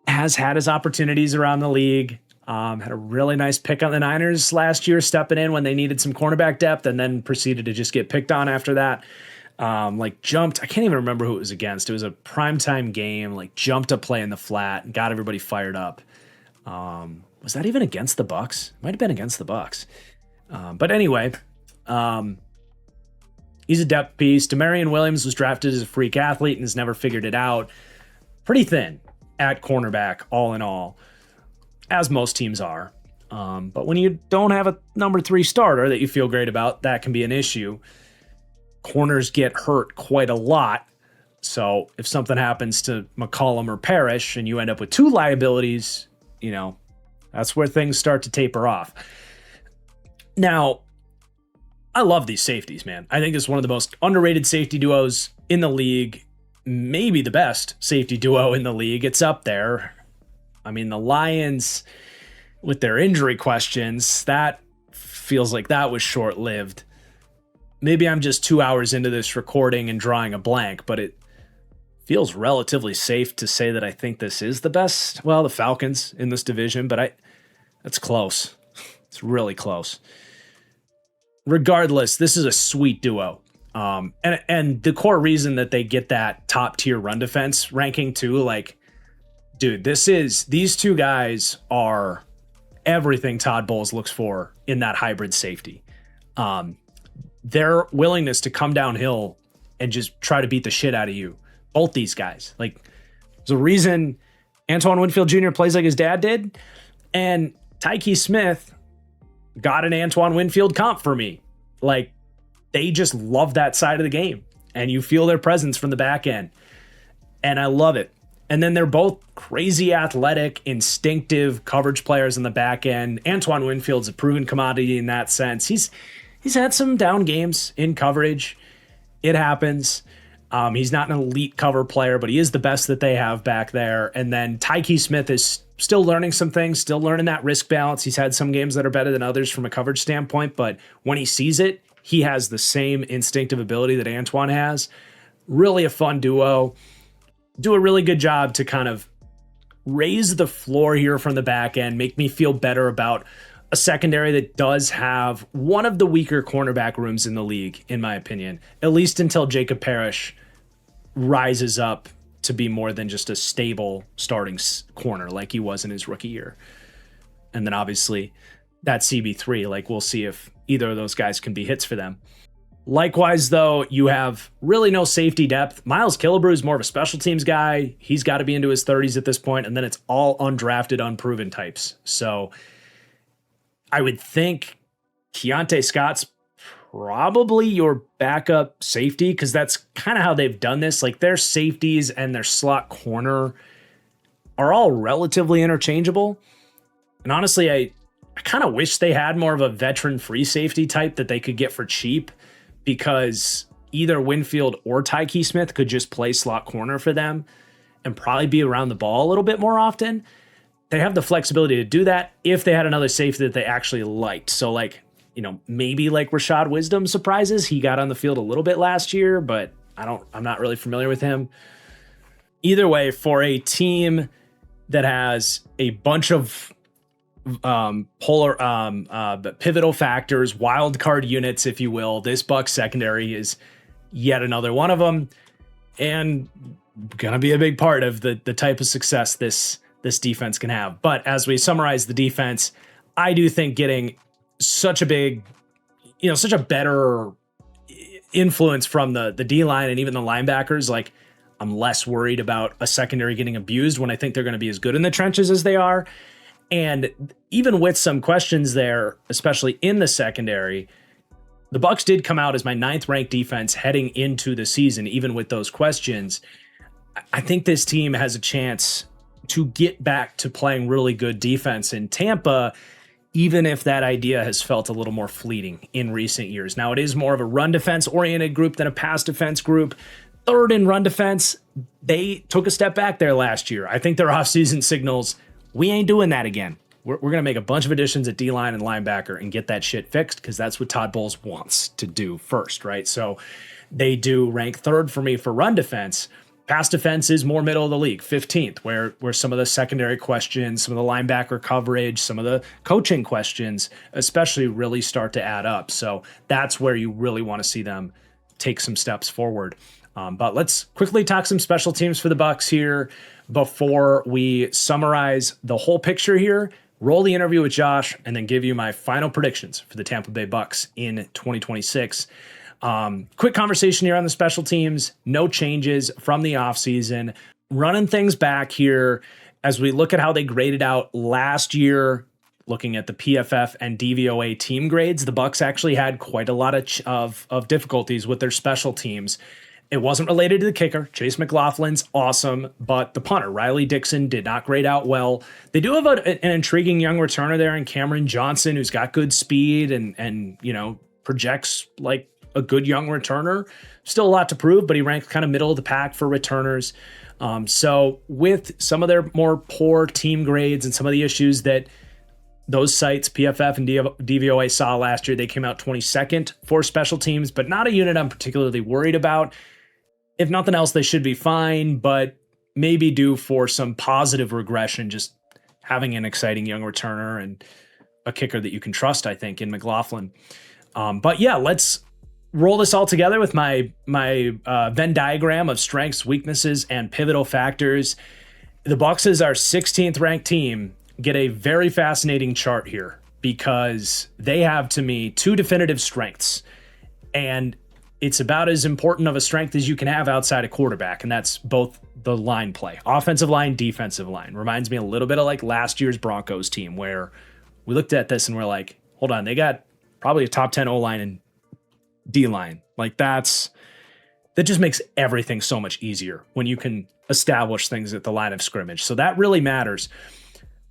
Speaker 1: has had his opportunities around the league. Had a really nice pick on the Niners last year, stepping in when they needed some cornerback depth, and then proceeded to just get picked on after that. Jumped, I can't even remember who it was against. It was a primetime game, jumped a play in the flat and got everybody fired up. Was that even against the Bucs? Might have been against the Bucs. But anyway, he's a depth piece. Demarion Williams was drafted as a freak athlete and has never figured it out. Pretty thin at cornerback, all in all, as most teams are. But when you don't have a number 3 starter that you feel great about, that can be an issue. Corners get hurt quite a lot. So if something happens to McCollum or Parrish and you end up with 2 liabilities, that's where things start to taper off. Now, I love these safeties, man. I think it's one of the most underrated safety duos in the league. Maybe the best safety duo in the league. It's up there. I mean, the Lions, with their injury questions, that feels like that was short-lived. Maybe I'm just 2 hours into this recording and drawing a blank, but it feels relatively safe to say that I think this is the best. Well, the Falcons in this division, but that's close. It's really close. Regardless, this is a sweet duo. And the core reason that they get that top tier run defense ranking too, dude, these 2 guys are everything Todd Bowles looks for in that hybrid safety. Their willingness to come downhill and just try to beat the shit out of you. Both these guys. There's a reason Antoine Winfield Jr. plays like his dad did, and Tyke Smith got an Antoine Winfield comp for me. They just love that side of the game, and you feel their presence from the back end, and I love it. And then they're both crazy athletic, instinctive coverage players in the back end. Antoine Winfield's a proven commodity in that sense. He's had some down games in coverage. It happens. He's not an elite cover player, but he is the best that they have back there. And then Tyke Smith is still learning some things, still learning that risk balance. He's had some games that are better than others from a coverage standpoint, but when he sees it, he has the same instinctive ability that Antoine has. Really a fun duo. Do a really good job to kind of raise the floor here from the back end, make me feel better about a secondary that does have one of the weaker cornerback rooms in the league, in my opinion, at least until Jacob Parrish rises up to be more than just a stable starting corner like he was in his rookie year. And then obviously that CB3, we'll see if either of those guys can be hits for them. Likewise, though, you have really no safety depth. Miles Killebrew is more of a special teams guy. He's got to be into his 30s at this point, and then it's all undrafted, unproven types. So I would think Keontae Scott's probably your backup safety, because that's kind of how they've done this. Their safeties and their slot corner are all relatively interchangeable. And honestly, I kind of wish they had more of a veteran free safety type that they could get for cheap, because either Winfield or Tyke Smith could just play slot corner for them and probably be around the ball a little bit more often. They have the flexibility to do that if they had another safety that they actually liked. So maybe Rashad Wisdom surprises. He got on the field a little bit last year, but I'm not really familiar with him. Either way, for a team that has a bunch of pivotal factors, wild card units, if you will, this Bucs secondary is yet another one of them, and gonna be a big part of the type of success this defense can have. But as we summarize the defense, I do think getting such a better influence from the D-line and even the linebackers, I'm less worried about a secondary getting abused when I think they're going to be as good in the trenches as they are. And even with some questions there, especially in the secondary, the Bucs did come out as my 9th ranked defense heading into the season, even with those questions. I think this team has a chance to get back to playing really good defense in Tampa, even if that idea has felt a little more fleeting in recent years. Now, it is more of a run defense oriented group than a pass defense group. 3rd in run defense, they took a step back there last year. I think their offseason signals, we ain't doing that again. We're going to make a bunch of additions at D-line and linebacker and get that shit fixed, because that's what Todd Bowles wants to do first, right? So they do rank 3rd for me for run defense. Pass defense is more middle of the league, 15th, where some of the secondary questions, some of the linebacker coverage, some of the coaching questions, especially really start to add up. So that's where you really want to see them take some steps forward. But let's quickly talk some special teams for the Bucs here before we summarize the whole picture here, roll the interview with Josh, and then give you my final predictions for the Tampa Bay Bucs in 2026. Quick conversation here on the special teams. No changes from the offseason. Running things back here as we look at how they graded out last year, looking at the PFF and DVOA team grades, the Bucs actually had quite a lot of difficulties with their special teams. It wasn't related to the kicker. Chase McLaughlin's awesome, but the punter, Riley Dixon, did not grade out well. They do have an intriguing young returner there in Cameron Johnson, who's got good speed and projects like a good young returner. Still a lot to prove, but he ranked kind of middle of the pack for returners. So with some of their more poor team grades and some of the issues that those sites, PFF and DVOA, saw last year, they came out 22nd for special teams, but not a unit I'm particularly worried about. If nothing else, they should be fine, but maybe due for some positive regression, just having an exciting young returner and a kicker that you can trust, I think, in McLaughlin. But yeah, let's roll this all together with my Venn diagram of strengths, weaknesses, and pivotal factors. The Bucs, as our 16th ranked team, get a very fascinating chart here because they have, to me, two definitive strengths. And it's about as important of a strength as you can have outside a quarterback, and that's both the line play. Offensive line, defensive line. Reminds me a little bit of like last year's Broncos team where we looked at this and we're like, hold on, they got probably a top 10 O-line and D-line. Like that just makes everything so much easier when you can establish things at the line of scrimmage. So that really matters.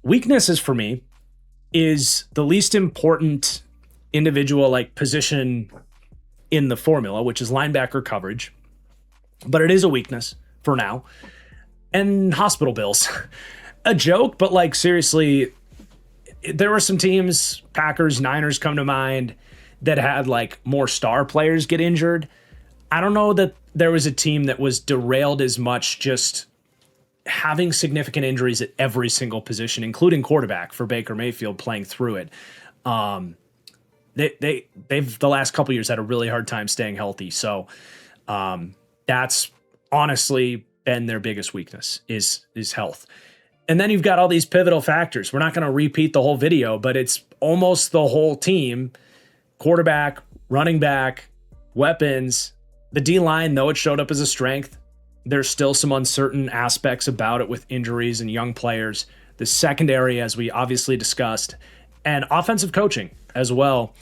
Speaker 1: Weaknesses for me is the least important individual like position in the formula, which is linebacker coverage, but it is a weakness for now. And hospital bills. A joke, but like seriously, there were some teams, Packers, Niners come to mind, that had like more star players get injured. I don't know that there was a team that was derailed as much just having significant injuries at every single position, including quarterback for Baker Mayfield playing through it. They've the last couple years had a really hard time staying healthy. So that's honestly been their biggest weakness is health. And then you've got all these pivotal factors. We're not going to repeat the whole video, but it's almost the whole team. Quarterback, running back, weapons. The D-line, though it showed up as a strength, there's still some uncertain aspects about it with injuries and young players. The secondary, as we obviously discussed, and offensive coaching as well.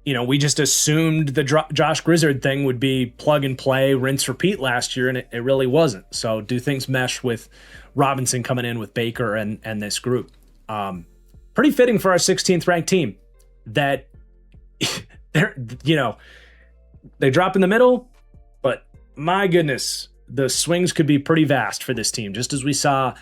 Speaker 1: We just assumed the Josh Grizzard thing would be plug and play, rinse, repeat last year, and it really wasn't. So do things mesh with Robinson coming in with Baker and this group? Pretty fitting for our 16th ranked team that they drop in the middle, but my goodness, the swings could be pretty vast for this team, just as we saw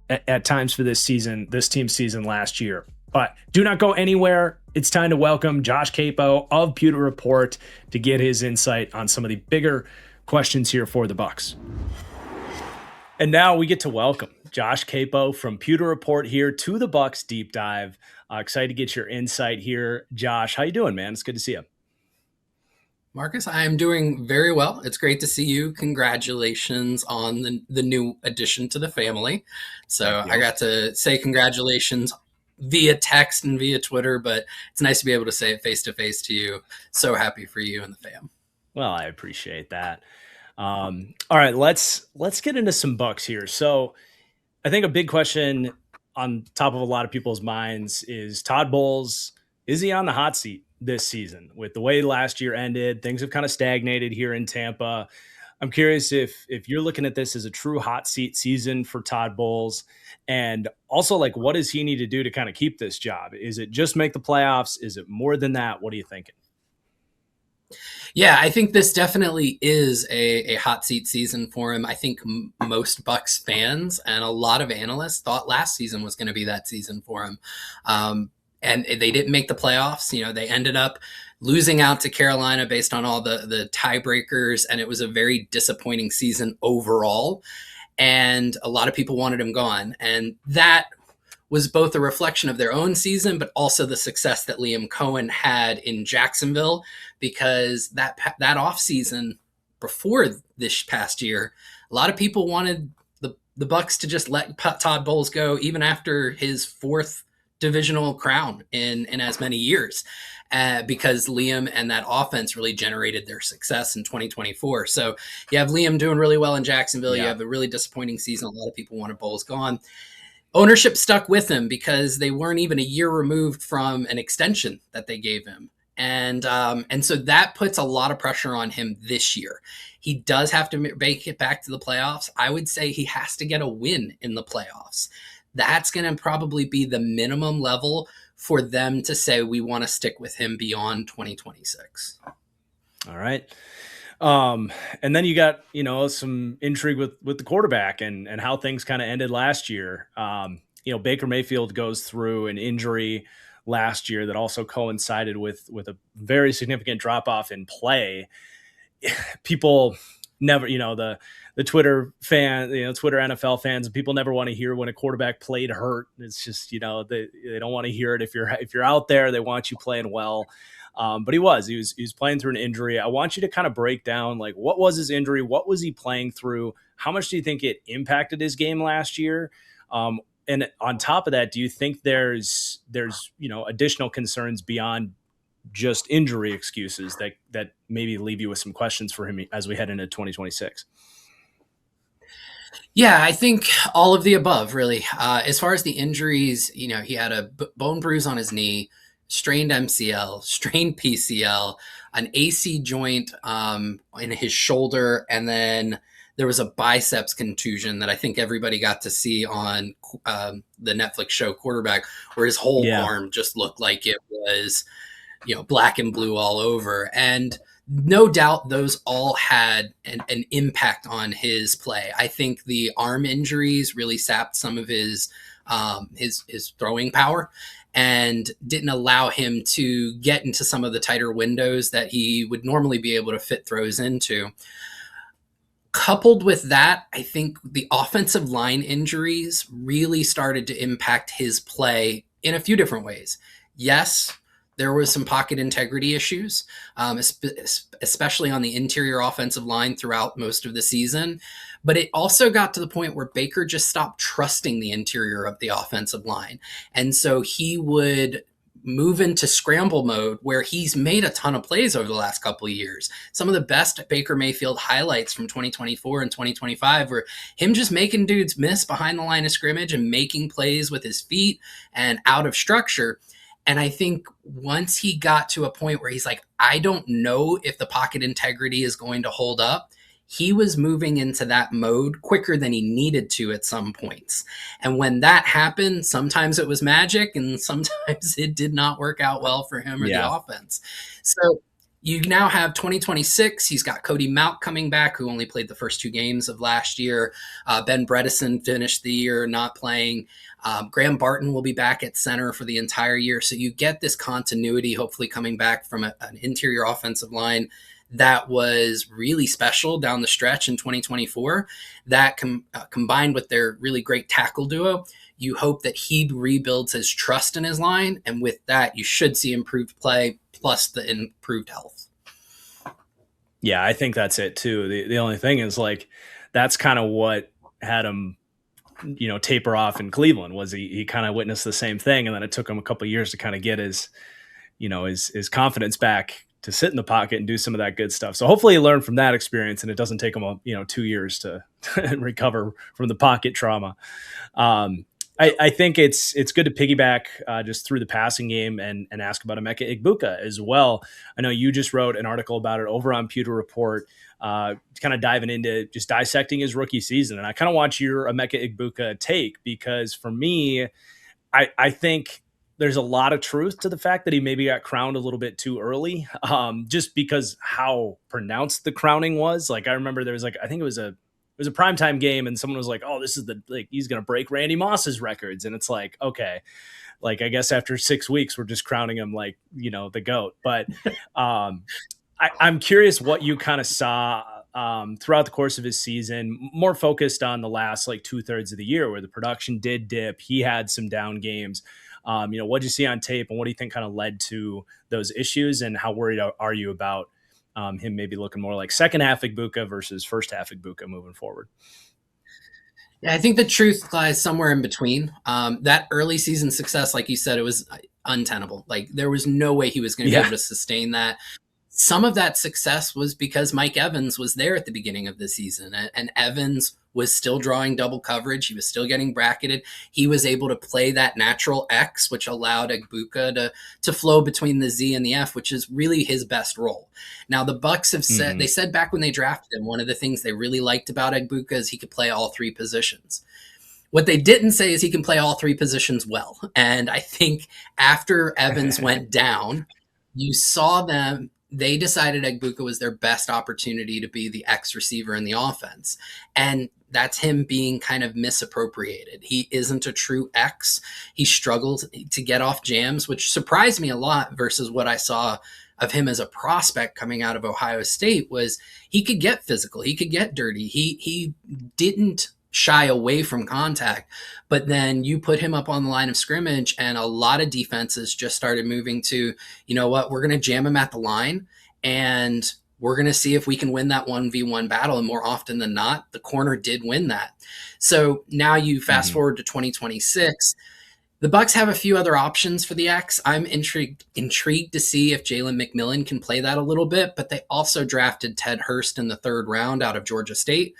Speaker 1: at times for this team's season last year. But do not go anywhere. It's time to welcome Josh Queipo of Pewter Report to get his insight on some of the bigger questions here for the Bucs. And now we get to welcome Josh Queipo from Pewter Report here to the Bucs Deep Dive. Excited to get your insight here. Josh, how you doing, man? It's good to see you.
Speaker 2: Marcus, I am doing very well. It's great to see you. Congratulations on the new addition to the family. So I got to say congratulations via text and via Twitter, but it's nice to be able to say it face to face to you. So happy for you and the fam.
Speaker 1: Well, I appreciate that. All right, let's get into some Bucs here. So I think a big question on top of a lot of people's minds is Todd Bowles. Is he on the hot seat this season? With the way last year ended, things have kind of stagnated here in Tampa. I'm curious if you're looking at this as a true hot seat season for Todd Bowles, and also like what does he need to do to kind of keep this job? Is it just make the playoffs? Is it more than that? What are you thinking?
Speaker 2: Yeah, I think this definitely is a hot seat season for him. I think most Bucs fans and a lot of analysts thought last season was going to be that season for him. and they didn't make the playoffs. They ended up losing out to Carolina based on all the tiebreakers, and it was a very disappointing season overall. And a lot of people wanted him gone, and that was both a reflection of their own season, but also the success that Liam Cohen had in Jacksonville, because that offseason before this past year, a lot of people wanted the Bucs to just let Todd Bowles go, even after his fourth divisional crown in as many years, because Liam and that offense really generated their success in 2024. So you have Liam doing really well in Jacksonville. Yeah. You have a really disappointing season. A lot of people wanted Bowles gone. Ownership stuck with him because they weren't even a year removed from an extension that they gave him. And so that puts a lot of pressure on him this year. He does have to make it back to the playoffs. I would say he has to get a win in the playoffs. That's going to probably be the minimum level for them to say we want to stick with him beyond 2026.
Speaker 1: All right. And then you got, some intrigue with the quarterback and how things kind of ended last year. Baker Mayfield goes through an injury last year that also coincided with a very significant drop off in play. People never, the Twitter Twitter NFL fans, and people never want to hear when a quarterback played hurt. It's just, they don't want to hear it. If you're out there, they want you playing well. But he was playing through an injury. I want you to kind of break down, like, what was his injury? What was he playing through? How much do you think it impacted his game last year? And on top of that, do you think there's additional concerns beyond just injury excuses that maybe leave you with some questions for him as we head into 2026?
Speaker 2: Yeah, I think all of the above, really. As far as the injuries, he had a bone bruise on his knee, strained MCL, strained PCL, an AC joint in his shoulder, and then there was a biceps contusion that I think everybody got to see on the Netflix show Quarterback, where his whole arm just looked like it was, black and blue all over. And no doubt those all had an impact on his play. I think the arm injuries really sapped some of his throwing power and didn't allow him to get into some of the tighter windows that he would normally be able to fit throws into. Coupled with that, I think the offensive line injuries really started to impact his play in a few different ways. Yes, there was some pocket integrity issues, especially on the interior offensive line throughout most of the season. But it also got to the point where Baker just stopped trusting the interior of the offensive line. And so he would move into scramble mode, where he's made a ton of plays over the last couple of years. Some of the best Baker Mayfield highlights from 2024 and 2025 were him just making dudes miss behind the line of scrimmage and making plays with his feet and out of structure. And I think once he got to a point where he's like, I don't know if the pocket integrity is going to hold up, he was moving into that mode quicker than he needed to at some points. And when that happened, sometimes it was magic and sometimes it did not work out well for him or the offense. So you now have 2026. He's got Cody Mauch coming back, who only played the first 2 games of last year. Ben Bredesen finished the year not playing. Graham Barton will be back at center for the entire year. So you get this continuity, hopefully coming back from an interior offensive line that was really special down the stretch in 2024. That combined with their really great tackle duo, you hope that he rebuilds his trust in his line. And with that, you should see improved play plus the improved health.
Speaker 1: Yeah, I think that's it too. The only thing is, like, that's kind of what had him, taper off in Cleveland, was he kind of witnessed the same thing. And then it took him a couple of years to kind of get his confidence back to sit in the pocket and do some of that good stuff. So hopefully he learned from that experience and it doesn't take him 2 years to recover from the pocket trauma. I think it's good to piggyback just through the passing game and ask about Emeka Egbuka as well. I know you just wrote an article about it over on Pewter Report, kind of diving into just dissecting his rookie season. And I kind of want your Emeka Egbuka take, because for me, I think there's a lot of truth to the fact that he maybe got crowned a little bit too early, just because how pronounced the crowning was. Like, I remember there was I think it was a primetime game and someone was like, oh, this is he's going to break Randy Moss's records. And it's like, okay, like, I guess after 6 weeks, we're just crowning him like, the GOAT. But I'm curious what you kind of saw throughout the course of his season, more focused on the last like 2/3 of the year where the production did dip. He had some down games. What did you see on tape, and what do you think kind of led to those issues, and how worried are you about him maybe looking more like second half Igbokwe versus first half Igbokwe moving forward?
Speaker 2: Yeah, I think the truth lies somewhere in between. That early season success, like you said, it was untenable. Like there was no way he was going to be able to sustain that. Some of that success was because Mike Evans was there at the beginning of the season, and Evans was still drawing double coverage. He was still getting bracketed. He was able to play that natural X, which allowed Igbokwe to flow between the Z and the F, which is really his best role. Now, the Bucs have said, they said back when they drafted him, one of the things they really liked about Igbokwe is he could play all three positions. What they didn't say is he can play all three positions well. And I think after Evans went down, you saw they decided Igbokwe was their best opportunity to be the X receiver in the offense. And that's him being kind of misappropriated. He isn't a true X. He struggled to get off jams, which surprised me a lot versus what I saw of him as a prospect coming out of Ohio State. Was he could get physical. He could get dirty. He didn't shy away from contact, but then you put him up on the line of scrimmage and a lot of defenses just started moving to, you know what, we're going to jam him at the line and we're going to see if we can win that 1v1 battle. And more often than not, the corner did win that. So now you fast forward to 2026. The Bucs have a few other options for the X. I'm intrigued to see if Jalen McMillan can play that a little bit, but they also drafted Ted Hurst in the 3rd round out of Georgia State.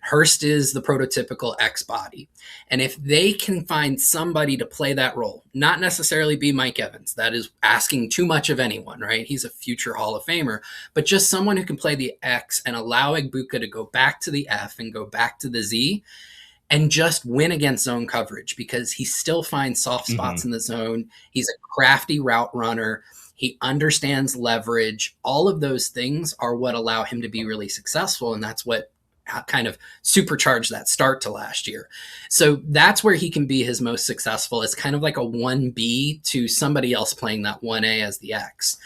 Speaker 2: Hurst is the prototypical X body. And if they can find somebody to play that role, not necessarily be Mike Evans, that is asking too much of anyone, right? He's a future Hall of Famer, but just someone who can play the X and allow Igbokwe to go back to the F and go back to the Z and just win against zone coverage, because he still finds soft spots in the zone. He's a crafty route runner. He understands leverage. All of those things are what allow him to be really successful. And that's what kind of supercharged that start to last year. So that's where he can be his most successful. It's kind of like a 1B to somebody else playing that 1A as the X.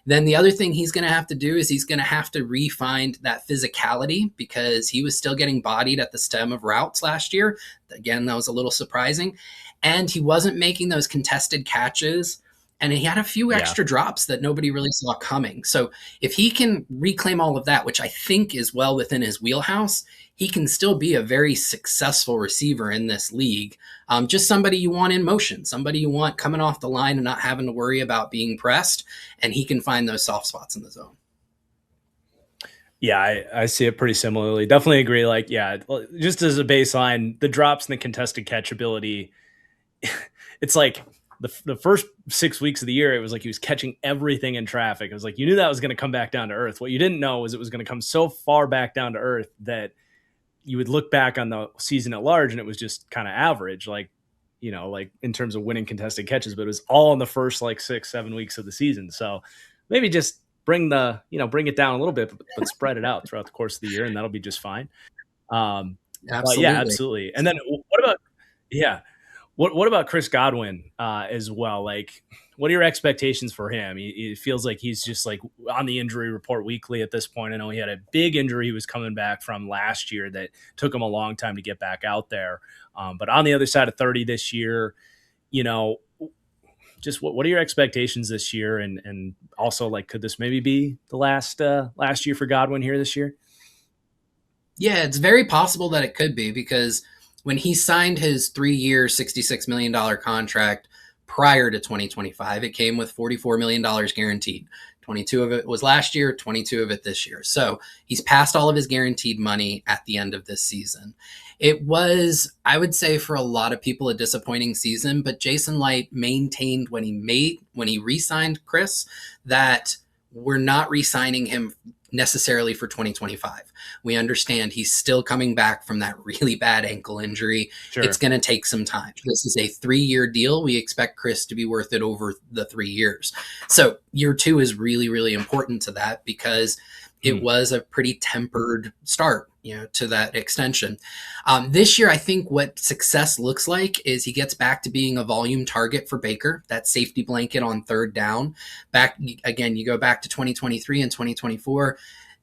Speaker 2: Then the other thing he's going to have to do is he's going to have to re-find that physicality, because he was still getting bodied at the stem of routes last year. Again, that was a little surprising. And he wasn't making those contested catches. And he had a few extra drops that nobody really saw coming. So if he can reclaim all of that, which I think is well within his wheelhouse, he can still be a very successful receiver in this league. Just somebody you want in motion, somebody you want coming off the line and not having to worry about being pressed. And he can find those soft spots in the zone.
Speaker 1: Yeah, I see it pretty similarly. Definitely agree. Like, just as a baseline, the drops and the contested catch ability, it's like, the first 6 weeks of the year, it was like he was catching everything in traffic. It was like you knew that was going to come back down to earth. What you didn't know was it was going to come so far back down to earth that you would look back on the season at large and it was just kind of average, like in terms of winning contested catches, but it was all in the first like 6-7 weeks of the season. So maybe just bring it down a little bit, but spread it out throughout the course of the year, and that'll be just fine.
Speaker 2: Absolutely.
Speaker 1: Yeah, absolutely. And then what about Chris Godwin as well? Like, what are your expectations for him? It feels like he's just like on the injury report weekly at this point. I know he had a big injury he was coming back from last year that took him a long time to get back out there. But on the other side of 30 this year, just what are your expectations this year? And also, like, could this maybe be the last year for Godwin here this year?
Speaker 2: Yeah, it's very possible that it could be, because when he signed his 3-year, $66 million contract prior to 2025, it came with $44 million guaranteed. 22 of it was last year, 22 of it this year. So he's passed all of his guaranteed money at the end of this season. It was, I would say, for a lot of people, a disappointing season, but Jason Light maintained when he re-signed Chris, that we're not re-signing him necessarily for 2025. We understand he's still coming back from that really bad ankle injury. Sure. It's going to take some time. This is a 3-year deal. We expect Chris to be worth it over the 3 years. So year 2 is really, really important to that, because it was a pretty tempered start, to that extension. This year, I think what success looks like is he gets back to being a volume target for Baker, that safety blanket on third down. Back again, you go back to 2023 and 2024.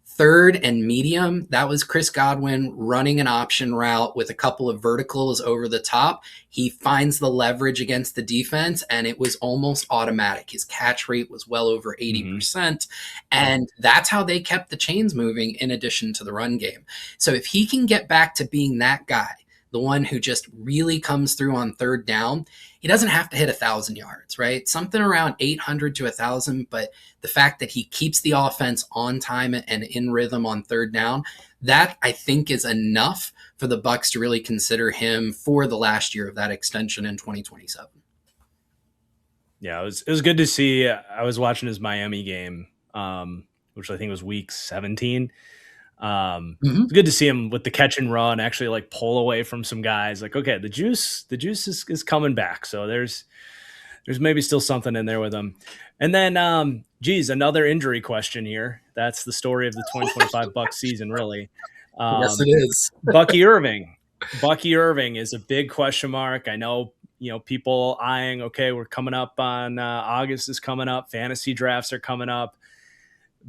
Speaker 2: Third and medium, that was Chris Godwin running an option route with a couple of verticals over the top. He finds the leverage against the defense, and it was almost automatic. His catch rate was well over 80%, and that's how they kept the chains moving in addition to the run game. So if he can get back to being that guy, the one who just really comes through on third down, he doesn't have to hit 1,000 yards, right? Something around 800 to 1,000, but the fact that he keeps the offense on time and in rhythm on third down, that I think is enough for the Bucs to really consider him for the last year of that extension in 2027.
Speaker 1: Yeah, it was good to see. I was watching his Miami game, which I think was week 17. It's good to see him with the catch and run, actually like pull away from some guys. Like, okay, the juice is coming back. So there's maybe still something in there with him. And then, another injury question here. That's the story of the 2025 Bucs season, really.
Speaker 2: Yes, it is.
Speaker 1: Bucky Irving. Bucky Irving is a big question mark. I know, people eyeing, okay, we're coming up on August is coming up. Fantasy drafts are coming up.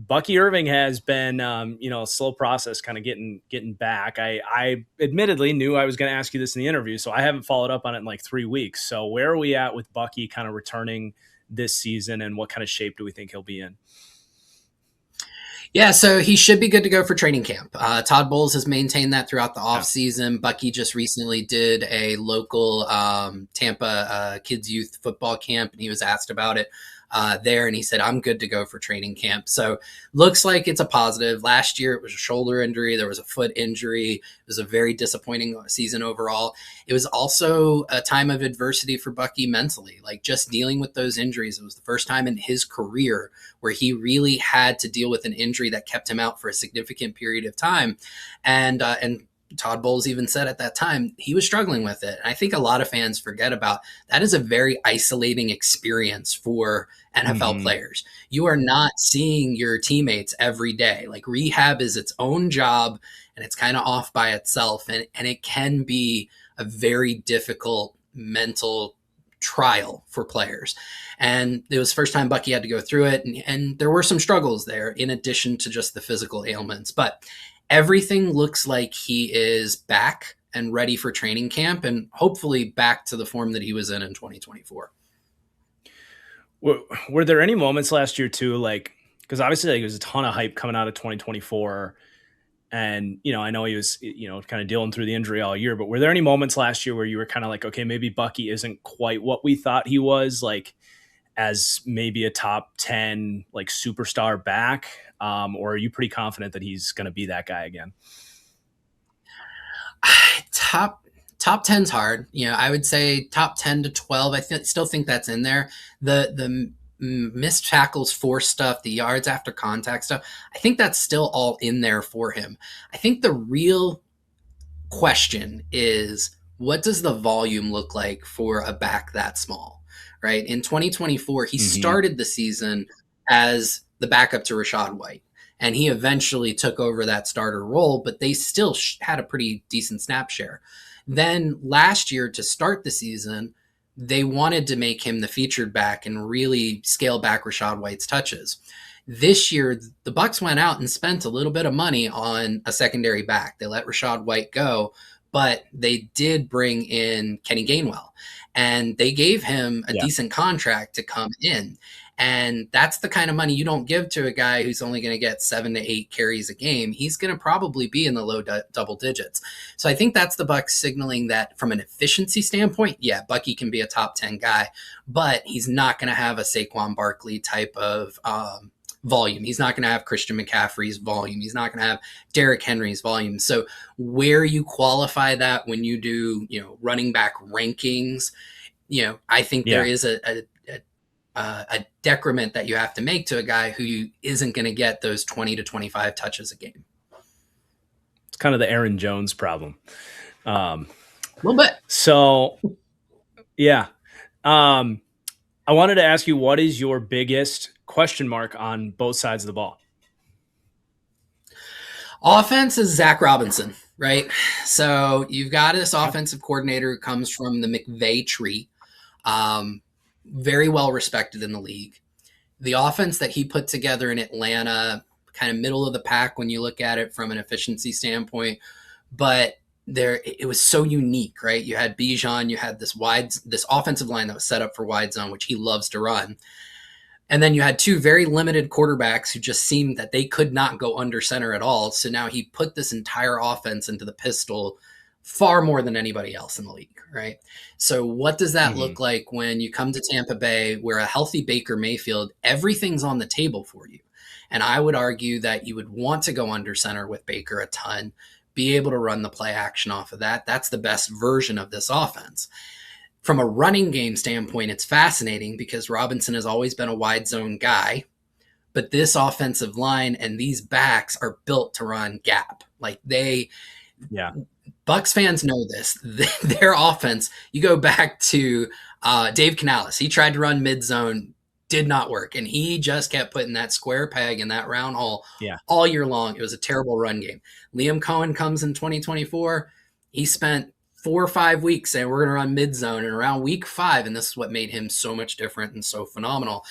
Speaker 1: Bucky Irving has been, a slow process kind of getting back. I admittedly knew I was going to ask you this in the interview, so I haven't followed up on it in like 3 weeks. So where are we at with Bucky kind of returning this season, and what kind of shape do we think he'll be in?
Speaker 2: Yeah, so he should be good to go for training camp. Todd Bowles has maintained that throughout the offseason. Yeah. Bucky just recently did a local Tampa kids youth football camp, and he was asked about it there, and he said, I'm good to go for training camp. So looks like it's a positive. Last year, it was a shoulder injury. There was a foot injury. It was a very disappointing season overall. It was also a time of adversity for Bucky mentally, like just dealing with those injuries. It was the first time in his career where he really had to deal with an injury that kept him out for a significant period of time. And Todd Bowles even said at that time he was struggling with it. And I think a lot of fans forget about that is a very isolating experience for NFL players. You are not seeing your teammates every day. Like, rehab is its own job, and it's kind of off by itself. And it can be a very difficult mental trial for players. And it was the first time Bucky had to go through it. And there were some struggles there in addition to just the physical ailments. But everything looks like he is back and ready for training camp, and hopefully back to the form that he was in 2024.
Speaker 1: Were there any moments last year too, like, because obviously like, there was a ton of hype coming out of 2024, and I know he was kind of dealing through the injury all year, but were there any moments last year where you were kind of like, okay, maybe Bucky isn't quite what we thought he was, like as maybe a top 10 like superstar back, or are you pretty confident that he's going to be that guy again?
Speaker 2: Top 10's hard. I would say top 10 to 12. I still think that's in there. The missed tackles, force stuff, the yards after contact stuff, I think that's still all in there for him. I think the real question is, what does the volume look like for a back that small, right? In 2024, he started the season as the backup to Rachaad White, and he eventually took over that starter role, but they still had a pretty decent snap share. Then last year, to start the season, they wanted to make him the featured back and really scale back Rachaad White's touches. This year, the Bucs went out and spent a little bit of money on a secondary back. They let Rachaad White go, but they did bring in Kenny Gainwell, and they gave him a decent contract to come in. And that's the kind of money you don't give to a guy who's only going to get 7 to 8 carries a game. He's going to probably be in the low double digits. So I think that's the Bucs signaling that from an efficiency standpoint, yeah, Bucky can be a top 10 guy, but he's not going to have a Saquon Barkley type of volume. He's not going to have Christian McCaffrey's volume. He's not going to have Derrick Henry's volume. So where you qualify that when you do, running back rankings, I think there is a decrement that you have to make to a guy who isn't going to get those 20 to 25 touches a game.
Speaker 1: It's kind of the Aaron Jones problem.
Speaker 2: A little bit.
Speaker 1: So, yeah. I wanted to ask you, what is your biggest question mark on both sides of the ball?
Speaker 2: Offense is Zach Robinson, right? So you've got this offensive coordinator who comes from the McVay tree, very well respected in the league. The offense that he put together in Atlanta, kind of middle of the pack when you look at it from an efficiency standpoint, but it was so unique, right? You had Bijan, you had this offensive line that was set up for wide zone, which he loves to run. And then you had two very limited quarterbacks who just seemed that they could not go under center at all. So now he put this entire offense into the pistol far more than anybody else in the league, right? So what does that look like when you come to Tampa Bay where a healthy Baker Mayfield, everything's on the table for you? And I would argue that you would want to go under center with Baker a ton, be able to run the play action off of that. That's the best version of this offense. From a running game standpoint, it's fascinating because Robinson has always been a wide zone guy, but this offensive line and these backs are built to run gap. Like Bucs fans know this. Their offense, you go back to Dave Canales. He tried to run mid zone, did not work, and he just kept putting that square peg in that round hole all year long. It was a terrible run game. Liam Cohen comes in 2024. He spent 4 or 5 weeks saying we're going to run mid zone, and around week 5, and this is what made him so much different and so phenomenal.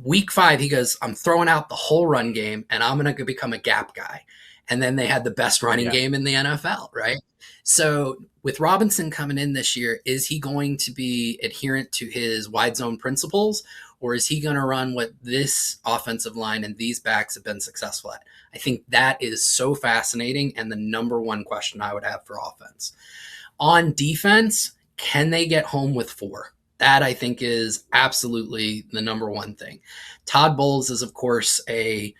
Speaker 2: Week 5, he goes, I'm throwing out the whole run game, and I'm going to become a gap guy. And then they had the best running game in the NFL, right? So with Robinson coming in this year, is he going to be adherent to his wide zone principles, or is he going to run what this offensive line and these backs have been successful at? I think that is so fascinating and the number one question I would have for offense. On defense, can they get home with 4? That I think is absolutely the number one thing. Todd Bowles is, of course, a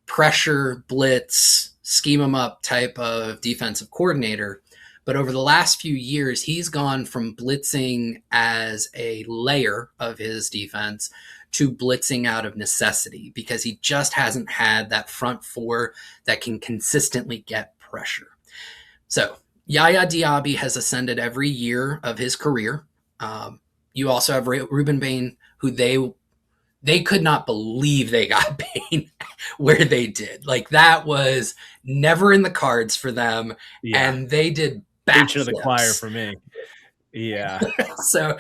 Speaker 2: pressure, blitz, scheme them up type of defensive coordinator. But over the last few years, he's gone from blitzing as a layer of his defense to blitzing out of necessity because he just hasn't had that front 4 that can consistently get pressure. So Yaya Diaby has ascended every year of his career. You also have Ruben Bain, who they could not believe they got Bain where they did. Like that was never in the cards for them. And they did
Speaker 1: preaching to the choir for me. Yeah.
Speaker 2: So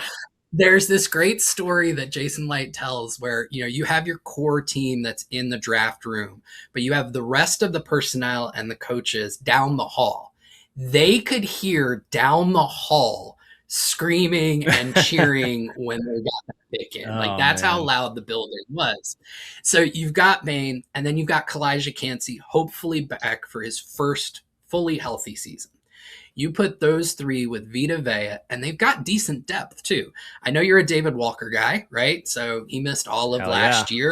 Speaker 2: there's this great story that Jason Light tells where, you have your core team that's in the draft room, but you have the rest of the personnel and the coaches down the hall. They could hear down the hall screaming and cheering when they got that pick in. Like that's how loud the building was. So you've got Bain, and then you've got Kalijah Cansey, hopefully back for his first fully healthy season. You put those 3 with Vita Vea, and they've got decent depth too. I know you're a David Walker guy, right? So he missed all of last year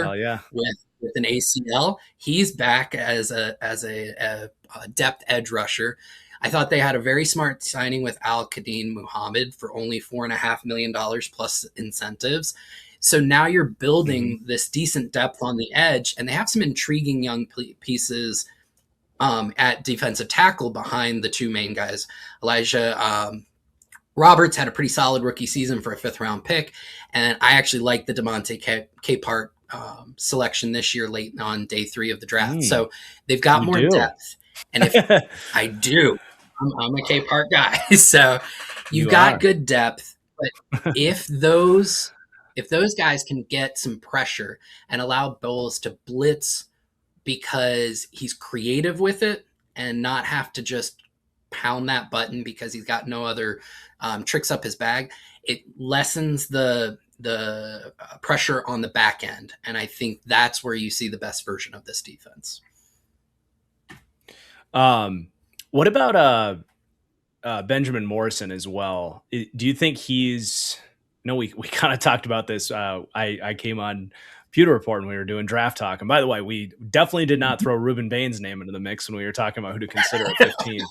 Speaker 2: with an ACL. He's back as a depth edge rusher. I thought they had a very smart signing with Al-Qadin Muhammad for only $4.5 million plus incentives. So now you're building this decent depth on the edge, and they have some intriguing young pieces at defensive tackle behind the 2 main guys. Elijah Roberts had a pretty solid rookie season for a 5th-round pick, and I actually like the DeMonte Capehart selection this year late on day 3 of the draft. So they've got more depth. And if I do, I'm a Capehart guy. So you've got good depth, but if those guys can get some pressure and allow Bowles to blitz because he's creative with it and not have to just pound that button because he's got no other tricks up his bag, it lessens the pressure on the back end. And I think that's where you see the best version of this defense.
Speaker 1: What about Benjamin Morrison as well? Do you think he's? No, we kind of talked about this. I came on Pewter Report and we were doing draft talk. And by the way, we definitely did not throw Ruben Bain's name into the mix when we were talking about who to consider at 15.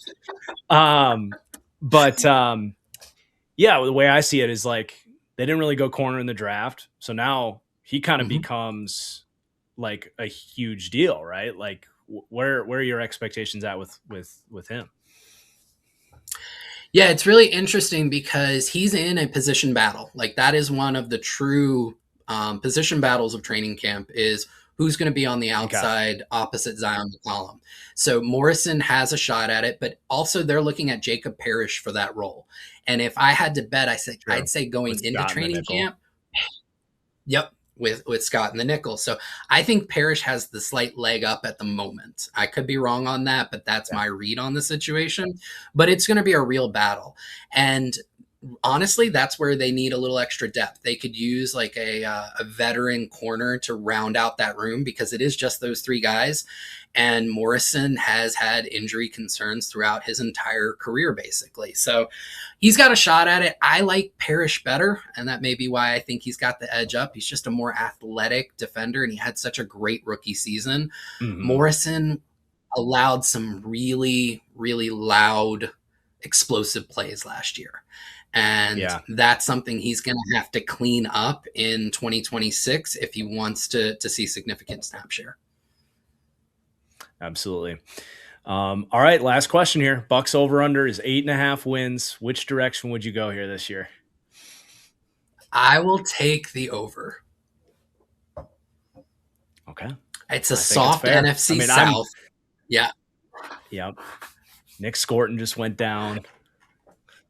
Speaker 1: Yeah, the way I see it is like they didn't really go corner in the draft, so now he kind of becomes like a huge deal, right? Like where are your expectations at with him?
Speaker 2: Yeah, it's really interesting because he's in a position battle. Like that is one of the true position battles of training camp is who's going to be on the
Speaker 1: Okay.
Speaker 2: outside opposite Zion McCollum. So Morrison has a shot at it, but also they're looking at Jacob Parrish for that role. And if I had to bet, I'd say going
Speaker 1: With
Speaker 2: into
Speaker 1: Scott in the
Speaker 2: training
Speaker 1: nickel.
Speaker 2: camp, yep, with Scott in the nickel. So I think Parrish has the slight leg up at the moment. I could be wrong on that, but that's my read on the situation. But it's going to be a real battle. And honestly, that's where they need a little extra depth. They could use like a veteran corner to round out that room because it is just those three guys. And Morrison has had injury concerns throughout his entire career, basically. So he's got a shot at it. I like Parrish better, and that may be why I think he's got the edge up. He's just a more athletic defender, and he had such a great rookie season. Morrison allowed some really, really loud, explosive plays last year. And that's something he's going to have to clean up in 2026 if he wants to see significant snap share.
Speaker 1: Absolutely. All right, last question here. Bucs over under is 8.5 wins. Which direction would you go here this year?
Speaker 2: I will take the over.
Speaker 1: Okay.
Speaker 2: It's a soft NFC South. Yeah.
Speaker 1: Yep. Nick Scorton just went down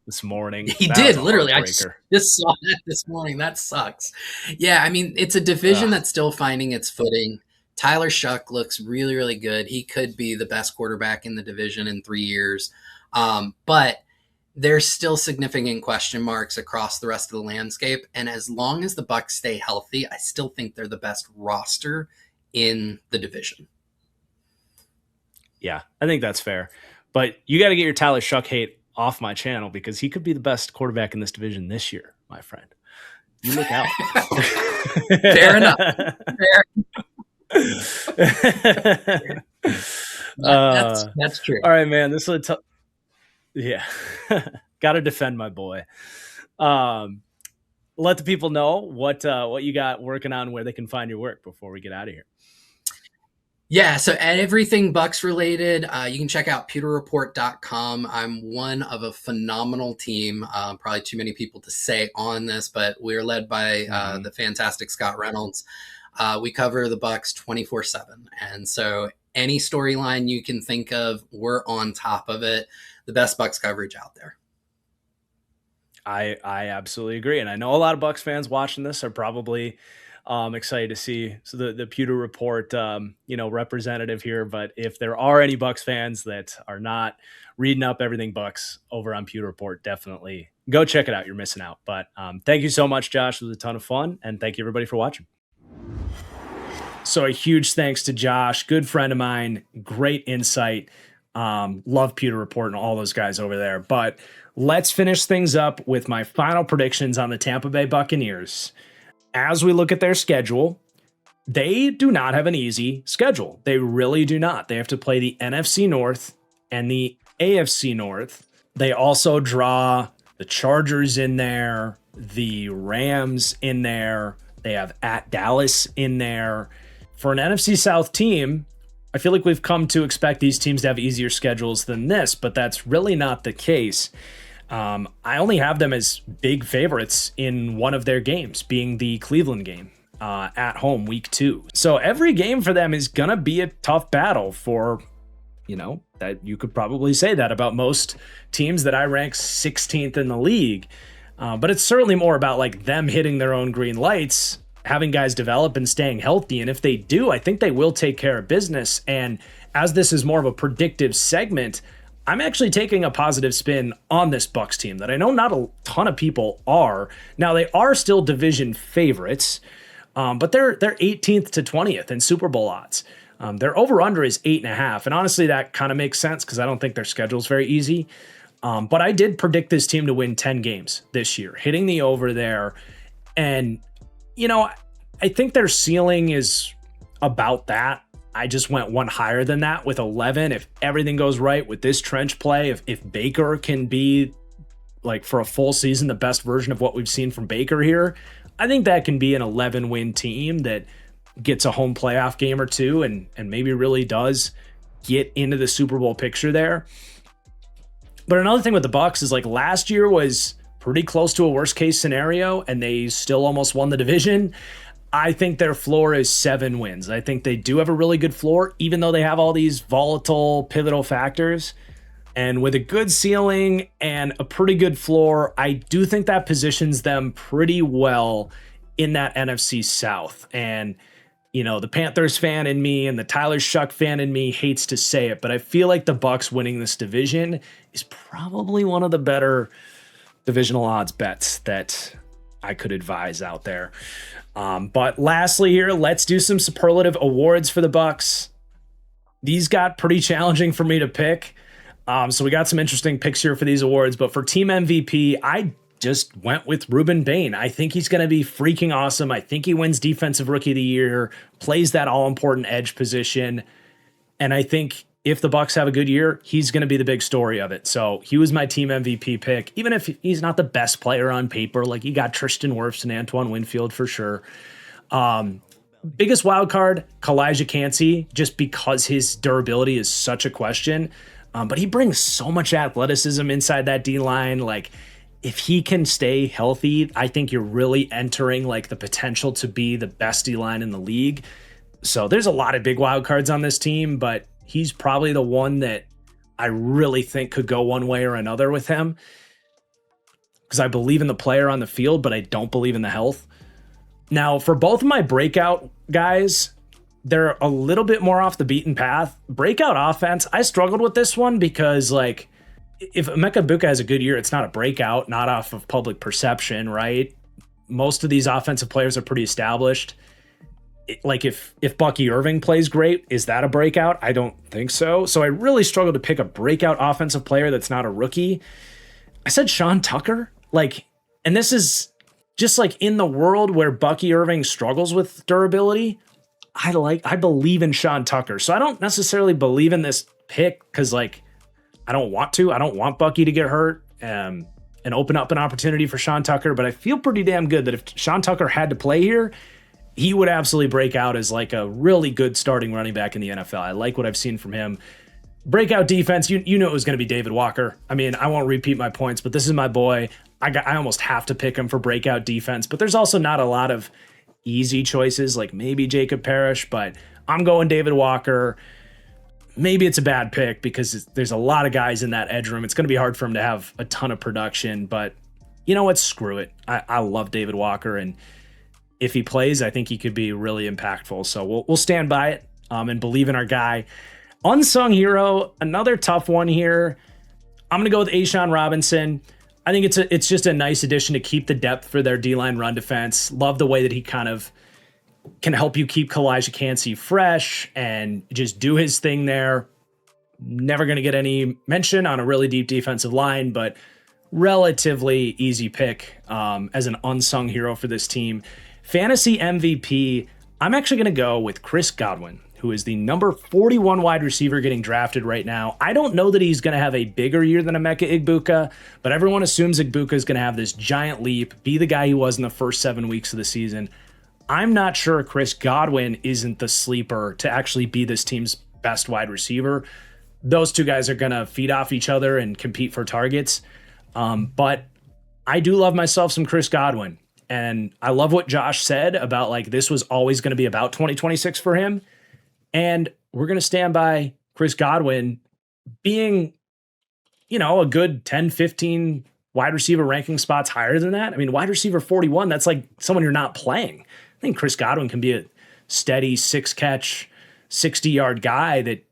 Speaker 1: this morning.
Speaker 2: He did, literally. I just saw that this morning. That sucks. Yeah, I mean, it's a division that's still finding its footing. Tyler Shuck looks really, really good. He could be the best quarterback in the division in 3 years. But there's still significant question marks across the rest of the landscape. And as long as the Bucs stay healthy, I still think they're the best roster in the division.
Speaker 1: Yeah, I think that's fair. But you got to get your Tyler Shuck hate off my channel because he could be the best quarterback in this division this year, my friend. You look out.
Speaker 2: Fair enough. Fair. That's true.
Speaker 1: All right, man. This is got to defend my boy. Let the people know what you got working on, where they can find your work before we get out of here.
Speaker 2: Yeah, so everything Bucs related, you can check out pewterreport.com. I'm one of a phenomenal team, probably too many people to say on this, but we're led by the fantastic Scott Reynolds. We cover the Bucs 24/7. And so any storyline you can think of, we're on top of it. The best Bucs coverage out there.
Speaker 1: I absolutely agree. And I know a lot of Bucs fans watching this are probably excited to see the Pewter Report, representative here. But if there are any Bucs fans that are not reading up everything Bucs over on Pewter Report, definitely go check it out. You're missing out. But thank you so much, Josh. It was a ton of fun. And thank you, everybody, for watching. So a huge thanks to Josh, good friend of mine, great insight. Love Pewter Report and all those guys over there. But let's finish things up with my final predictions on the Tampa Bay Buccaneers. As we look at their schedule, they do not have an easy schedule. They really do not. They have to play the NFC North and the AFC North. They also draw the Chargers in there, the Rams in there. They have at Dallas in there. For an NFC South team, I feel like we've come to expect these teams to have easier schedules than this, but that's really not the case. I only have them as big favorites in one of their games, being the Cleveland game at home, week 2. So every game for them is going to be a tough battle for, that you could probably say that about most teams that I rank 16th in the league. But it's certainly more about like them hitting their own green lights, having guys develop and staying healthy. And if they do, I think they will take care of business. And as this is more of a predictive segment, I'm actually taking a positive spin on this Bucs team that I know not a ton of people are. Now, they are still division favorites, but they're 18th to 20th in Super Bowl odds. Their over-under is 8.5. And honestly, that kind of makes sense because I don't think their schedule is very easy. But I did predict this team to win 10 games this year, hitting the over there. And, I think their ceiling is about that. I just went one higher than that with 11. If everything goes right with this trench play, if Baker can be, like, for a full season, the best version of what we've seen from Baker here, I think that can be an 11-win team that gets a home playoff game or two and maybe really does get into the Super Bowl picture there. But another thing with the Bucs is, like, last year was pretty close to a worst case scenario and they still almost won the division. I think their floor is 7 wins. I think they do have a really good floor, even though they have all these volatile, pivotal factors. And with a good ceiling and a pretty good floor, I do think that positions them pretty well in that NFC South. And, the Panthers fan in me and the Tyler Shuck fan in me hates to say it, but I feel like the Bucs winning this division is probably one of the better divisional odds bets that I could advise out there. But lastly here, let's do some superlative awards for the Bucs. These got pretty challenging for me to pick. So we got some interesting picks here for these awards, but for team MVP, I just went with Ruben Bain. I think he's going to be freaking awesome. I think he wins Defensive Rookie of the Year, plays that all-important edge position, and I think if the Bucs have a good year, he's going to be the big story of it. So he was my team MVP pick, even if he's not the best player on paper. Like, you got Tristan Wirfs and Antoine Winfield for sure. Biggest wild card, Kalijah Cansey, just because his durability is such a question. But he brings so much athleticism inside that D-line. Like, if he can stay healthy, I think you're really entering like the potential to be the best D-line in the league. So there's a lot of big wild cards on this team, but he's probably the one that I really think could go one way or another with him, because I believe in the player on the field, but I don't believe in the health. Now, for both of my breakout guys, they're a little bit more off the beaten path. Breakout offense, I struggled with this one because, like, if Emeka Egbuka has a good year, it's not a breakout, not off of public perception, right? Most of these offensive players are pretty established. Like, if Bucky Irving plays great, is that a breakout? I don't think so. So I really struggled to pick a breakout offensive player that's not a rookie. I said Sean Tucker. Like, and this is just like in the world where Bucky Irving struggles with durability, I believe in Sean Tucker. So I don't necessarily believe in this pick because, like, I don't want to. I don't want Bucky to get hurt and open up an opportunity for Sean Tucker. But I feel pretty damn good that if Sean Tucker had to play here, he would absolutely break out as like a really good starting running back in the NFL. I like what I've seen from him. Breakout defense, you knew it was going to be David Walker. I mean, I won't repeat my points, but this is my boy. I almost have to pick him for breakout defense, but there's also not a lot of easy choices, like maybe Jacob Parrish, but I'm going David Walker. Maybe it's a bad pick because there's a lot of guys in that edge room. It's going to be hard for him to have a ton of production, but you know what? Screw it. I love David Walker, and if he plays, I think he could be really impactful. So we'll stand by it and believe in our guy. Unsung hero, another tough one here. I'm going to go with A'Shawn Robinson. I think it's just a nice addition to keep the depth for their D-line run defense. Love the way that he kind of can help you keep Kalijah Cansey fresh and just do his thing there. Never going to get any mention on a really deep defensive line, but relatively easy pick as an unsung hero for this team. Fantasy MVP, I'm actually going to go with Chris Godwin, who is the number 41 wide receiver getting drafted right now. I don't know that he's going to have a bigger year than Emeka Egbuka, but everyone assumes Egbuka is going to have this giant leap, be the guy he was in the first 7 weeks of the season. I'm not sure Chris Godwin isn't the sleeper to actually be this team's best wide receiver. Those two guys are going to feed off each other and compete for targets. But I do love myself some Chris Godwin. And I love what Josh said about, like, this was always going to be about 2026 for him. And we're going to stand by Chris Godwin being, a good 10, 15 wide receiver ranking spots higher than that. I mean, wide receiver 41, that's like someone you're not playing. I think Chris Godwin can be a steady 6-catch, 60-yard guy that,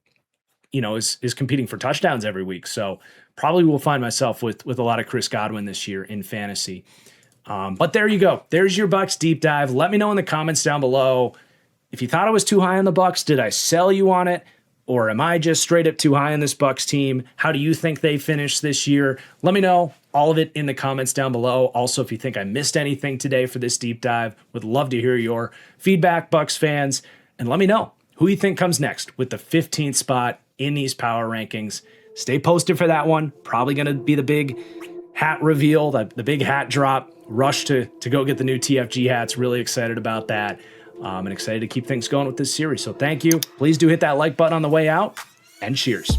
Speaker 1: is competing for touchdowns every week. So probably will find myself with a lot of Chris Godwin this year in fantasy. But there you go. There's your Bucs deep dive. Let me know in the comments down below. If you thought I was too high on the Bucs, did I sell you on it? Or am I just straight up too high on this Bucs team? How do you think they finish this year? Let me know all of it in the comments down below. Also, if you think I missed anything today for this deep dive, would love to hear your feedback, Bucs fans. And let me know who you think comes next with the 15th spot in these power rankings. Stay posted for that one. Probably going to be the big hat reveal, the big hat drop. Rush to go get the new TFG hats. Really excited about that. And excited to keep things going with this series. So thank you. Please do hit that like button on the way out, and cheers.